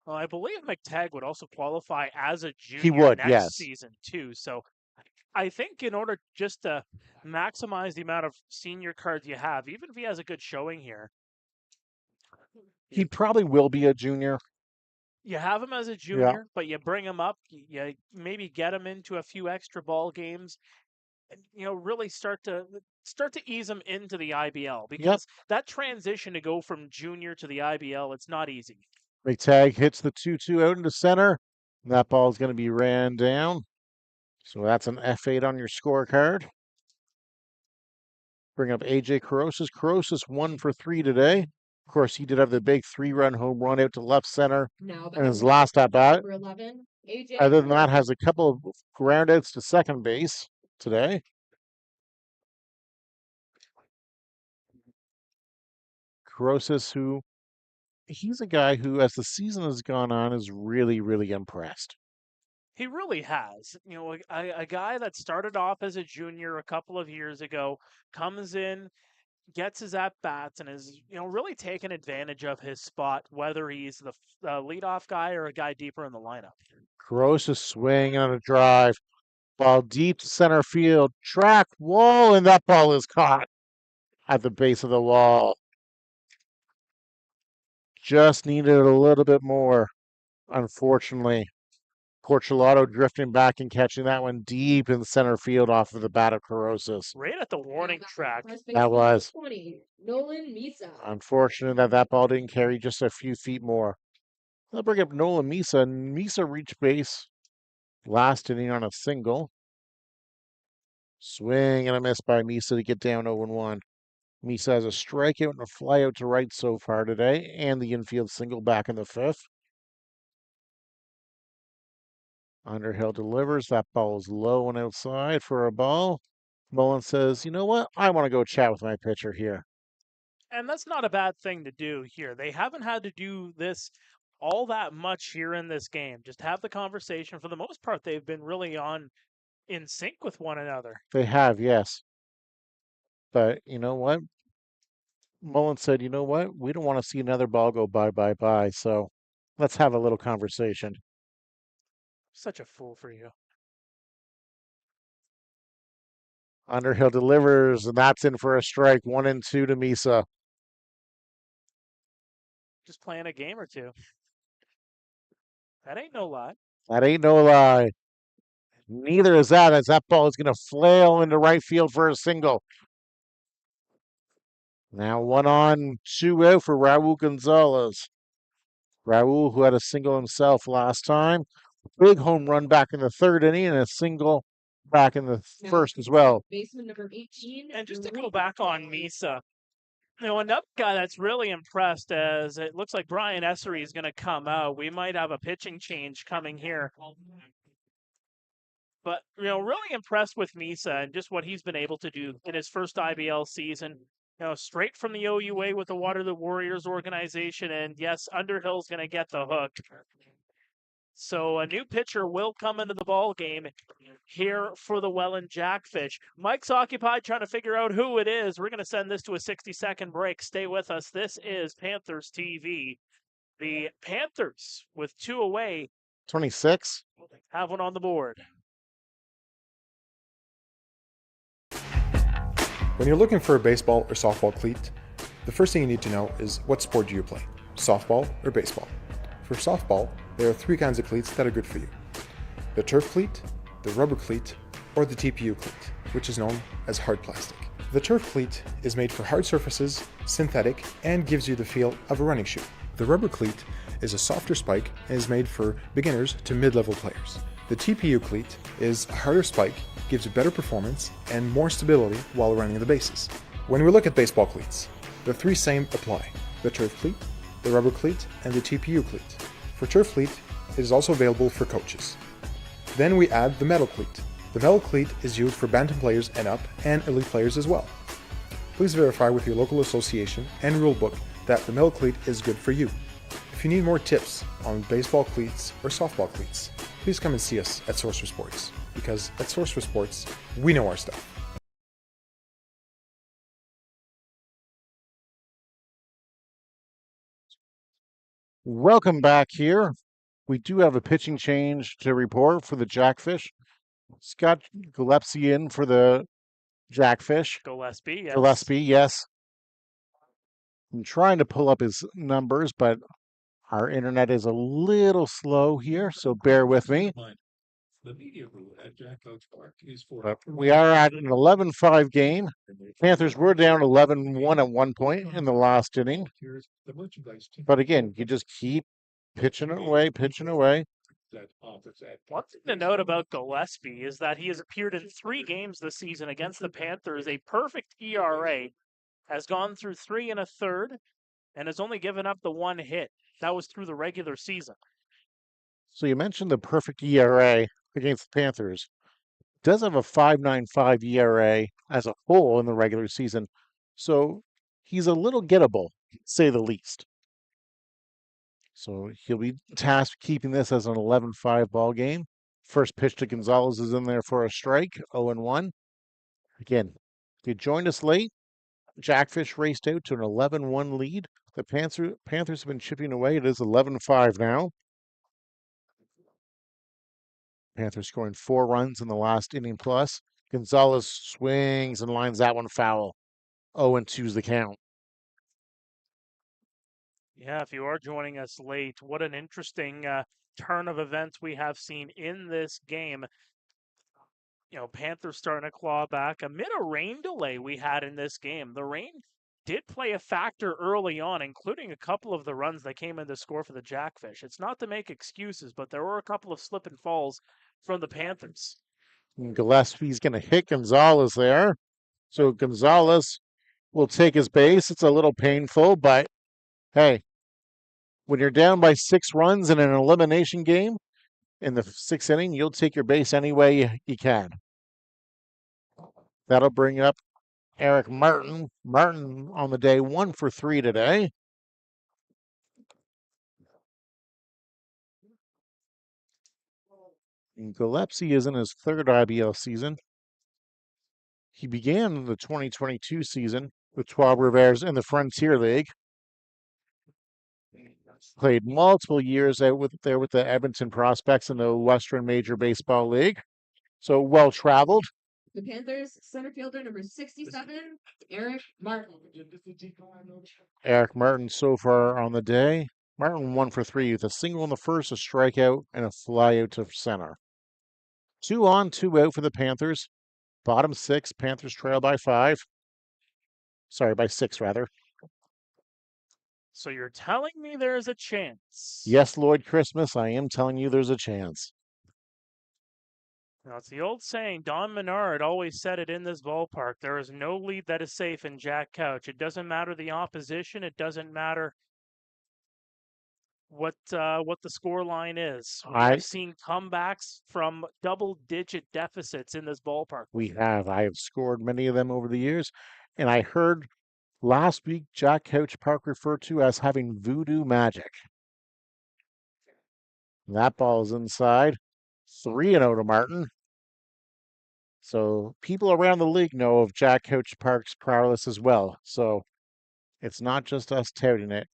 Well, I believe McTagg would also qualify as a junior He would, next yes. season too. So I think in order just to maximize the amount of senior cards you have, even if he has a good showing here, He probably will be a junior. you have him as a junior, but you bring him up, you maybe get him into a few extra ball games, and really start to ease him into the IBL, because that transition to go from junior to the IBL, it's not easy. McTagg hits the 2-2 out into center. And that ball is going to be ran down. So that's an F8 on your scorecard. Bring up AJ Carosis. Carosis 1 for 3 today. Of course, he did have the big 3-run home run out to left center in his last at bat. Other than that, has a couple of ground outs to second base today. Carosis, he's a guy who, as the season has gone on, is really, really impressed. He really has. A guy that started off as a junior a couple of years ago, comes in, gets his at-bats, and is really taking advantage of his spot, whether he's the leadoff guy or a guy deeper in the lineup. Carosis swing on a drive. Ball deep to center field. Track wall, and that ball is caught at the base of the wall. Just needed a little bit more, unfortunately. Porchelato drifting back and catching that one deep in center field off of the bat of Carosis. Right at the warning track. That was. 20, Nolan Misa. Unfortunate that ball didn't carry just a few feet more. I'll bring up Nolan Misa. Misa reached base last inning on a single. Swing and a miss by Misa to get down 0-1. Misa has a strikeout and a flyout to right so far today, and the infield single back in the fifth. Underhill delivers. That ball is low and outside for a ball. Mullen says, you know what? I want to go chat with my pitcher here. And that's not a bad thing to do here. They haven't had to do this all that much here in this game. Just have the conversation. For the most part, they've been really in sync with one another. They have, yes. But you know what? Mullen said, you know what? We don't want to see another ball go bye. So Let's have a little conversation. Such a fool for you. Underhill delivers, and that's in for a strike. 1-2 to Misa. Just playing a game or two. That ain't no lie. That ain't no lie. Neither is that, as that ball is going to flail into right field for a single. Now 1 on, 2 out for Raul Gonzalez. Raul, who had a single himself last time. Big home run back in the third inning and a single back in the first as well. Baseman number 18. And just to go back on Misa, another guy that's really impressed, as it looks like Brian Essery is going to come out. We might have a pitching change coming here. But, really impressed with Misa and just what he's been able to do in his first IBL season. Straight from the OUA with the Water the Warriors organization. And yes, Underhill's going to get the hook. So a new pitcher will come into the ball game here for the Welland Jackfish. Mike's occupied trying to figure out who it is. We're going to send this to a 60-second break. Stay with us. This is Panthers TV. The Panthers, with 2 away, 26. have one on the board. When you're looking for a baseball or softball cleat, the first thing you need to know is what sport do you play, softball or baseball? For softball, there are 3 kinds of cleats that are good for you. The turf cleat, the rubber cleat, or the TPU cleat, which is known as hard plastic. The turf cleat is made for hard surfaces, synthetic, and gives you the feel of a running shoe. The rubber cleat is a softer spike and is made for beginners to mid-level players. The TPU cleat is a harder spike, gives you better performance and more stability while running the bases. When we look at baseball cleats, the 3 same apply: the turf cleat, the rubber cleat, and the TPU cleat. For turf cleat, it is also available for coaches. Then we add the metal cleat. The metal cleat is used for bantam players and up, and elite players as well. Please verify with your local association and rulebook that the metal cleat is good for you. If you need more tips on baseball cleats or softball cleats, please come and see us at Source for Sports, because at Source for Sports, we know our stuff. Welcome back here. We do have a pitching change to report for the Jackfish. Scott Gillespie in for the Jackfish. Gillespie, yes. Gillespie, yes. I'm trying to pull up his numbers, but our internet is a little slow here, so bear with me. The media rule at Jack Couch Park is for. But we are at an 11-5 game. Panthers were down 11-1 at one point in the last inning. But again, you just keep pitching away, pitching away. One thing to note about Gillespie is that he has appeared in 3 games this season against the Panthers, a perfect ERA, has gone through 3 1/3, and has only given up the 1 hit. That was through the regular season. So you mentioned the perfect ERA against the Panthers. Does have a 5.95 ERA as a whole in the regular season. So he's a little gettable, to say the least. So he'll be tasked keeping this as an 11-5 ball game. First pitch to Gonzalez is in there for a strike, 0-1. Again, if you joined us late, Jackfish raced out to an 11-1 lead. The Panthers have been chipping away. It is 11-5 now. Panthers scoring 4 runs in the last inning plus. Gonzalez swings and lines that one foul. 0-2 is the count. Yeah, if you are joining us late, what an interesting turn of events we have seen in this game. Panthers starting to claw back amid a rain delay we had in this game. The rain did play a factor early on, including a couple of the runs that came in to score for the Jackfish. It's not to make excuses, but there were a couple of slip and falls from the Panthers. And Gillespie's going to hit Gonzalez there. So Gonzalez will take his base. It's a little painful, but hey, when you're down by 6 runs in an elimination game in the 6th inning, you'll take your base any way you can. That'll bring up Eric Martin. Martin on the day 1 for 3 today. And Gillespie is in his 3rd IBL season. He began the 2022 season with Trois Rivers in the Frontier League. Played multiple years out with the Edmonton Prospects in the Western Major Baseball League. So well traveled. The Panthers center fielder number 67, Eric Martin. Eric Martin so far on the day. Martin 1 for 3 with a single in the first, a strikeout, and a fly out to center. 2 on, 2 out for the Panthers. Bottom 6, Panthers trail by 5. Sorry, by 6 rather. So you're telling me there's a chance? Yes, Lloyd Christmas, I am telling you there's a chance. Now, it's the old saying, Don Menard always said it in this ballpark. There is no lead that is safe in Jack Couch. It doesn't matter the opposition. It doesn't matter what the score line is. I've seen comebacks from double-digit deficits in this ballpark. I have scored many of them over the years. And I heard last week Jack Couch Park referred to as having voodoo magic. That ball is inside. 3-0 to Martin. So people around the league know of Jack Couch Park's prowess as well. So it's not just us touting it.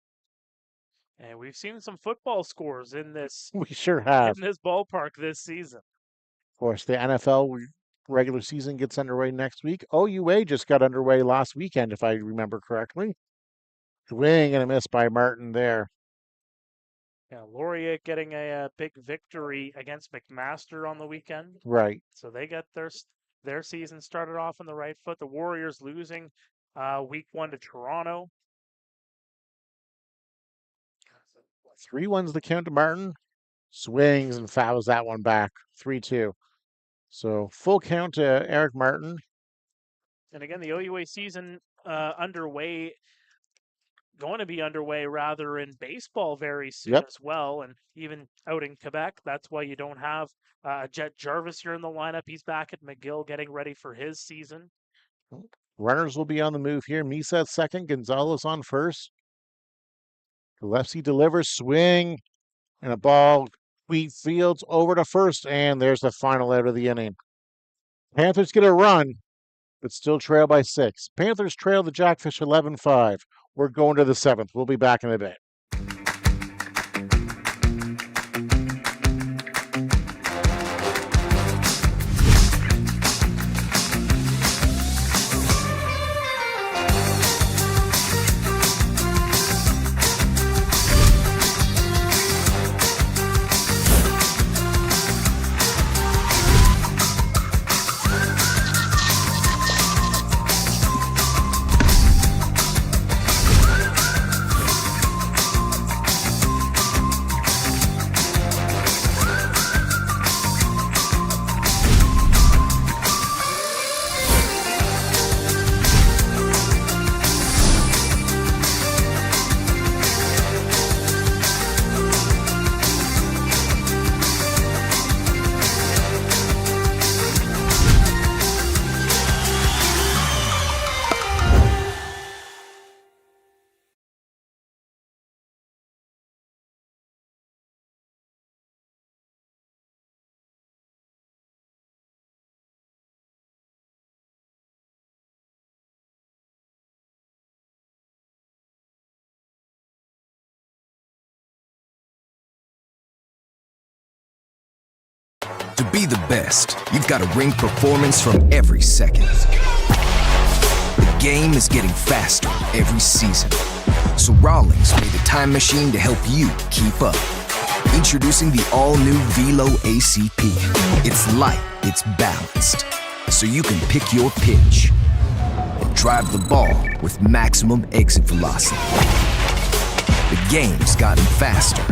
And we've seen some football scores in this. We sure have. In this ballpark this season. Of course, the NFL regular season gets underway next week. OUA just got underway last weekend, if I remember correctly. Swing and a miss by Martin there. Yeah, Laurier getting a big victory against McMaster on the weekend. Right. So they get their season started off on the right foot. The Warriors losing week 1 to Toronto. 3-1's the count to Martin. Swings and fouls that one back. 3-2. So full count to Eric Martin. And again, the OUA season underway. Going to be underway rather in baseball very soon as well, and even out in Quebec. That's why you don't have Jet Gervais here in the lineup. He's back at McGill getting ready for his season. Runners will be on the move here. Misa at second, Gonzalez on first. Gillespie delivers, swing, and a ball. Wheat Fields over to first, and there's the final out of the inning. Panthers get a run, but still trail by 6. Panthers trail the Jackfish 11-5. We're going to the 7th. We'll be back in a bit. To be the best, you've got to wring performance from every second. The game is getting faster every season. So Rawlings made a time machine to help you keep up. Introducing the all-new Velo ACP. It's light, it's balanced, so you can pick your pitch and drive the ball with maximum exit velocity. The game's gotten faster.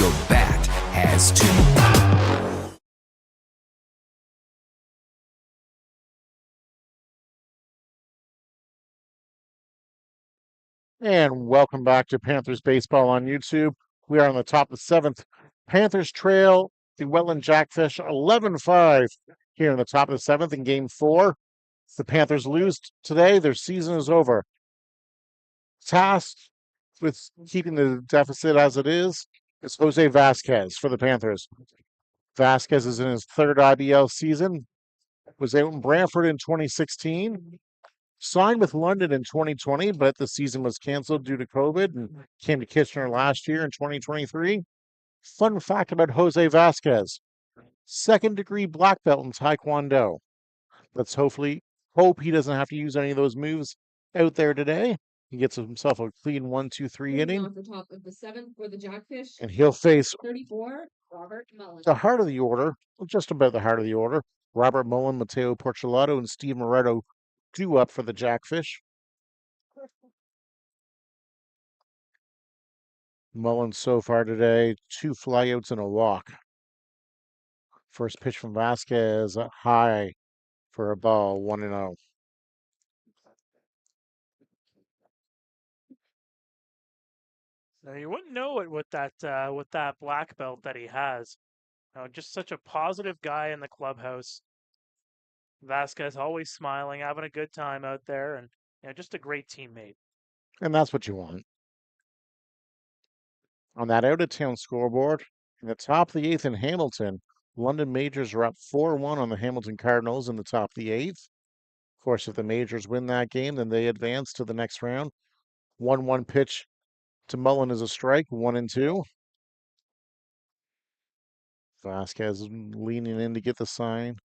Your bat has too. And welcome back to Panthers Baseball on YouTube. We are on the top of the 7th. Panthers trail the Welland Jackfish 11-5 here in the top of the 7th in Game 4. If the Panthers lose today, their season is over. Tasked with keeping the deficit as it is Jose Vasquez for the Panthers. Vasquez is in his 3rd IBL season. Was out in Brantford in 2016. Signed with London in 2020, but the season was canceled due to COVID and came to Kitchener last year in 2023. Fun fact about Jose Vasquez: second-degree black belt in Taekwondo. Let's hopefully hope he doesn't have to use any of those moves out there today. He gets himself a clean 1-2-3 inning. Off the top of the seventh for the Jackfish. And he'll face 34, Robert Mullen. the heart of the order, just about the heart of the order. Robert Mullen, Matteo Porcelato, and Steve Moretto due up for the Jackfish. Mullen so far today, 2 flyouts and a walk. First pitch from Vasquez, high for a ball, 1-0. Now you wouldn't know it with that black belt that he has. Just such a positive guy in the clubhouse. Vasquez always smiling, having a good time out there, and just a great teammate. And that's what you want. On that out-of-town scoreboard, in the top of the 8th in Hamilton, London Majors are up 4-1 on the Hamilton Cardinals in the top of the 8th. Of course, if the Majors win that game, then they advance to the next round. 1-1 pitch to Mullen is a strike, 1-2. Vasquez leaning in to get the sign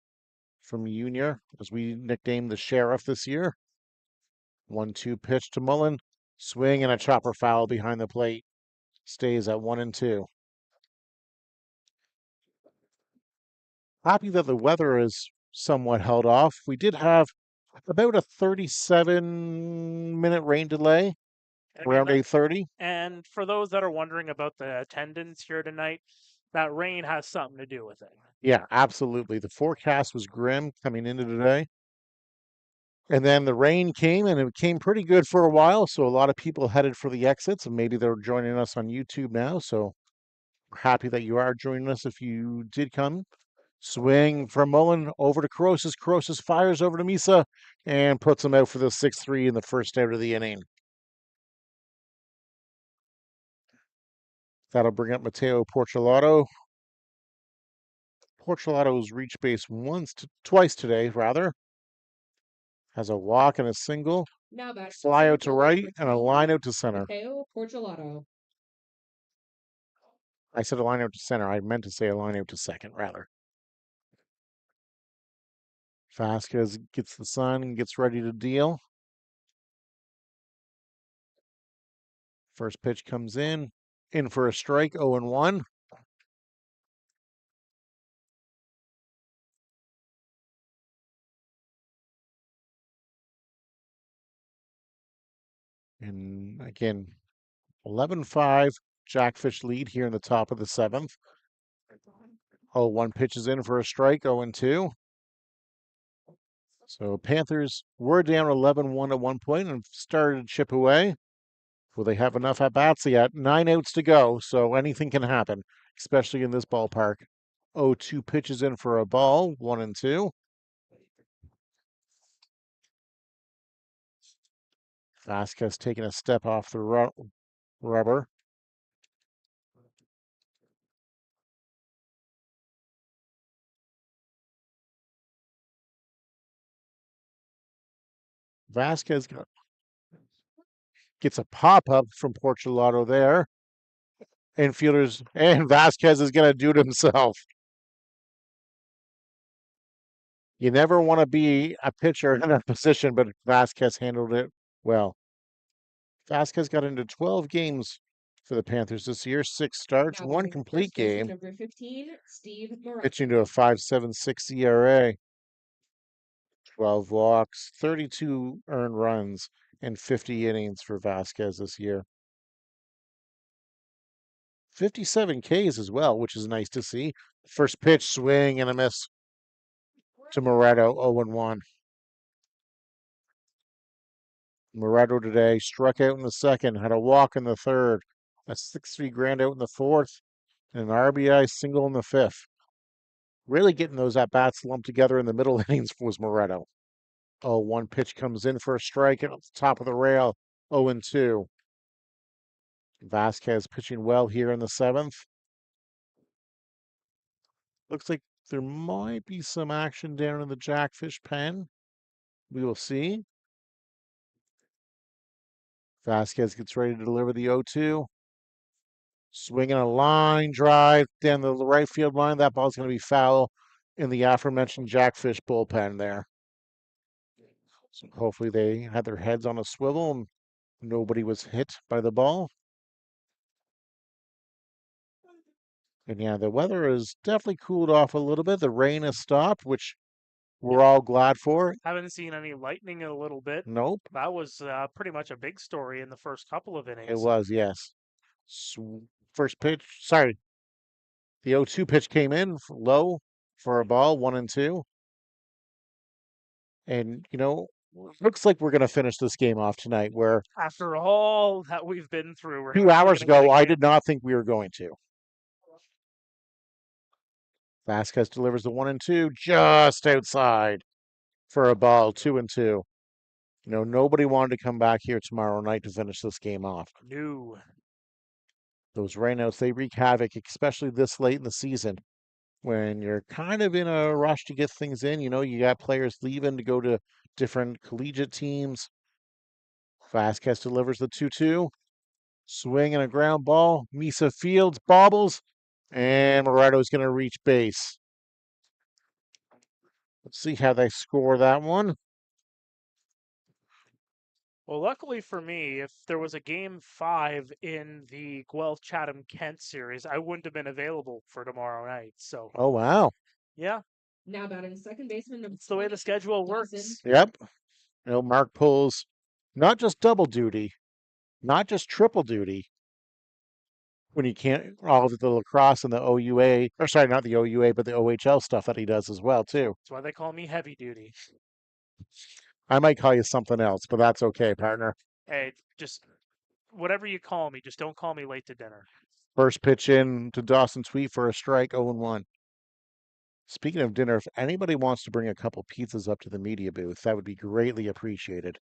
from Junior, as we nicknamed the Sheriff this year. 1-2 pitch to Mullen. Swing and a chopper foul behind the plate. Stays at 1-2. Happy that the weather is somewhat held off. We did have about a 37-minute rain delay, around 8:30. And for those that are wondering about the attendance here tonight, that rain has something to do with it. Yeah, absolutely. The forecast was grim coming into today. And then the rain came, and it came pretty good for a while. So a lot of people headed for the exits, and maybe they're joining us on YouTube now. So we're happy that you are joining us if you did come. Swing from Mullen over to Corosas. Corosas fires over to Misa and puts him out for the 6-3 in the first out of the inning. That'll bring up Matteo Porcelato. Porcelato's reached base twice today, rather. Has a walk and a single. Now back Fly out to right and a line out to center. Matteo Porcelato. I said a line out to center. I meant to say a line out to second, rather. Vasquez gets the sign and gets ready to deal. First pitch comes in for a strike, 0-1. And again, 11-5 Jackfish lead here in the top of the 7th. 0-1 pitches in for a strike, 0-2. So Panthers were down 11-1 at one point and started to chip away. Will they have enough at-bats yet? 9 outs to go, so anything can happen, especially in this ballpark. 0-2 pitches in for a ball, 1-2. Vasquez taking a step off the rubber. Vasquez gets a pop-up from Porcelato there. Infielders, and Vasquez is going to do it himself. You never want to be a pitcher in that position, but Vasquez handled it well. Vasquez got into 12 games for the Panthers this year, 6 starts, 1 complete game, Number 15, Steve Moretto. pitching to a 5.76 ERA, 12 walks, 32 earned runs, and 50 innings for Vasquez this year. 57 Ks as well, which is nice to see. First pitch, swing and a miss to Moretto, 0-1. Moretto today struck out in the second, had a walk in the third, a 6-3 grand out in the fourth, and an RBI single in the fifth. Really getting those at-bats lumped together in the middle innings was Moretto. 0-1 pitch comes in for a strike at the top of the rail, 0-2. Vasquez pitching well here in the 7th. Looks like there might be some action down in the Jackfish pen. We will see. Vasquez gets ready to deliver the 0-2. Swinging a line drive down the right field line. That ball's going to be foul in the aforementioned Jackfish bullpen there. So hopefully they had their heads on a swivel and nobody was hit by the ball. And yeah, the weather has definitely cooled off a little bit. The rain has stopped, which we're all glad for. Haven't seen any lightning in a little bit. Nope. That was pretty much a big story in the first couple of innings. It was, yes. First pitch, sorry. The 0-2 pitch came in low for a ball, 1-2. And, looks like we're going to finish this game off tonight where After all that we've been through, we're 2 hours gonna get ago, a I game. did not think we were going to. Vasquez delivers the 1-2 just outside for a ball, 2-2. Nobody wanted to come back here tomorrow night to finish this game off. No. Those rainouts, they wreak havoc, especially this late in the season when you're kind of in a rush to get things in. You got players leaving to go to different collegiate teams. Vasquez delivers the 2-2. Swing and a ground ball. Misa Fields bobbles, and Moreto's going to reach base. Let's see how they score that one. Well, luckily for me, if there was a game 5 in the Guelph Chatham Kent series, I wouldn't have been available for tomorrow night. So, Oh, wow. yeah, Now batting second baseman. it's the way the schedule works. Yep. Mark pulls not just double duty, not just triple duty. When he can't, all of the lacrosse and the OUA, or sorry, not the OUA, but the OHL stuff that he does as well, too. That's why they call me heavy duty. I might call you something else, but that's okay, partner. Hey, just whatever you call me, just don't call me late to dinner. First pitch in to Dawson Tweet for a strike, 0-1. Speaking of dinner, if anybody wants to bring a couple pizzas up to the media booth, that would be greatly appreciated.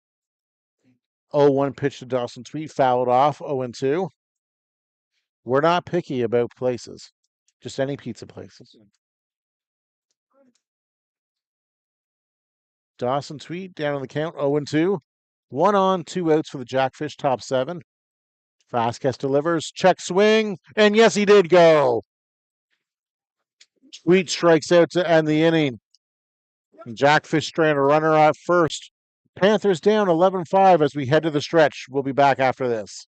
0-1 pitch to Dawson Tweet, fouled off, 0-2. We're not picky about places, just any pizza places. Dawson Tweet down on the count, 0-2. 1 on, 2 outs for the Jackfish, top 7. Vasquez delivers, check swing, and yes, he did go. Tweet strikes out to end the inning. Jackfish strand a runner at first. Panthers down 11-5 as we head to the stretch. We'll be back after this.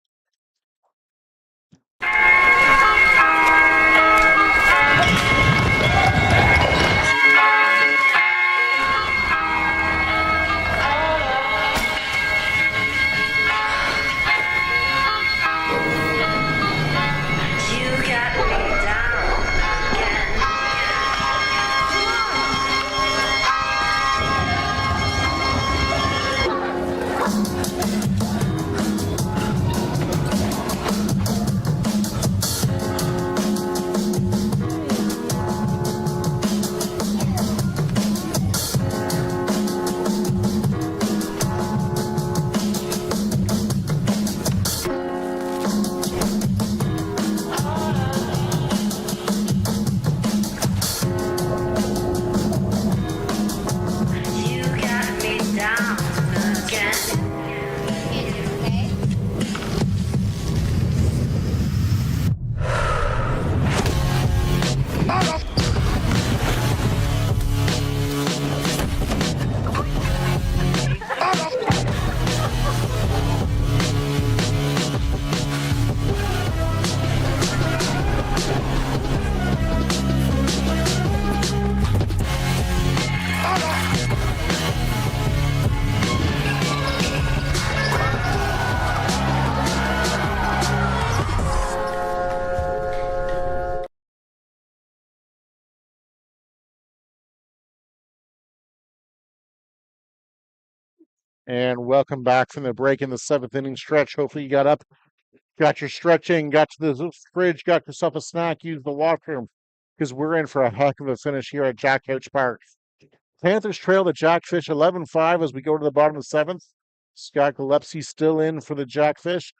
And welcome back from the break in the 7th inning stretch. Hopefully you got up, got your stretching, got to the fridge, got yourself a snack, used the washroom, because we're in for a heck of a finish here at Jack Couch Park. Panthers trail the Jackfish 11-5 as we go to the bottom of the 7th. Scott Gillespie still in for the Jackfish.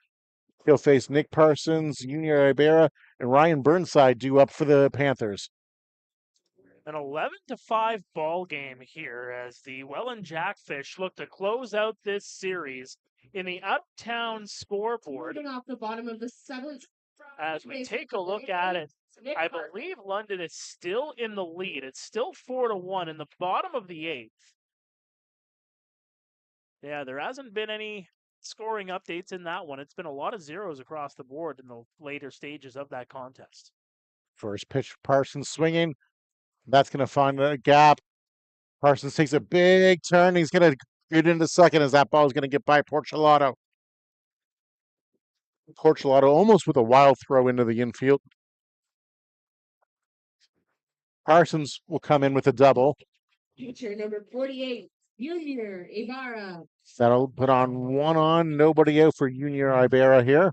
He'll face Nick Parsons, Junior Ibarra, and Ryan Burnside due up for the Panthers. An 11-5 ball game here as the Welland Jackfish look to close out this series in the out-of-town scoreboard. Starting off the bottom of the 7th. As we take a look at it, I believe London is still in the lead. It's still 4-1 in the bottom of the 8th. Yeah, there hasn't been any scoring updates in that one. It's been a lot of zeros across the board in the later stages of that contest. First pitch, Parsons swinging. That's going to find a gap. Parsons takes a big turn. He's going to get into second as that ball is going to get by Porchelato. Porchelato almost with a wild throw into the infield. Parsons will come in with a double. Pitcher number 48, Junior Ibarra. That'll put on one on. Nobody out for Junior Ibarra here.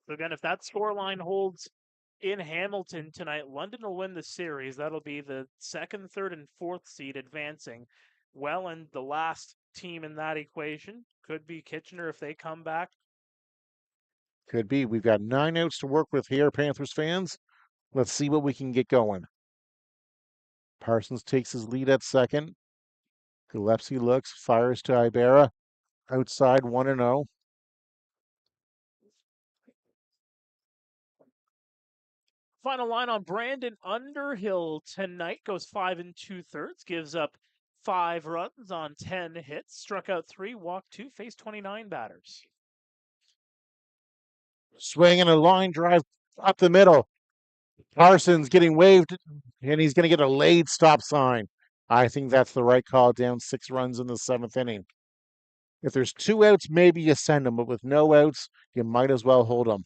So again, if that scoreline holds in Hamilton tonight, London will win the series. That'll be the 2nd, 3rd, and 4th seed advancing. Welland, the last team in that equation, could be Kitchener if they come back. Could be. We've got 9 outs to work with here, Panthers fans. Let's see what we can get going. Parsons takes his lead at second. Gillespie looks, fires to Ibarra. Outside 1-0. Final line on Brandon Underhill tonight goes 5 2/3, gives up 5 runs on 10 hits, struck out 3, walked 2, faced 29 batters. Swinging a line drive up the middle. Parsons getting waved, and he's going to get a laid stop sign. I think that's the right call, down 6 runs in the 7th inning. If there's 2 outs, maybe you send them, but with no outs, you might as well hold them.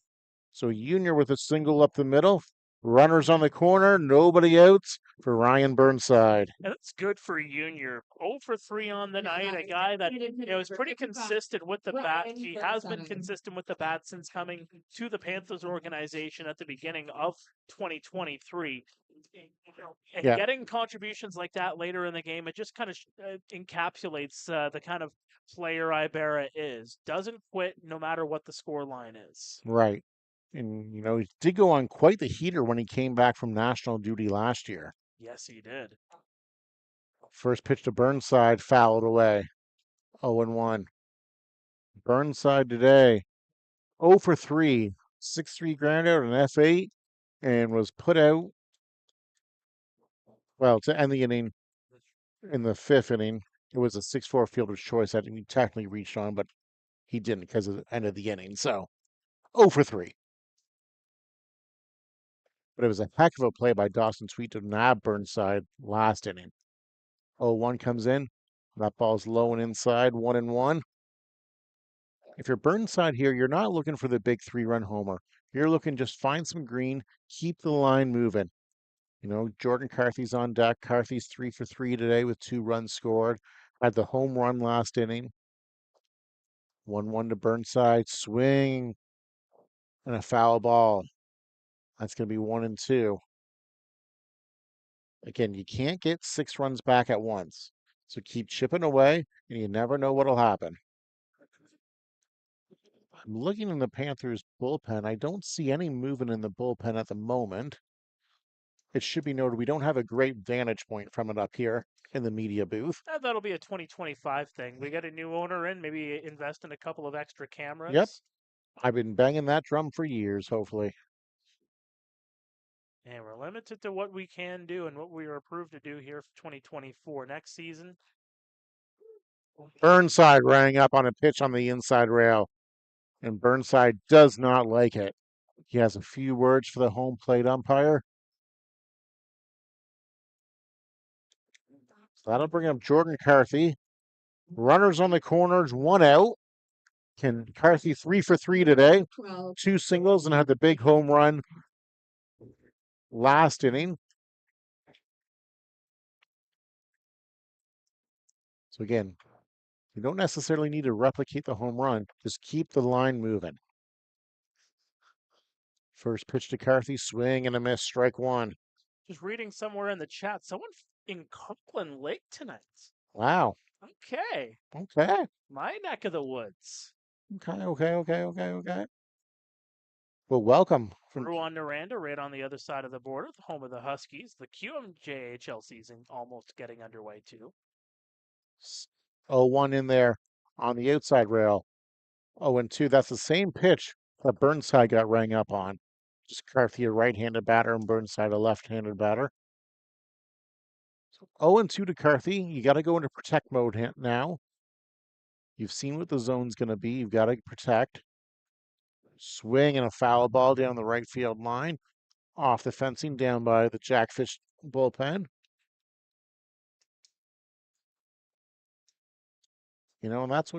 So Junior with a single up the middle. Runners on the corner, nobody outs for Ryan Burnside. And that's good for Junior. 0 for 3 on the night. A guy that is pretty consistent with the bat. He has been consistent with the bat since coming to the Panthers organization at the beginning of 2023. And getting contributions like that later in the game, it just kind of encapsulates the kind of player Ibarra is. Doesn't quit no matter what the score line is. Right. And, he did go on quite the heater when he came back from national duty last year. Yes, he did. First pitch to Burnside, fouled away. 0-1. Burnside today, 0 for 3. 6-3 ground out, an F8, and was put out, to end the inning in the 5th inning. It was a 6-4 fielder's choice that he technically reached on, but he didn't because of the end of the inning. So, 0 for 3. But it was a heck of a play by Dawson Sweet to nab Burnside last inning. 0-1 comes in. That ball's low and inside, 1-1. If you're Burnside here, you're not looking for the big 3-run homer. You're looking just find some green, keep the line moving. Jordan Carthy's on deck. Carthy's 3 for 3 today with 2 runs scored. Had the home run last inning. 1-1 to Burnside. Swing and a foul ball. That's going to be 1-2. Again, you can't get 6 runs back at once. So keep chipping away, and you never know what'll happen. I'm looking in the Panthers bullpen. I don't see any movement in the bullpen at the moment. It should be noted we don't have a great vantage point from it up here in the media booth. That'll be a 2025 thing. We got a new owner in, maybe invest in a couple of extra cameras. Yep. I've been banging that drum for years, hopefully. And we're limited to what we can do and what we are approved to do here for 2024. Next season. Burnside rang up on a pitch on the inside rail, and Burnside does not like it. He has a few words for the home plate umpire. So that'll bring up Jordan Carthy. Runners on the corners, 1 out. Carthy 3 for 3 today. 2 singles and had the big home run last inning. So again, you don't necessarily need to replicate the home run. Just keep the line moving. First pitch to Carthy, swing and a miss, strike 1. Just reading somewhere in the chat, someone in Kirkland Lake tonight. Wow. Okay. My neck of the woods. Okay. Well, welcome. Rwanda, right on the other side of the border, the home of the Huskies. The QMJHL season almost getting underway, too. 0-1 in there on the outside rail. 0-2. That's the same pitch that Burnside got rang up on. Just Carthy, a right-handed batter, and Burnside, a left-handed batter. So 0-2 to Carthy. You got to go into protect mode now. You've seen what the zone's going to be. You've got to protect. Swing and a foul ball down the right field line. Off the fencing down by the Jackfish bullpen. And that's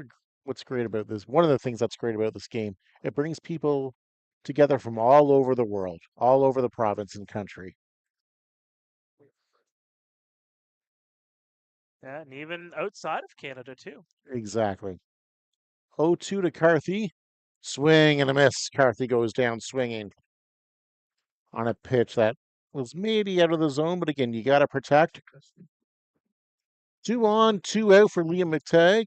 what's great about this. One of the things that's great about this game, it brings people together from all over the world, all over the province and country. Yeah, and even outside of Canada, too. Exactly. 0-2 to Carthy. Swing and a miss. Carthy goes down swinging on a pitch that was maybe out of the zone, but again, you got to protect. 2 on, 2 out for Liam McTagg.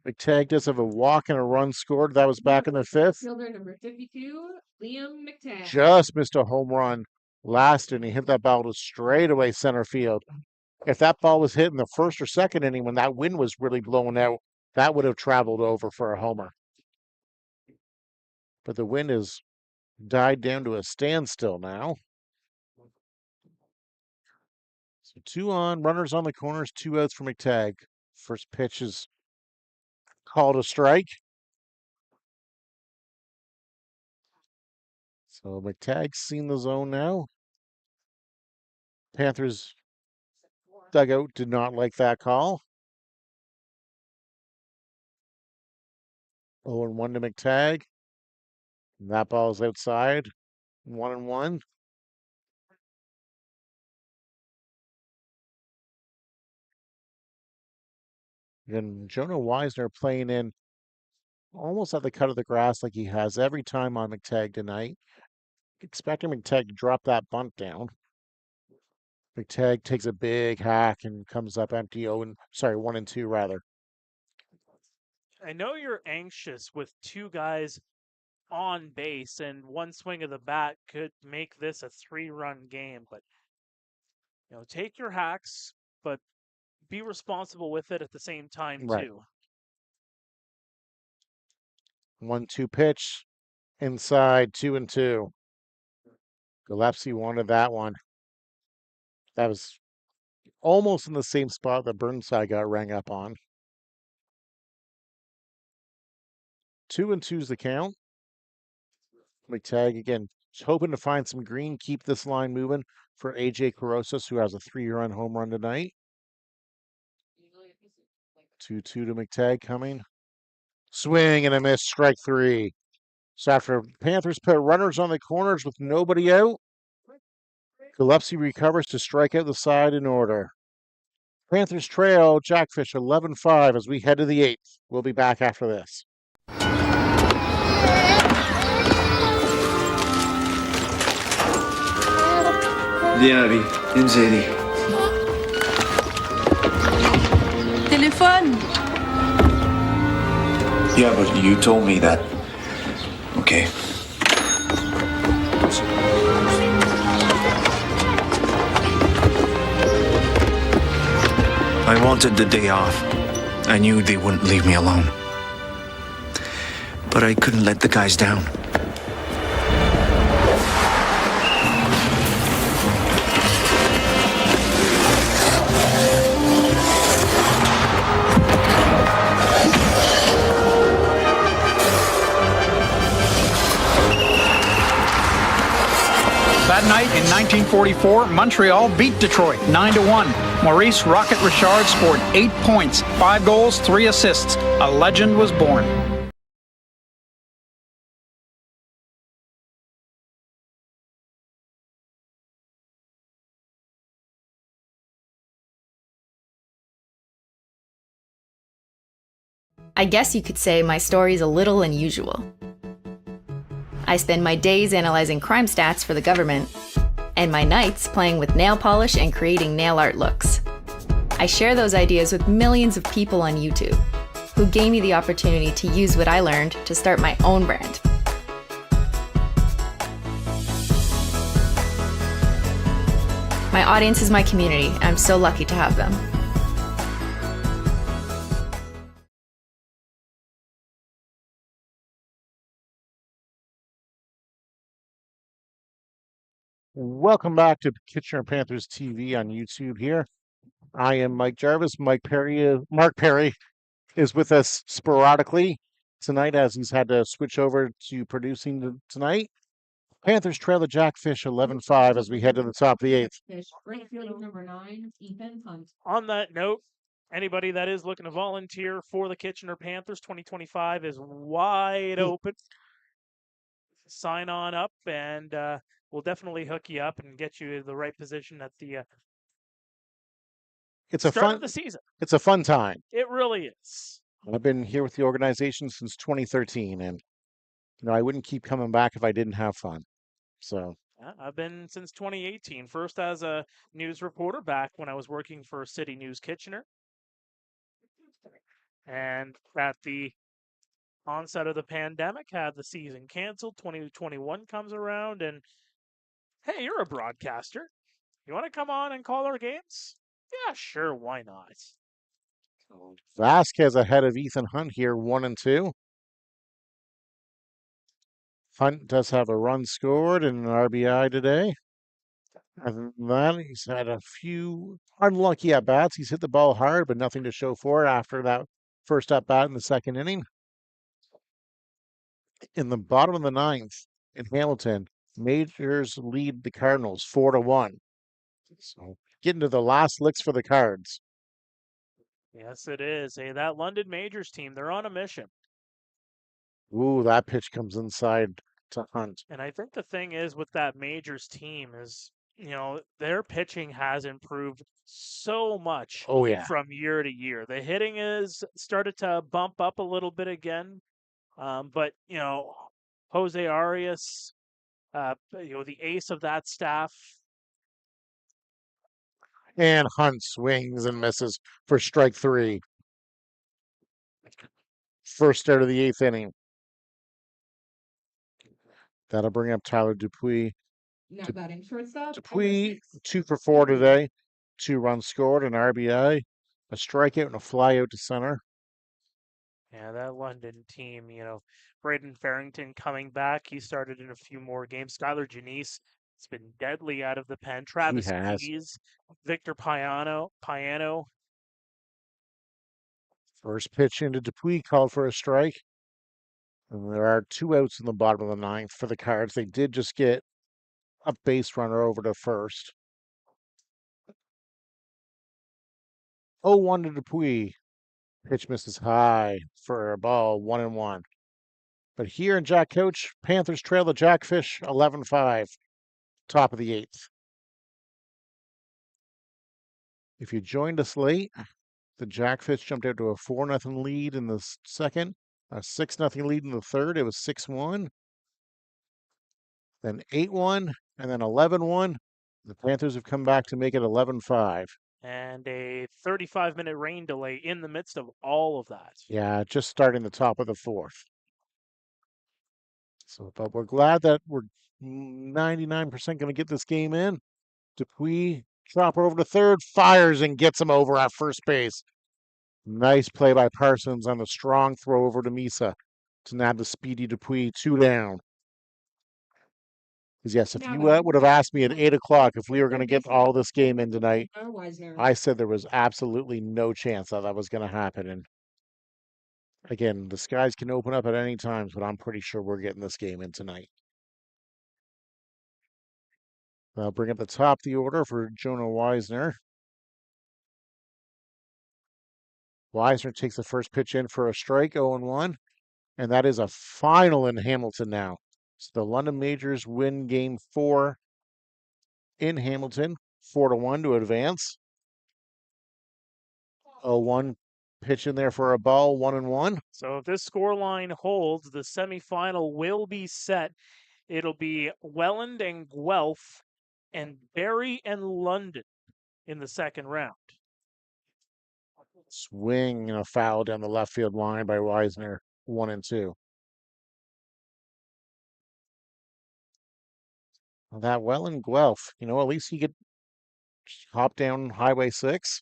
McTagg does have a walk and a run scored. That was back in the 5th. Fielder number 52, Liam McTagg. Just missed a home run last inning. He hit that ball to straightaway center field. If that ball was hit in the first or second inning when that wind was really blowing out, that would have traveled over for a homer. But the wind has died down to a standstill now. So 2 on, runners on the corners, 2 outs for McTagg. First pitch is called a strike. So McTagg's seen the zone now. Panthers dugout did not like that call. 0-1 to McTagg. And that ball's outside. 1-1. And Jonah Weisner playing in almost at the cut of the grass like he has every time on McTagg tonight. Expecting McTagg to drop that bunt down. McTagg takes a big hack and comes up empty 1-2 rather. I know you're anxious with 2 guys on base, and one swing of the bat could make this a 3-run game, but take your hacks, but be responsible with it at the same time, too. 1-2 pitch. Inside, 2-2. Gillespie wanted that one. That was almost in the same spot that Burnside got rang up on. 2-2's the count. McTagg again, just hoping to find some green, keep this line moving for AJ Carosas, who has a 3-run home run tonight. 2-2 to McTagg coming. Swing and a miss, strike 3. So after Panthers put runners on the corners with nobody out, Gillespie recovers to strike out the side in order. Panthers trail Jackfish 11-5 as we head to the 8th. We'll be back after this. Viens, Abby. Inzedi. Téléphone. Yeah, but you told me that. Okay. I wanted the day off. I knew they wouldn't leave me alone. But I couldn't let the guys down. That night in 1944, Montreal beat Detroit 9-1. Maurice Rocket Richard scored 8 points, 5 goals, 3 assists. A legend was born. I guess you could say my story's a little unusual. I spend my days analyzing crime stats for the government, and my nights playing with nail polish and creating nail art looks. I share those ideas with millions of people on YouTube, who gave me the opportunity to use what I learned to start my own brand. My audience is my community. I'm so lucky to have them. Welcome back to Kitchener Panthers TV on YouTube here. I am Mike Gervais. Mark Pare is with us sporadically tonight as he's had to switch over to producing tonight. Panthers trail the Jackfish 11-5 as we head to the top of the eighth. Number 9, Ethan Hunt. On that note, anybody that is looking to volunteer for the Kitchener Panthers 2025 is wide open. Sign on up, and we'll definitely hook you up and get you in the right position at the start of the season. It's a fun time. It really is. I've been here with the organization since 2013, and I wouldn't keep coming back if I didn't have fun. So I've been since 2018. First as a news reporter back when I was working for City News Kitchener, and at the onset of the pandemic, had the season canceled. 2021 comes around, and hey, you're a broadcaster. You want to come on and call our games? Yeah, sure. Why not? Vasquez ahead of Ethan Hunt here, 1-2. Hunt does have a run scored and an RBI today. Other than that, he's had a few unlucky at bats. He's hit the ball hard, but nothing to show for it after that first at bat in the second inning. In the bottom of the ninth in Hamilton, Majors lead the Cardinals 4-1. So getting to the last licks for the Cards. Yes, it is. Hey, that London Majors team, they're on a mission. Ooh, that pitch comes inside to Hunt. And I think the thing is with that Majors team is, their pitching has improved so much from year to year. The hitting is started to bump up a little bit again. But, Jose Arias, the ace of that staff. And Hunt swings and misses for strike 3. First start of the 8th inning. That'll bring up Tyler Dupuis. Now batting shortstop. Dupuis, 2 for 4 today. 2 runs scored, an RBI, a strikeout, and a flyout to center. Yeah, that London team, Braden Farrington coming back. He started in a few more games. Skylar Janice has been deadly out of the pen. Travis Keys, Victor Piano. First pitch into Dupuis called for a strike. And there are 2 outs in the bottom of the 9th for the Cards. They did just get a base runner over to first. 0-1 to Dupuis. Pitch misses high for a ball, 1-1. But here in Jack Couch, Panthers trail the Jackfish 11-5, top of the 8th. If you joined us late, the Jackfish jumped out to a 4-0 lead in the second, a 6-0 lead in the third. It was 6-1, then 8-1, and then 11-1. The Panthers have come back to make it 11-5. And a 35-minute rain delay in the midst of all of that. Yeah, just starting the top of the 4th. So, but we're glad that we're 99% going to get this game in. Dupuis, chopper over to third, fires and gets him over at first base. Nice play by Parsons on the strong throw over to Misa to nab the speedy Dupuis, 2 down. Because yes, if you would have asked me at 8 o'clock if we were going to get all this game in tonight, I said there was absolutely no chance that was going to happen. And again, the skies can open up at any time, but I'm pretty sure we're getting this game in tonight. I'll bring up the top of the order for Jonah Weisner. Weisner takes the first pitch in for a strike, 0-1. And that is a final in Hamilton now. So the London Majors win game 4 in Hamilton, 4-1 to advance. 0-1 pitch in there for a ball, 1-1. So if this scoreline holds, the semifinal will be set. It'll be Welland and Guelph and Pare and London in the second round. Swing and a foul down the left field line by Weisner, 1-2. That Welland Guelph, at least he could hop down Highway 6.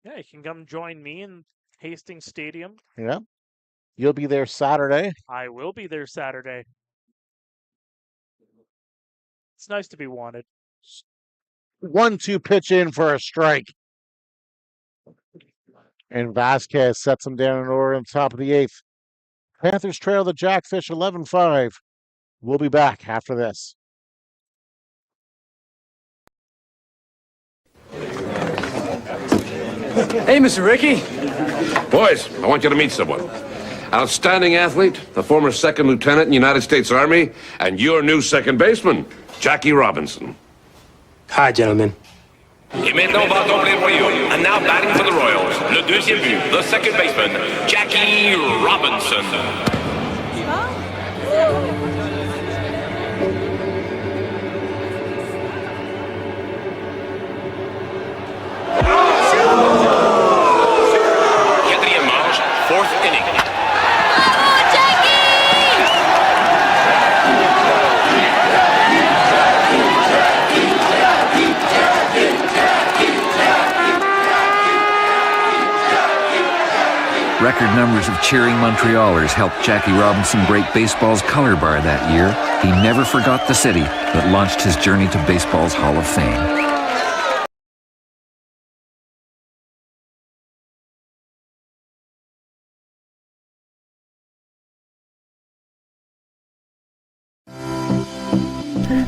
Yeah, you can come join me in Hastings Stadium. Yeah. You'll be there Saturday. I will be there Saturday. It's nice to be wanted. 1-2 pitch in for a strike. And Vasquez sets him down in order on top of the 8th. Panthers trail the Jackfish 11-5. We'll be back after this. Hey, Mr. Ricky. Boys, I want you to meet someone. Outstanding athlete, the former second lieutenant in the United States Army, and your new second baseman, Jackie Robinson. Hi, gentlemen. Et maintenant va donc les Royaux. And now batting for the Royals, le deuxième but, the second baseman, Jackie Robinson. Quatrième manche, fourth inning. Record numbers of cheering Montrealers helped Jackie Robinson break baseball's color bar that year. He never forgot the city that launched his journey to baseball's Hall of Fame.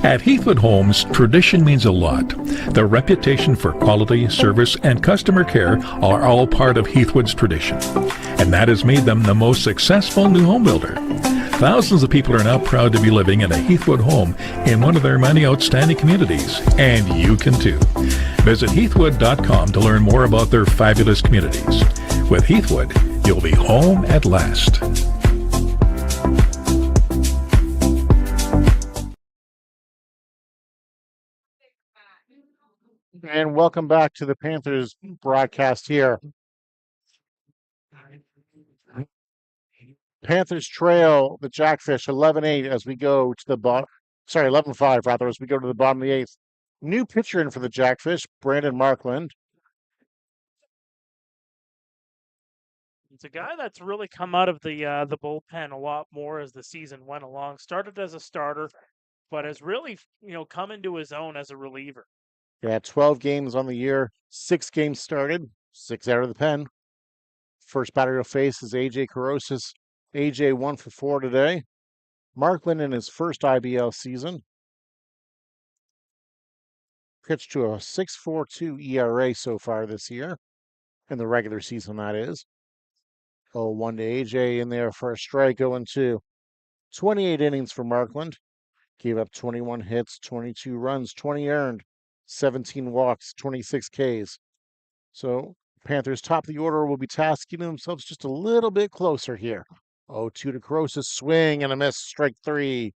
At Heathwood Homes, tradition means a lot. Their reputation for quality, service, and customer care are all part of Heathwood's tradition. And that has made them the most successful new home builder. Thousands of people are now proud to be living in a Heathwood home in one of their many outstanding communities. And you can too. Visit heathwood.com to learn more about their fabulous communities. With Heathwood, you'll be home at last. And welcome back to the Panthers broadcast here. Panthers trail the Jackfish 11-8 as we go to the bottom. Sorry, 11-5 rather, as we go to the bottom of the 8th. New pitcher in for the Jackfish, Brandon Markland. It's a guy that's really come out of the bullpen a lot more as the season went along. Started as a starter, but has really come into his own as a reliever. Yeah, 12 games on the year, 6 games started, 6 out of the pen. First batter to face is AJ Carosis. AJ 1 for 4 today. Markland in his first IBL season. Pitched to a 6.42 ERA so far this year. In the regular season, that is. 0-1 to AJ in there for a strike, 0-2. 28 innings for Markland. Gave up 21 hits, 22 runs, 20 earned. 17 walks, 26 Ks. So Panthers top of the order will be tasking themselves just a little bit closer here. 0-2 to Carosis, swing and a miss, strike 3.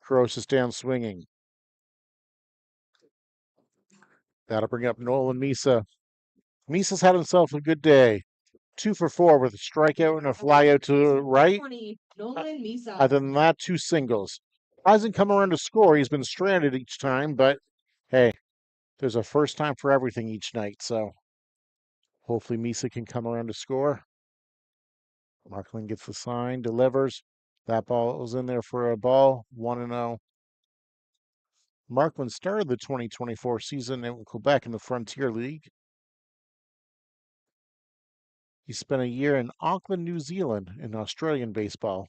Carosis down swinging. That'll bring up Nolan Misa. Misa's had himself a good day. 2 for 4 with a strikeout and a flyout to the right. Nolan Misa. Other than that, 2 singles. Hasn't come around to score. He's been stranded each time, but hey, there's a first time for everything each night, so hopefully Misa can come around to score. Markland gets the sign, delivers. That ball was in there for a ball, 1-0. Markland started the 2024 season in Quebec in the Frontier League. He spent a year in Auckland, New Zealand in Australian baseball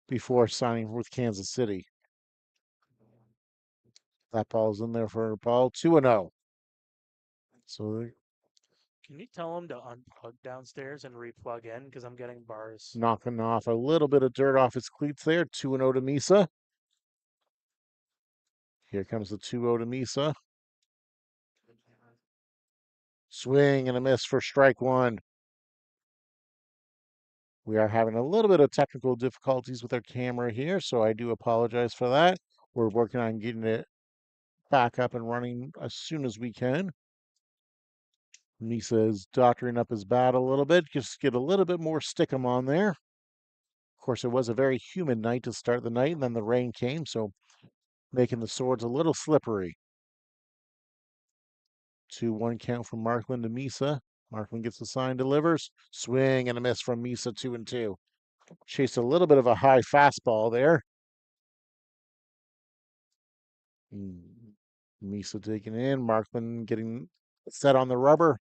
before signing with Kansas City. That ball's in there for a ball, 2-0. So Can you tell him to unplug downstairs and replug in? Because I'm getting bars. knocking off a little bit of dirt off his cleats there. 2-0 to Misa. Here comes the 2-0 to Misa. Swing and a miss for strike 1. We are having a little bit of technical difficulties with our camera here, so I do apologize for that. We're working on getting it back up and running as soon as we can. Misa is doctoring up his bat a little bit, just get a little bit more stickum on there. Of course, it was a very humid night to start the night, and then the rain came, so making the swords a little slippery. 2-1 count from Markland to Misa. Markland gets the sign, delivers. Swing and a miss from Misa, 2-2. Chased a little bit of a high fastball there. Misa digging in. Markland getting set on the rubber.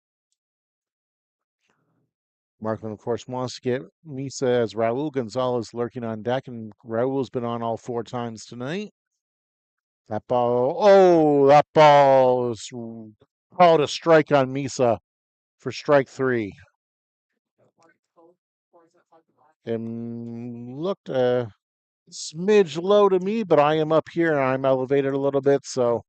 Markland, of course, wants to get Misa as Raul Gonzalez lurking on deck, and Raul's been on all 4 times tonight. That ball is called a strike on Misa for strike 3. It looked a smidge low to me, but I am up here and I'm elevated a little bit, so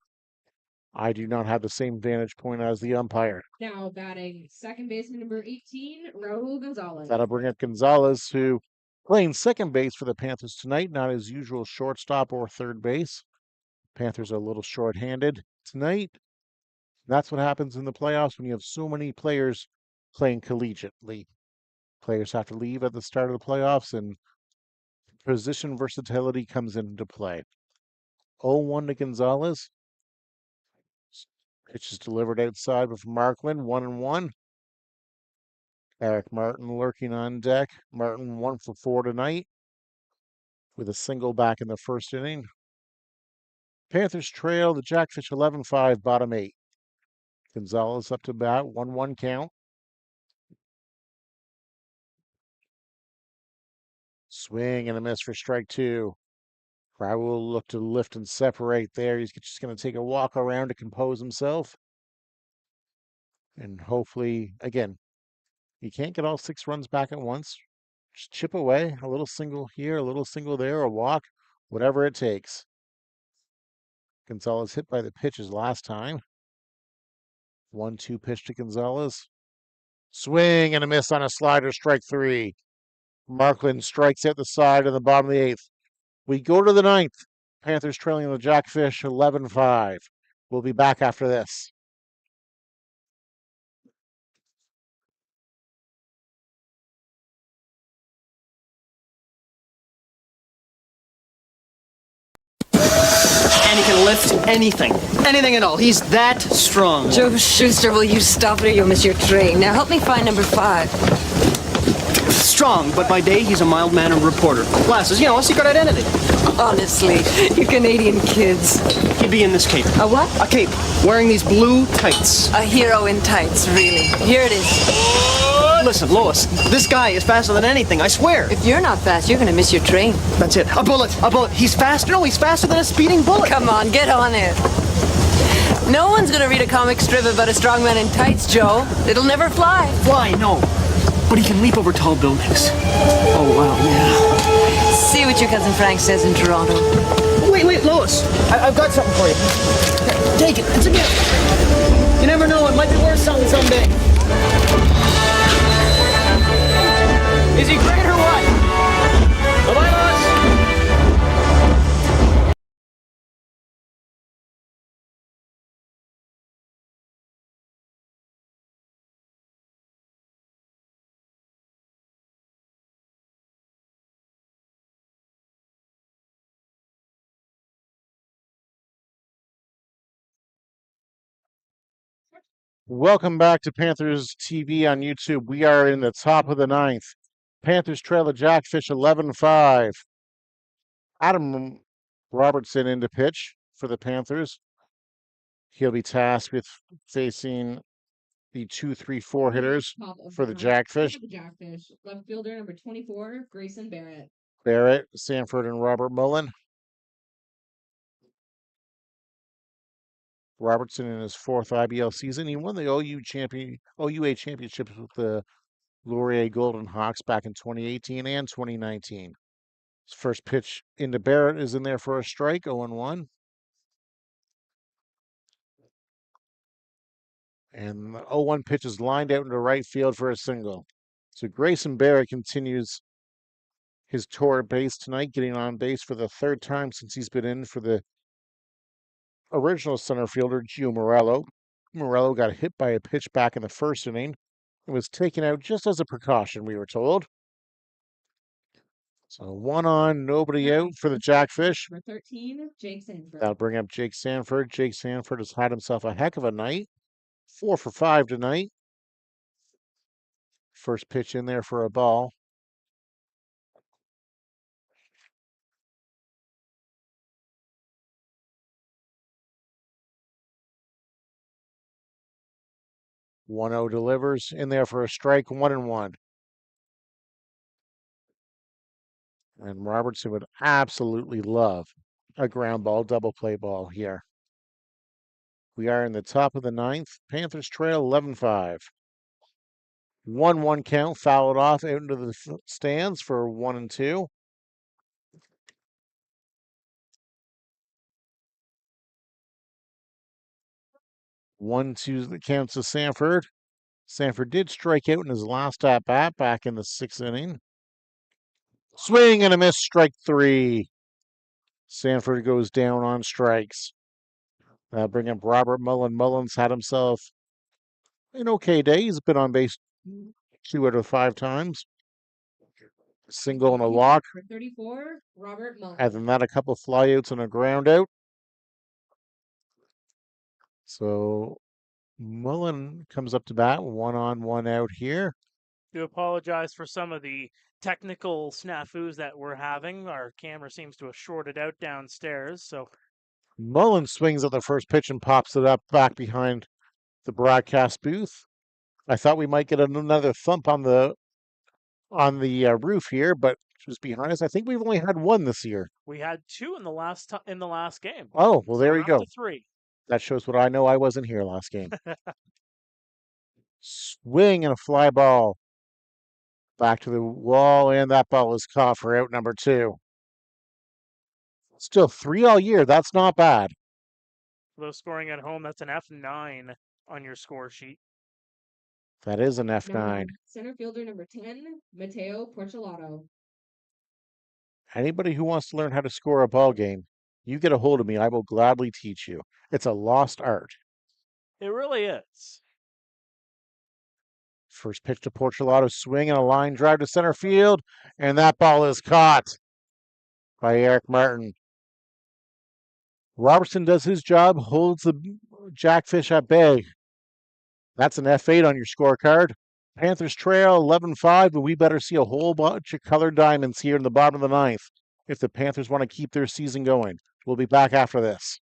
I do not have the same vantage point as the umpire. Now batting second baseman number 18, Raul Gonzalez. That'll bring up Gonzalez, who playing second base for the Panthers tonight, not his usual shortstop or third base. Panthers are a little short-handed tonight. That's what happens in the playoffs when you have so many players playing collegiately. Players have to leave at the start of the playoffs, and position versatility comes into play. 0-1 to Gonzalez. Pitch is delivered outside with Markland, 1-1. Eric Martin lurking on deck. Martin 1 for 4 tonight with a single back in the first inning. Panthers trail the Jackfish 11-5, bottom 8. Gonzalez up to bat, 1-1 count. Swing and a miss for strike 2. Raul look to lift and separate there. He's just going to take a walk around to compose himself. And hopefully, again, he can't get all 6 runs back at once. Just chip away, a little single here, a little single there, a walk, whatever it takes. Gonzalez hit by the pitches last time. 1-2 pitch to Gonzalez. Swing and a miss on a slider, strike 3. Markland strikes out the side in the bottom of the 8th. We go to the 9th. Panthers trailing the Jackfish 11-5. We'll be back after this. And he can lift anything. Anything at all. He's that strong. Joe Schuster, will you stop it or you'll miss your train? Now help me find number 5. Strong, but by day he's a mild-mannered reporter. Glasses, a secret identity. Honestly, you Canadian kids. He'd be in this cape. A what? A cape, wearing these blue tights. A hero in tights, really. Here it is. Listen, Lois, this guy is faster than anything, I swear. If you're not fast, you're gonna miss your train. That's it. A bullet. He's faster. No, he's faster than a speeding bullet. Come on, get on it. No one's gonna read a comic strip about a strong man in tights, Joe. It'll never fly. Fly, no. But he can leap over tall buildings. Oh, wow, yeah. See what your cousin Frank says in Toronto. Wait, Lois. I've got something for you. Take it. It's a gift. You never know. It might be worth something someday. Is he great or what? Bye-bye, Lois. Welcome back to Panthers TV on YouTube. We are in the top of the 9th. Panthers trail the Jackfish 11-5. Adam Robertson into pitch for the Panthers. He'll be tasked with facing the 2-3-4 hitters for the Jackfish. Left fielder number 24, Grayson Barrett. Barrett, Sanford, and Robert Mullen. Robertson in his 4th IBL season. He won the OUA championships with the Laurier Golden Hawks back in 2018 and 2019. His first pitch into Barrett is in there for a strike, 0-1. And the 0-1 pitch is lined out into right field for a single. So Grayson Barrett continues his tour at base tonight, getting on base for the 3rd time since he's been in for the original center fielder, Gio Morello. Morello got hit by a pitch back in the first inning and was taken out just as a precaution, we were told. So 1 on, nobody out for the Jackfish. Number 13, Jake Sanford. That'll bring up Jake Sanford. Jake Sanford has had himself a heck of a night. 4 for 5 tonight. First pitch in there for a ball. One-0 delivers in there for a strike, 1-1. And Robertson would absolutely love a ground ball, double play ball here. We are in the top of the ninth. Panthers trail 11-5. 1-1 count, fouled off out into the stands for 1-2. One, two that counts to Sanford. Sanford did strike out in his last at bat back in the 6th inning. Swing and a miss, strike 3. Sanford goes down on strikes. Bring up Robert Mullen. Mullen's had himself an okay day. He's been on base 2 out of 5 times. Single and a walk. For 34, Robert Mullen. Other than that, a couple flyouts and a ground out. So Mullen comes up to bat, 1 on, 1 out here. Do apologize for some of the technical snafus that we're having. Our camera seems to have shorted out downstairs. So Mullen swings at the first pitch and pops it up back behind the broadcast booth. I thought we might get another thump on the roof here, but just behind us. I think we've only had 1 this year. we had 2 in the last game. Oh, well, So there we're you up go. to 3. That shows what I know. I wasn't here last game. Swing and a fly ball. Back to the wall, and that ball is caught for out number 2. Still 3 all year. That's not bad. For those scoring at home, that's an F9 on your score sheet. That is an F9. Center fielder number 10, Mateo Porcelato. Anybody who wants to learn how to score a ball game, you get a hold of me. I will gladly teach you. It's a lost art. It really is. First pitch to Porcelato, swing and a line drive to center field, and that ball is caught by Eric Martin. Robertson does his job, holds the Jackfish at bay. That's an F8 on your scorecard. Panthers trail 11-5, but we better see a whole bunch of colored diamonds here in the bottom of the ninth if the Panthers want to keep their season going. We'll be back after this.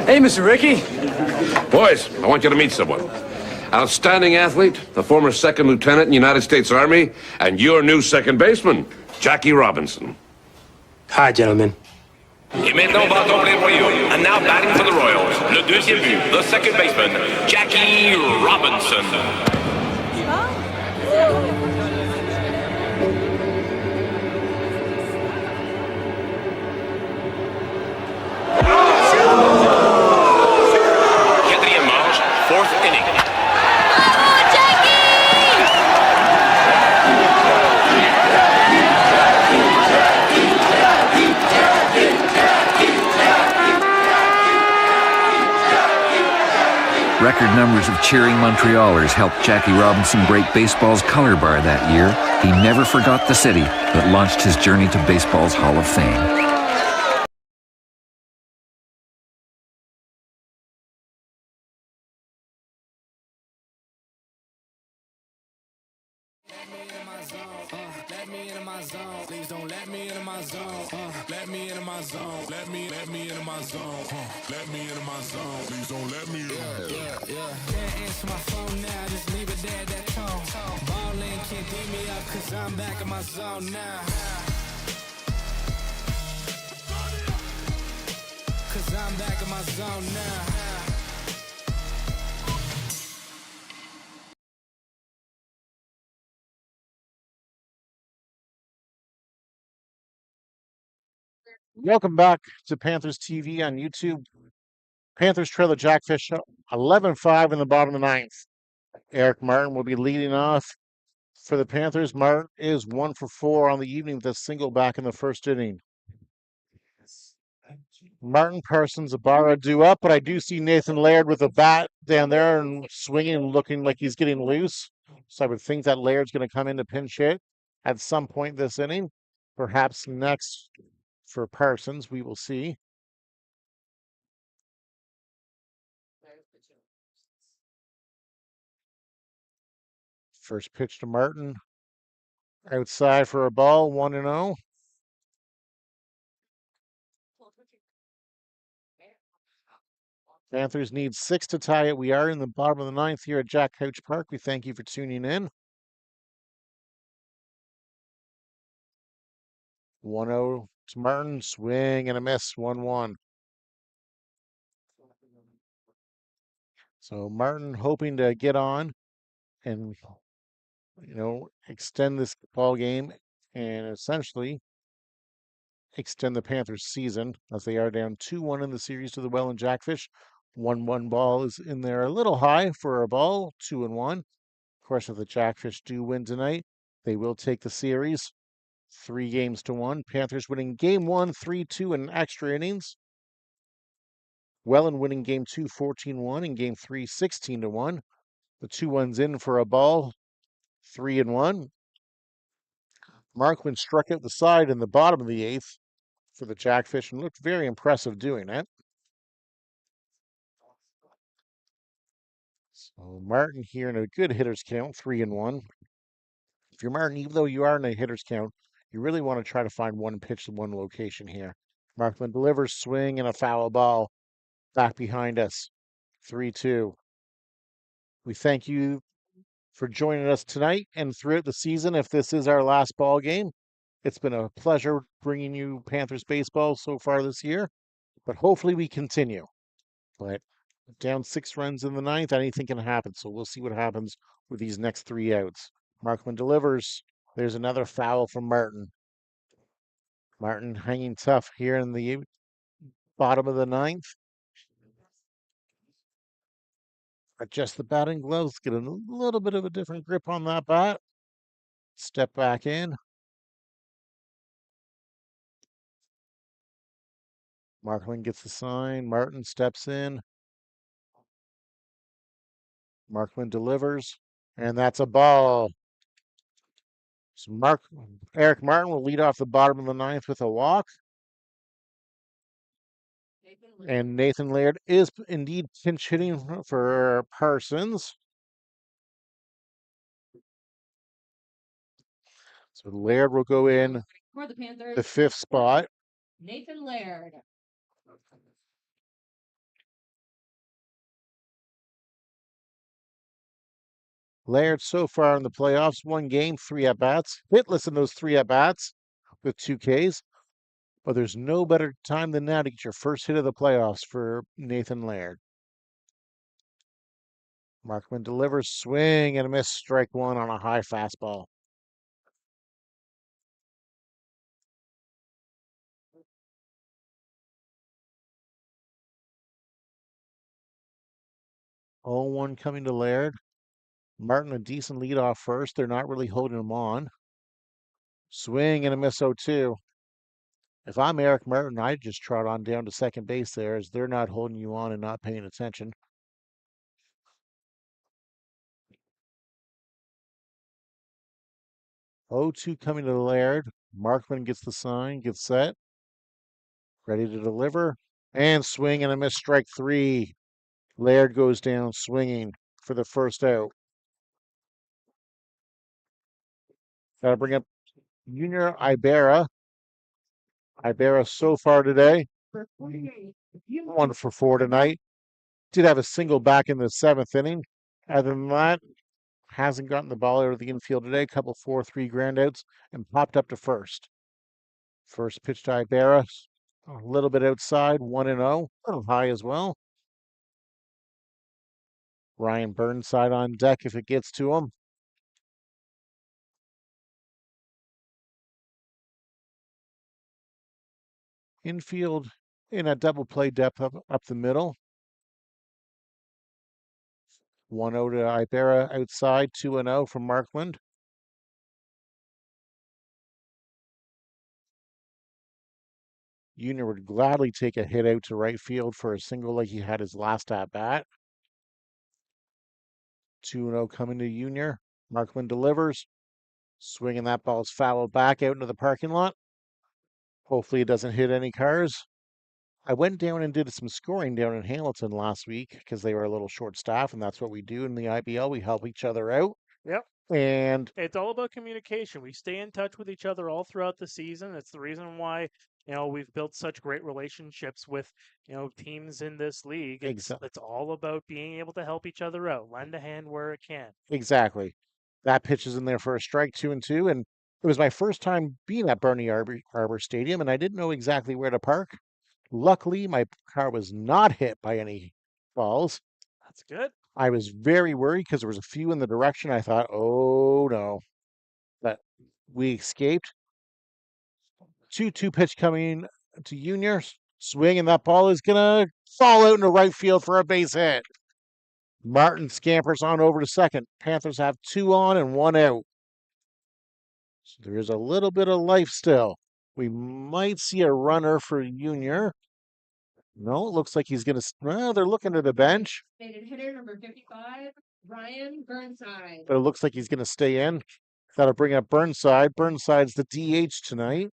Hey, Mr. Ricky. Boys, I want you to meet someone. Outstanding athlete, the former 2nd Lieutenant in the United States Army, and your new second baseman, Jackie Robinson. Hi, gentlemen. Et maintenant bâton pour les Royaux. And now batting for the Royals, le deuxième but, the second baseman, Jackie Robinson. Quatrième manche, 4th inning. Record numbers of cheering Montrealers helped Jackie Robinson break baseball's color bar that year. He never forgot the city, but launched his journey to baseball's Hall of Fame. Welcome back to Panthers TV on YouTube. Panthers trail the Jackfish 11-5 in the bottom of the ninth. Eric Martin will be leading off for the Panthers. Martin is 1 for 4 on the evening with a single back in the first inning. Martin, Parsons, Ibarra due up, but I do see Nathan Laird with a bat down there and swinging and looking like he's getting loose. So I would think that Laird's going to come in to pinch hit at some point this inning. Perhaps next for Parsons, we will see. First pitch to Martin. Outside for a ball, 1-0. Panthers need 6 to tie it. We are in the bottom of the ninth here at Jack Couch Park. We thank you for tuning in. 1-0 to Martin. Swing and a miss. 1-1. So Martin hoping to get on and, extend this ball game and essentially extend the Panthers' season as they are down 2-1 in the series to the Welland Jackfish. 1-1 ball is in there a little high for a ball. 2-1. Of course, if the Jackfish do win tonight, they will take the series 3-1. Panthers winning game 1, 3-2 in extra innings. Welland winning game 2, 14-1, and game 3, 16-1. The 2-1's in for a ball, 3-1. Markman struck out the side in the bottom of the eighth for the Jackfish and looked very impressive doing it. So Martin here in a good hitter's count, 3-1. If you're Martin, even though you are in a hitter's count, you really want to try to find one pitch to one location here. Markman delivers, swing, and a foul ball back behind us, 3-2. We thank you for joining us tonight and throughout the season. If this is our last ball game, it's been a pleasure bringing you Panthers baseball so far this year, but hopefully we continue. But down 6 runs in the ninth, anything can happen. So we'll see what happens with these next 3 outs. Markman delivers. There's another foul from Martin. Martin hanging tough here in the bottom of the ninth. Adjust the batting gloves, get a little bit of a different grip on that bat. Step back in. Markman gets the sign. Martin steps in. Markman delivers, and that's a ball. So Eric Martin will lead off the bottom of the ninth with a walk. And Nathan Laird is indeed pinch hitting for Parsons. So Laird will go in For the Panthers, the 5th spot. Nathan Laird. Laird so far in the playoffs, 1 game, 3 at-bats. Hitless in those 3 at-bats with 2 Ks. But there's no better time than now to get your first hit of the playoffs for Nathan Laird. Markman delivers, swing and a miss, strike 1 on a high fastball. Oh, 1 coming to Laird. Martin a decent lead off first. They're not really holding him on. Swing and a miss 0-2. If I'm Eric Martin, I'd just trot on down to second base there as they're not holding you on and not paying attention. Oh, 2 coming to Laird. Markman gets the sign, gets set. Ready to deliver. And swing and a miss, strike 3. Laird goes down swinging for the first out. Got to bring up Junior Ibarra. Ibarra so far today, 1 for 4 tonight. Did have a single back in the 7th inning. Other than that, hasn't gotten the ball out of the infield today. A couple 4-3 ground outs and popped up to first. First pitch to Ibarra, a little bit outside, 1-0, a little high as well. Ryan Burnside on deck if it gets to him. Infield in a double play depth up the middle. 1-0 to Ibarra outside, 2-0 from Markland. Junior would gladly take a hit out to right field for a single like he had his last at bat. 2-0 coming to Junior. Markland delivers. Swinging that ball's fouled back out into the parking lot. Hopefully it doesn't hit any cars. I went down and did some scoring down in Hamilton last week because they were a little short staffed, and that's what we do in the IBL. We help each other out. Yep. And it's all about communication. We stay in touch with each other all throughout the season. It's the reason why, we've built such great relationships with, teams in this league. It's all about being able to help each other out, lend a hand where it can. exactly. That pitch is in there for a strike, 2-2. And it was my first time being at Bernie Arbor Stadium, and I didn't know exactly where to park. Luckily, my car was not hit by any balls. That's good. I was very worried because there was a few in the direction. I thought, oh no. But we escaped. 2-2 pitch coming to Junior. Swing, and that ball is going to fall out into right field for a base hit. Martin scampers on over to second. Panthers have 2 on and 1 out. So there is a little bit of life still. We might see a runner for Junior. No, it looks like he's going to. Well, they're looking at the bench. Hitter number 55, Ryan Burnside. But it looks like he's going to stay in. That'll bring up Burnside. Burnside's the DH tonight.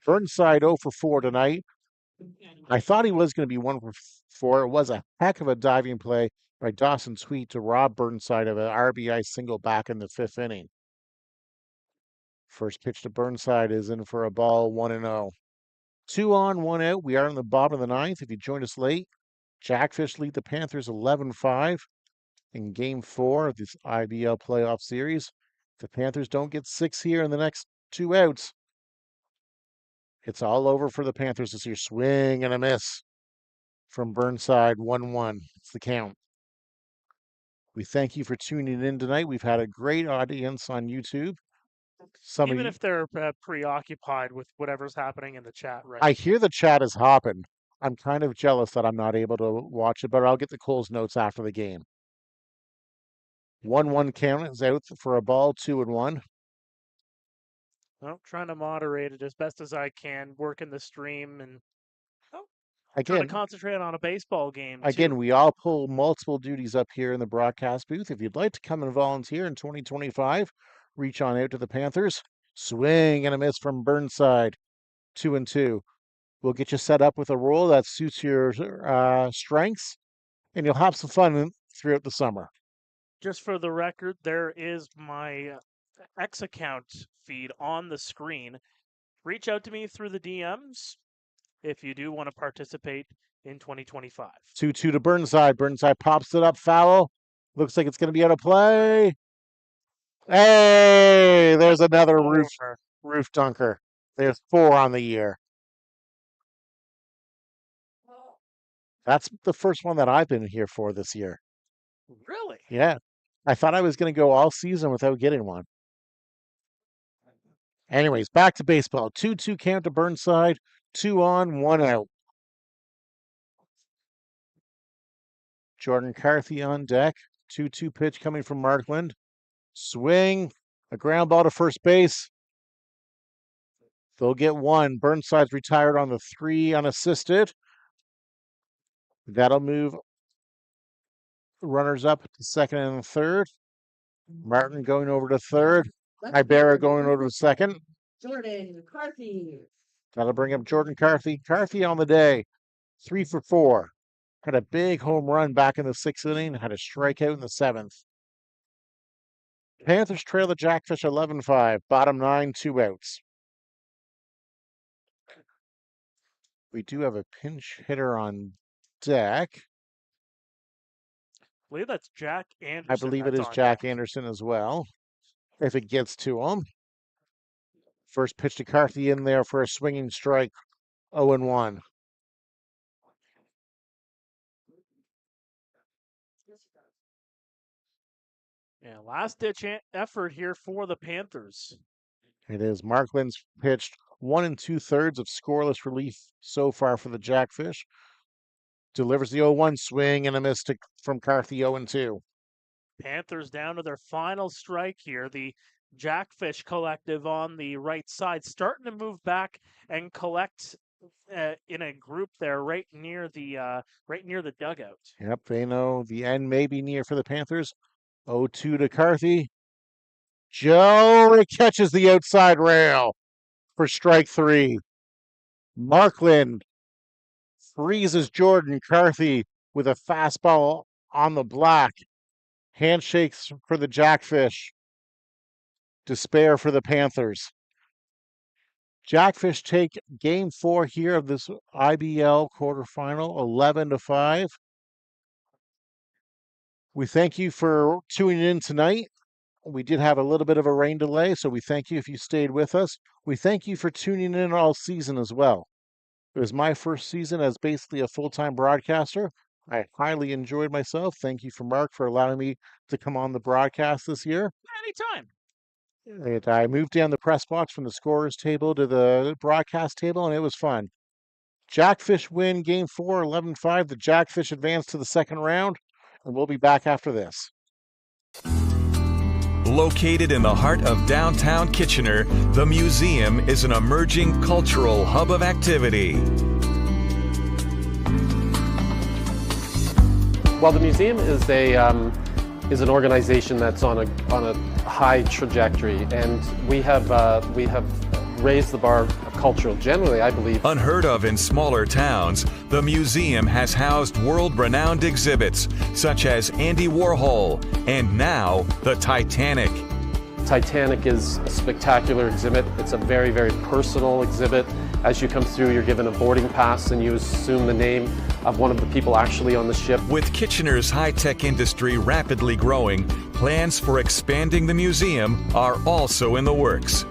Burnside 0 for 4 tonight. I thought he was going to be 1 for 4. It was a heck of a diving play by Dawson Sweet to rob Burnside of an RBI single back in the 5th inning. First pitch to Burnside is in for a ball, 1-0. 2 on, 1 out. We are in the bottom of the 9th. If you joined us late, Jackfish lead the Panthers 11-5 in Game 4 of this IBL playoff series. If the Panthers don't get 6 here in the next 2 outs, it's all over for the Panthers this year. Swing and a miss from Burnside, 1-1. It's the count. We thank you for tuning in tonight. We've had a great audience on YouTube. Even if they're preoccupied with whatever's happening in the chat right I hear the chat is hopping. I'm kind of jealous that I'm not able to watch it, but I'll get the Coles notes after the game. 1-1 count is out for a ball, 2-1. Well, trying to moderate it as best as I can, working the stream and trying to Again, concentrate on a baseball game. Again, we all pull multiple duties up here in the broadcast booth. If you'd like to come and volunteer in 2025, reach on out to the Panthers. Swing and a miss from Burnside, 2-2. We'll get you set up with a role that suits your strengths, and you'll have some fun throughout the summer. Just for the record, there is my X account feed on the screen. Reach out to me through the DMs if you do want to participate in 2025. 2-2 to Burnside. Burnside pops it up, foul. Looks like it's going to be out of play. Hey, there's another roof dunker. There's 4 on the year. That's the first one that I've been here for this year. Really? Yeah. I thought I was going to go all season without getting one. Anyways, back to baseball. 2-2 count to Burnside. 2 on, 1 out. Jordan Carthy on deck. 2-2 pitch coming from Markland. Swing. A ground ball to first base. They'll get 1. Burnside's retired on the 3 unassisted. That'll move runners up to second and third. Martin going over to third. Pare going over to second. Jordan Carthy. That'll bring up Jordan Carthy. Carthy on the day, 3 for 4. Had a big home run back in the 6th inning. Had a strikeout in the 7th. Panthers trail the Jackfish 11-5. Bottom 9, 2 outs. We do have a pinch hitter on deck. I believe that's Jack Anderson. I believe it is Jack Anderson as well, if it gets to him. First pitch to Carthy in there for a swinging strike, 0-1. Yeah, last-ditch effort here for the Panthers. It is. Markland's pitched 1 2/3 of scoreless relief so far for the Jackfish. Delivers the 0-1 swing and a miss from Carthy, 0-2. Panthers down to their final strike here. The Jackfish collective on the right side starting to move back and collect in a group there right near the dugout. Yep, they know the end may be near for the Panthers. 0-2 to Carthy. Joe catches the outside rail for strike 3. Markland freezes Jordan Carthy with a fastball on the black. Handshakes for the Jackfish. Despair for the Panthers. Jackfish take game 4 here of this IBL quarterfinal, 11-5. We thank you for tuning in tonight. We did have a little bit of a rain delay, so we thank you if you stayed with us. We thank you for tuning in all season as well. It was my first season as basically a full-time broadcaster. I highly enjoyed myself. Thank you for Mark for allowing me to come on the broadcast this year. Anytime. And I moved down the press box from the scorer's table to the broadcast table, and it was fun. Jackfish win game 4, 11-5. The Jackfish advance to the second round, and we'll be back after this. Located in the heart of downtown Kitchener, the museum is an emerging cultural hub of activity. Well, the museum is an organization that's on a high trajectory, and we have raised the bar of cultural generally, I believe. Unheard of in smaller towns, the museum has housed world-renowned exhibits such as Andy Warhol and now the Titanic. Titanic is a spectacular exhibit. It's a very, very personal exhibit. As you come through, you're given a boarding pass and you assume the name of one of the people actually on the ship. With Kitchener's high-tech industry rapidly growing, plans for expanding the museum are also in the works.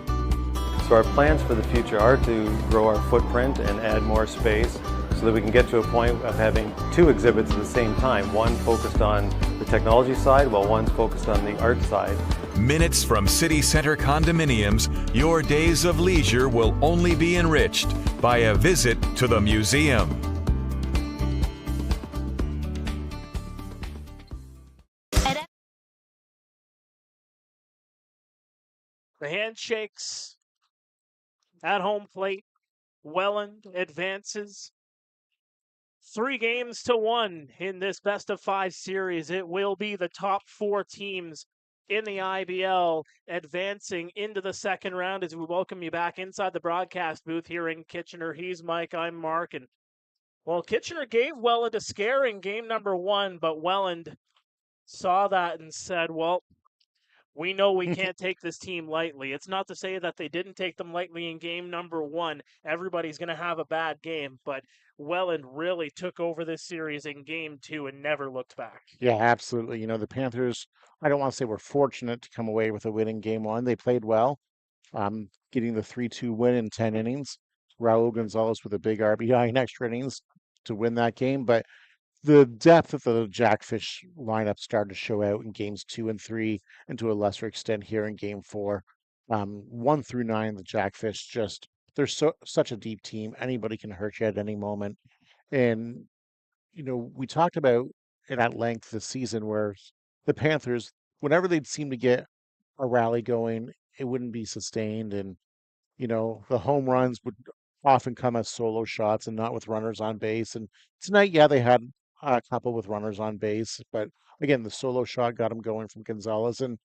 So our plans for the future are to grow our footprint and add more space so that we can get to a point of having 2 exhibits at the same time, one focused on the technology side while one's focused on the art side. Minutes from city center condominiums, your days of leisure will only be enriched by a visit to the museum. The handshakes at home plate. Welland advances 3-1 in this best of 5 series. It will be the top 4 teams in the IBL advancing into the second round as we welcome you back inside the broadcast booth here in Kitchener. He's Mike, I'm Mark. And well, Kitchener gave Welland a scare in game number 1, but Welland saw that and said, well, we know we can't take this team lightly. It's not to say that they didn't take them lightly in game number 1. Everybody's going to have a bad game, but Welland really took over this series in game 2 and never looked back. Yeah, absolutely. You know, the Panthers, I don't want to say we're fortunate to come away with a win in game 1. They played well, getting the 3-2 win in 10 innings. Raul Gonzalez with a big RBI in extra innings to win that game, but the depth of the Jackfish lineup started to show out in games 2 and 3, and to a lesser extent here in game 4. 1 through 9, the Jackfish they're such a deep team. Anybody can hurt you at any moment. And, you know, we talked about it at length this season where the Panthers, whenever they'd seem to get a rally going, it wouldn't be sustained. And, you know, the home runs would often come as solo shots and not with runners on base. And tonight, yeah, they had a couple with runners on base, but again, the solo shot got him going from Gonzalez, and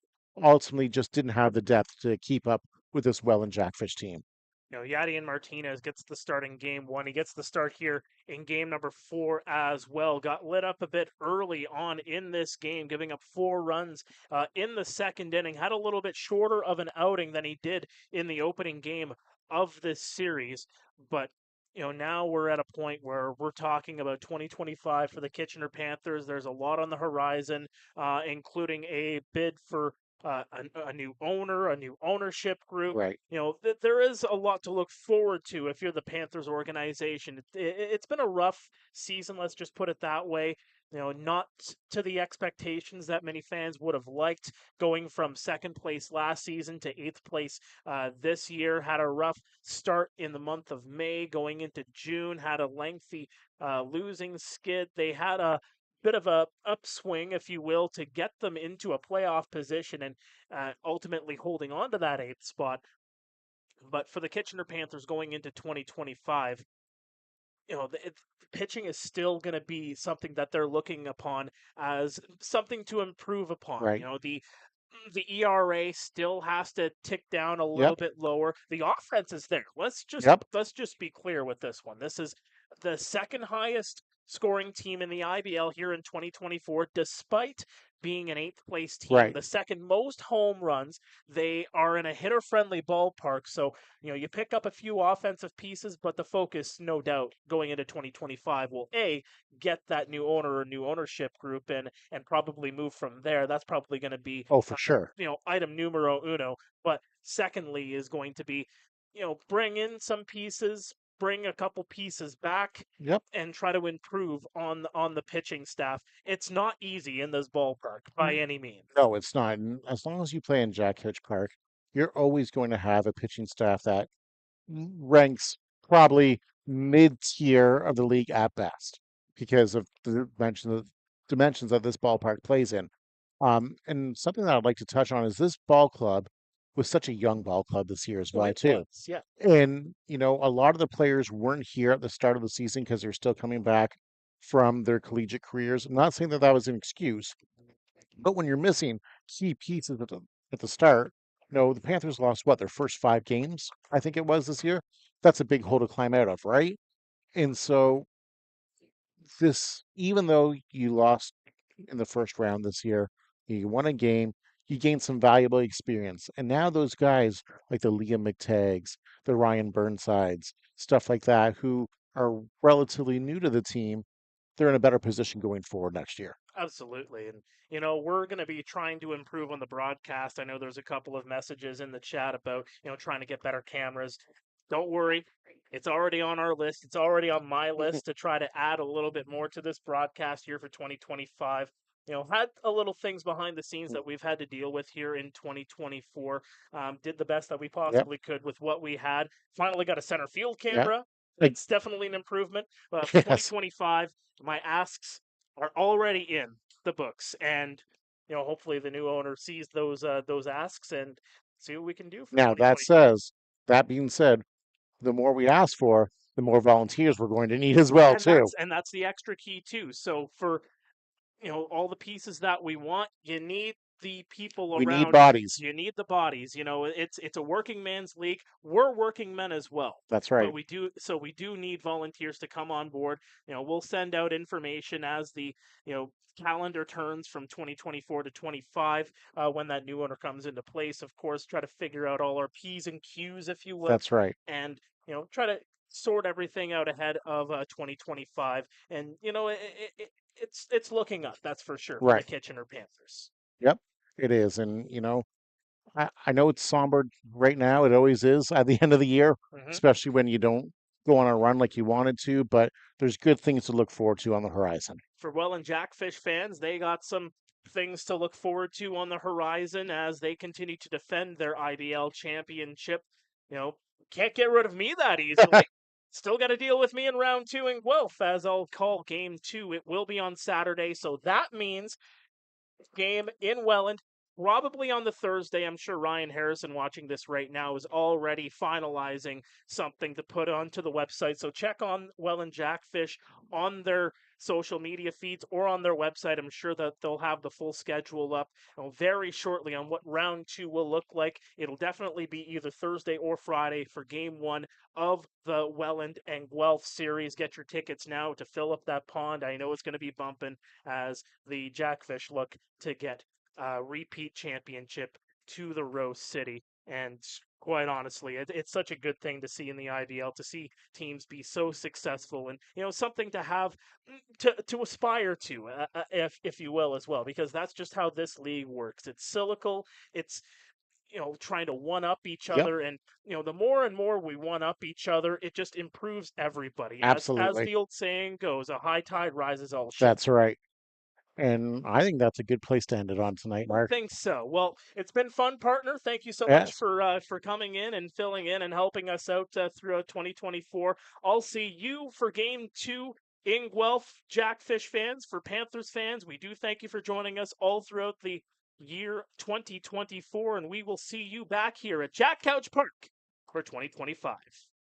ultimately just didn't have the depth to keep up with this Welland Jackfish team. You know, Yadier Martinez gets the start in game 1. He gets the start here in game number 4 as well. Got lit up a bit early on in this game, giving up 4 runs in the second inning. Had a little bit shorter of an outing than he did in the opening game of this series, but you know, now we're at a point where we're talking about 2025 for the Kitchener Panthers. There's a lot on the horizon, including a bid for a new owner, a new ownership group. Right. You know, there is a lot to look forward to if you're the Panthers organization. It's been a rough season, let's just put it that way. You know, not to the expectations that many fans would have liked, going from second place last season to 8th place this year. Had a rough start in the month of May, going into June, had a lengthy losing skid. They had a bit of a upswing, if you will, to get them into a playoff position and ultimately holding on to that 8th spot. But for the Kitchener Panthers going into 2025, you know, the pitching is still going to be something that they're looking upon as something to improve upon. Right. You know, the ERA still has to tick down a little bit lower. The offense is there. Let's just be clear with this one. This is the second highest scoring team in the IBL here in 2024, despite being an 8th place team, Right. the second most home runs. They are in a hitter-friendly ballpark, so you pick up a few offensive pieces, but the focus, no doubt, going into 2025 will get that new owner or new ownership group in, and probably move from there. That's probably going to be Oh, for sure. item numero uno. But secondly is going to be bring in some pieces, bring a couple pieces back, Yep. and try to improve on the pitching staff. It's not easy in this ballpark by any means. No, it's not. And as long as you play in Jackfish Park, you're always going to have a pitching staff that ranks probably mid-tier of the league at best because of the dimensions that this ballpark plays in. And something that I'd like to touch on is this ball club was such a young ball club this year as well, It too. was, yeah. And, a lot of the players weren't here at the start of the season because they're still coming back from their collegiate careers. I'm not saying that that was an excuse, but when you're missing key pieces at the start, the Panthers lost what, their first 5 games, I think it was this year. That's a big hole to climb out of, right? And so even though you lost in the first round this year, you won a game, you gained some valuable experience. And now those guys like the Liam McTaggs, the Ryan Burnsides, stuff like that, who are relatively new to the team, they're in a better position going forward next year. Absolutely. And, we're going to be trying to improve on the broadcast. I know there's a couple of messages in the chat about, trying to get better cameras. Don't worry. It's already on our list. It's already on my list to try to add a little bit more to this broadcast here for 2025. Had a little things behind the scenes that we've had to deal with here in 2024. Did the best that we possibly could with what we had. Finally got a center field camera. It's definitely an improvement. For 2025, my asks are already in the books, and hopefully the new owner sees those asks and see what we can do for Now, 2025. that being said, the more we ask for, the more volunteers we're going to need as well, too. That's the extra key too. So for all the pieces that we want, you need the people We around need bodies. you. You need the bodies. It's a working man's league. We're working men as well. That's right. But we do need volunteers to come on board. We'll send out information as the calendar turns from 2024 to 25 when that new owner comes into place. Of course, try to figure out all our P's and Q's, if you will. That's right. And try to sort everything out ahead of 2025. And it's looking up, that's for sure, for the Right. Kitchener Panthers. Yep, it is. And, I know it's somber right now. It always is at the end of the year, especially when you don't go on a run like you wanted to, but there's good things to look forward to on the horizon. For Welland Jackfish fans, they got some things to look forward to on the horizon as they continue to defend their IBL championship. Can't get rid of me that easily. Still got to deal with me in round 2 in Guelph, as I'll call game 2. It will be on Saturday, so that means game in Welland, probably on the Thursday. I'm sure Ryan Harrison, watching this right now, is already finalizing something to put onto the website. So check on Welland Jackfish on their social media feeds or on their website. I'm sure that they'll have the full schedule up very shortly on what round 2 will look like. It'll definitely be either Thursday or Friday for game 1 of the Welland and Guelph series. Get your tickets now to fill up that pond. I know it's going to be bumping as the Jackfish look to get repeat championship to the Rose City. And quite honestly, it's such a good thing to see in the IBL, to see teams be so successful, and something to have to aspire to, if you will, as well, because that's just how this league works. It's cyclical. It's trying to one up each other, and the more and more we one up each other, it just improves everybody. Absolutely. As the old saying goes, a high tide rises all ships. That's right. And I think that's a good place to end it on tonight, Mark. I think so. Well, it's been fun, partner. Thank you so much Yes. for coming in and filling in and helping us out throughout 2024. I'll see you for game 2 in Guelph. Jackfish fans, for Panthers fans, we do thank you for joining us all throughout the year 2024, and we will see you back here at Jack Couch Park for 2025.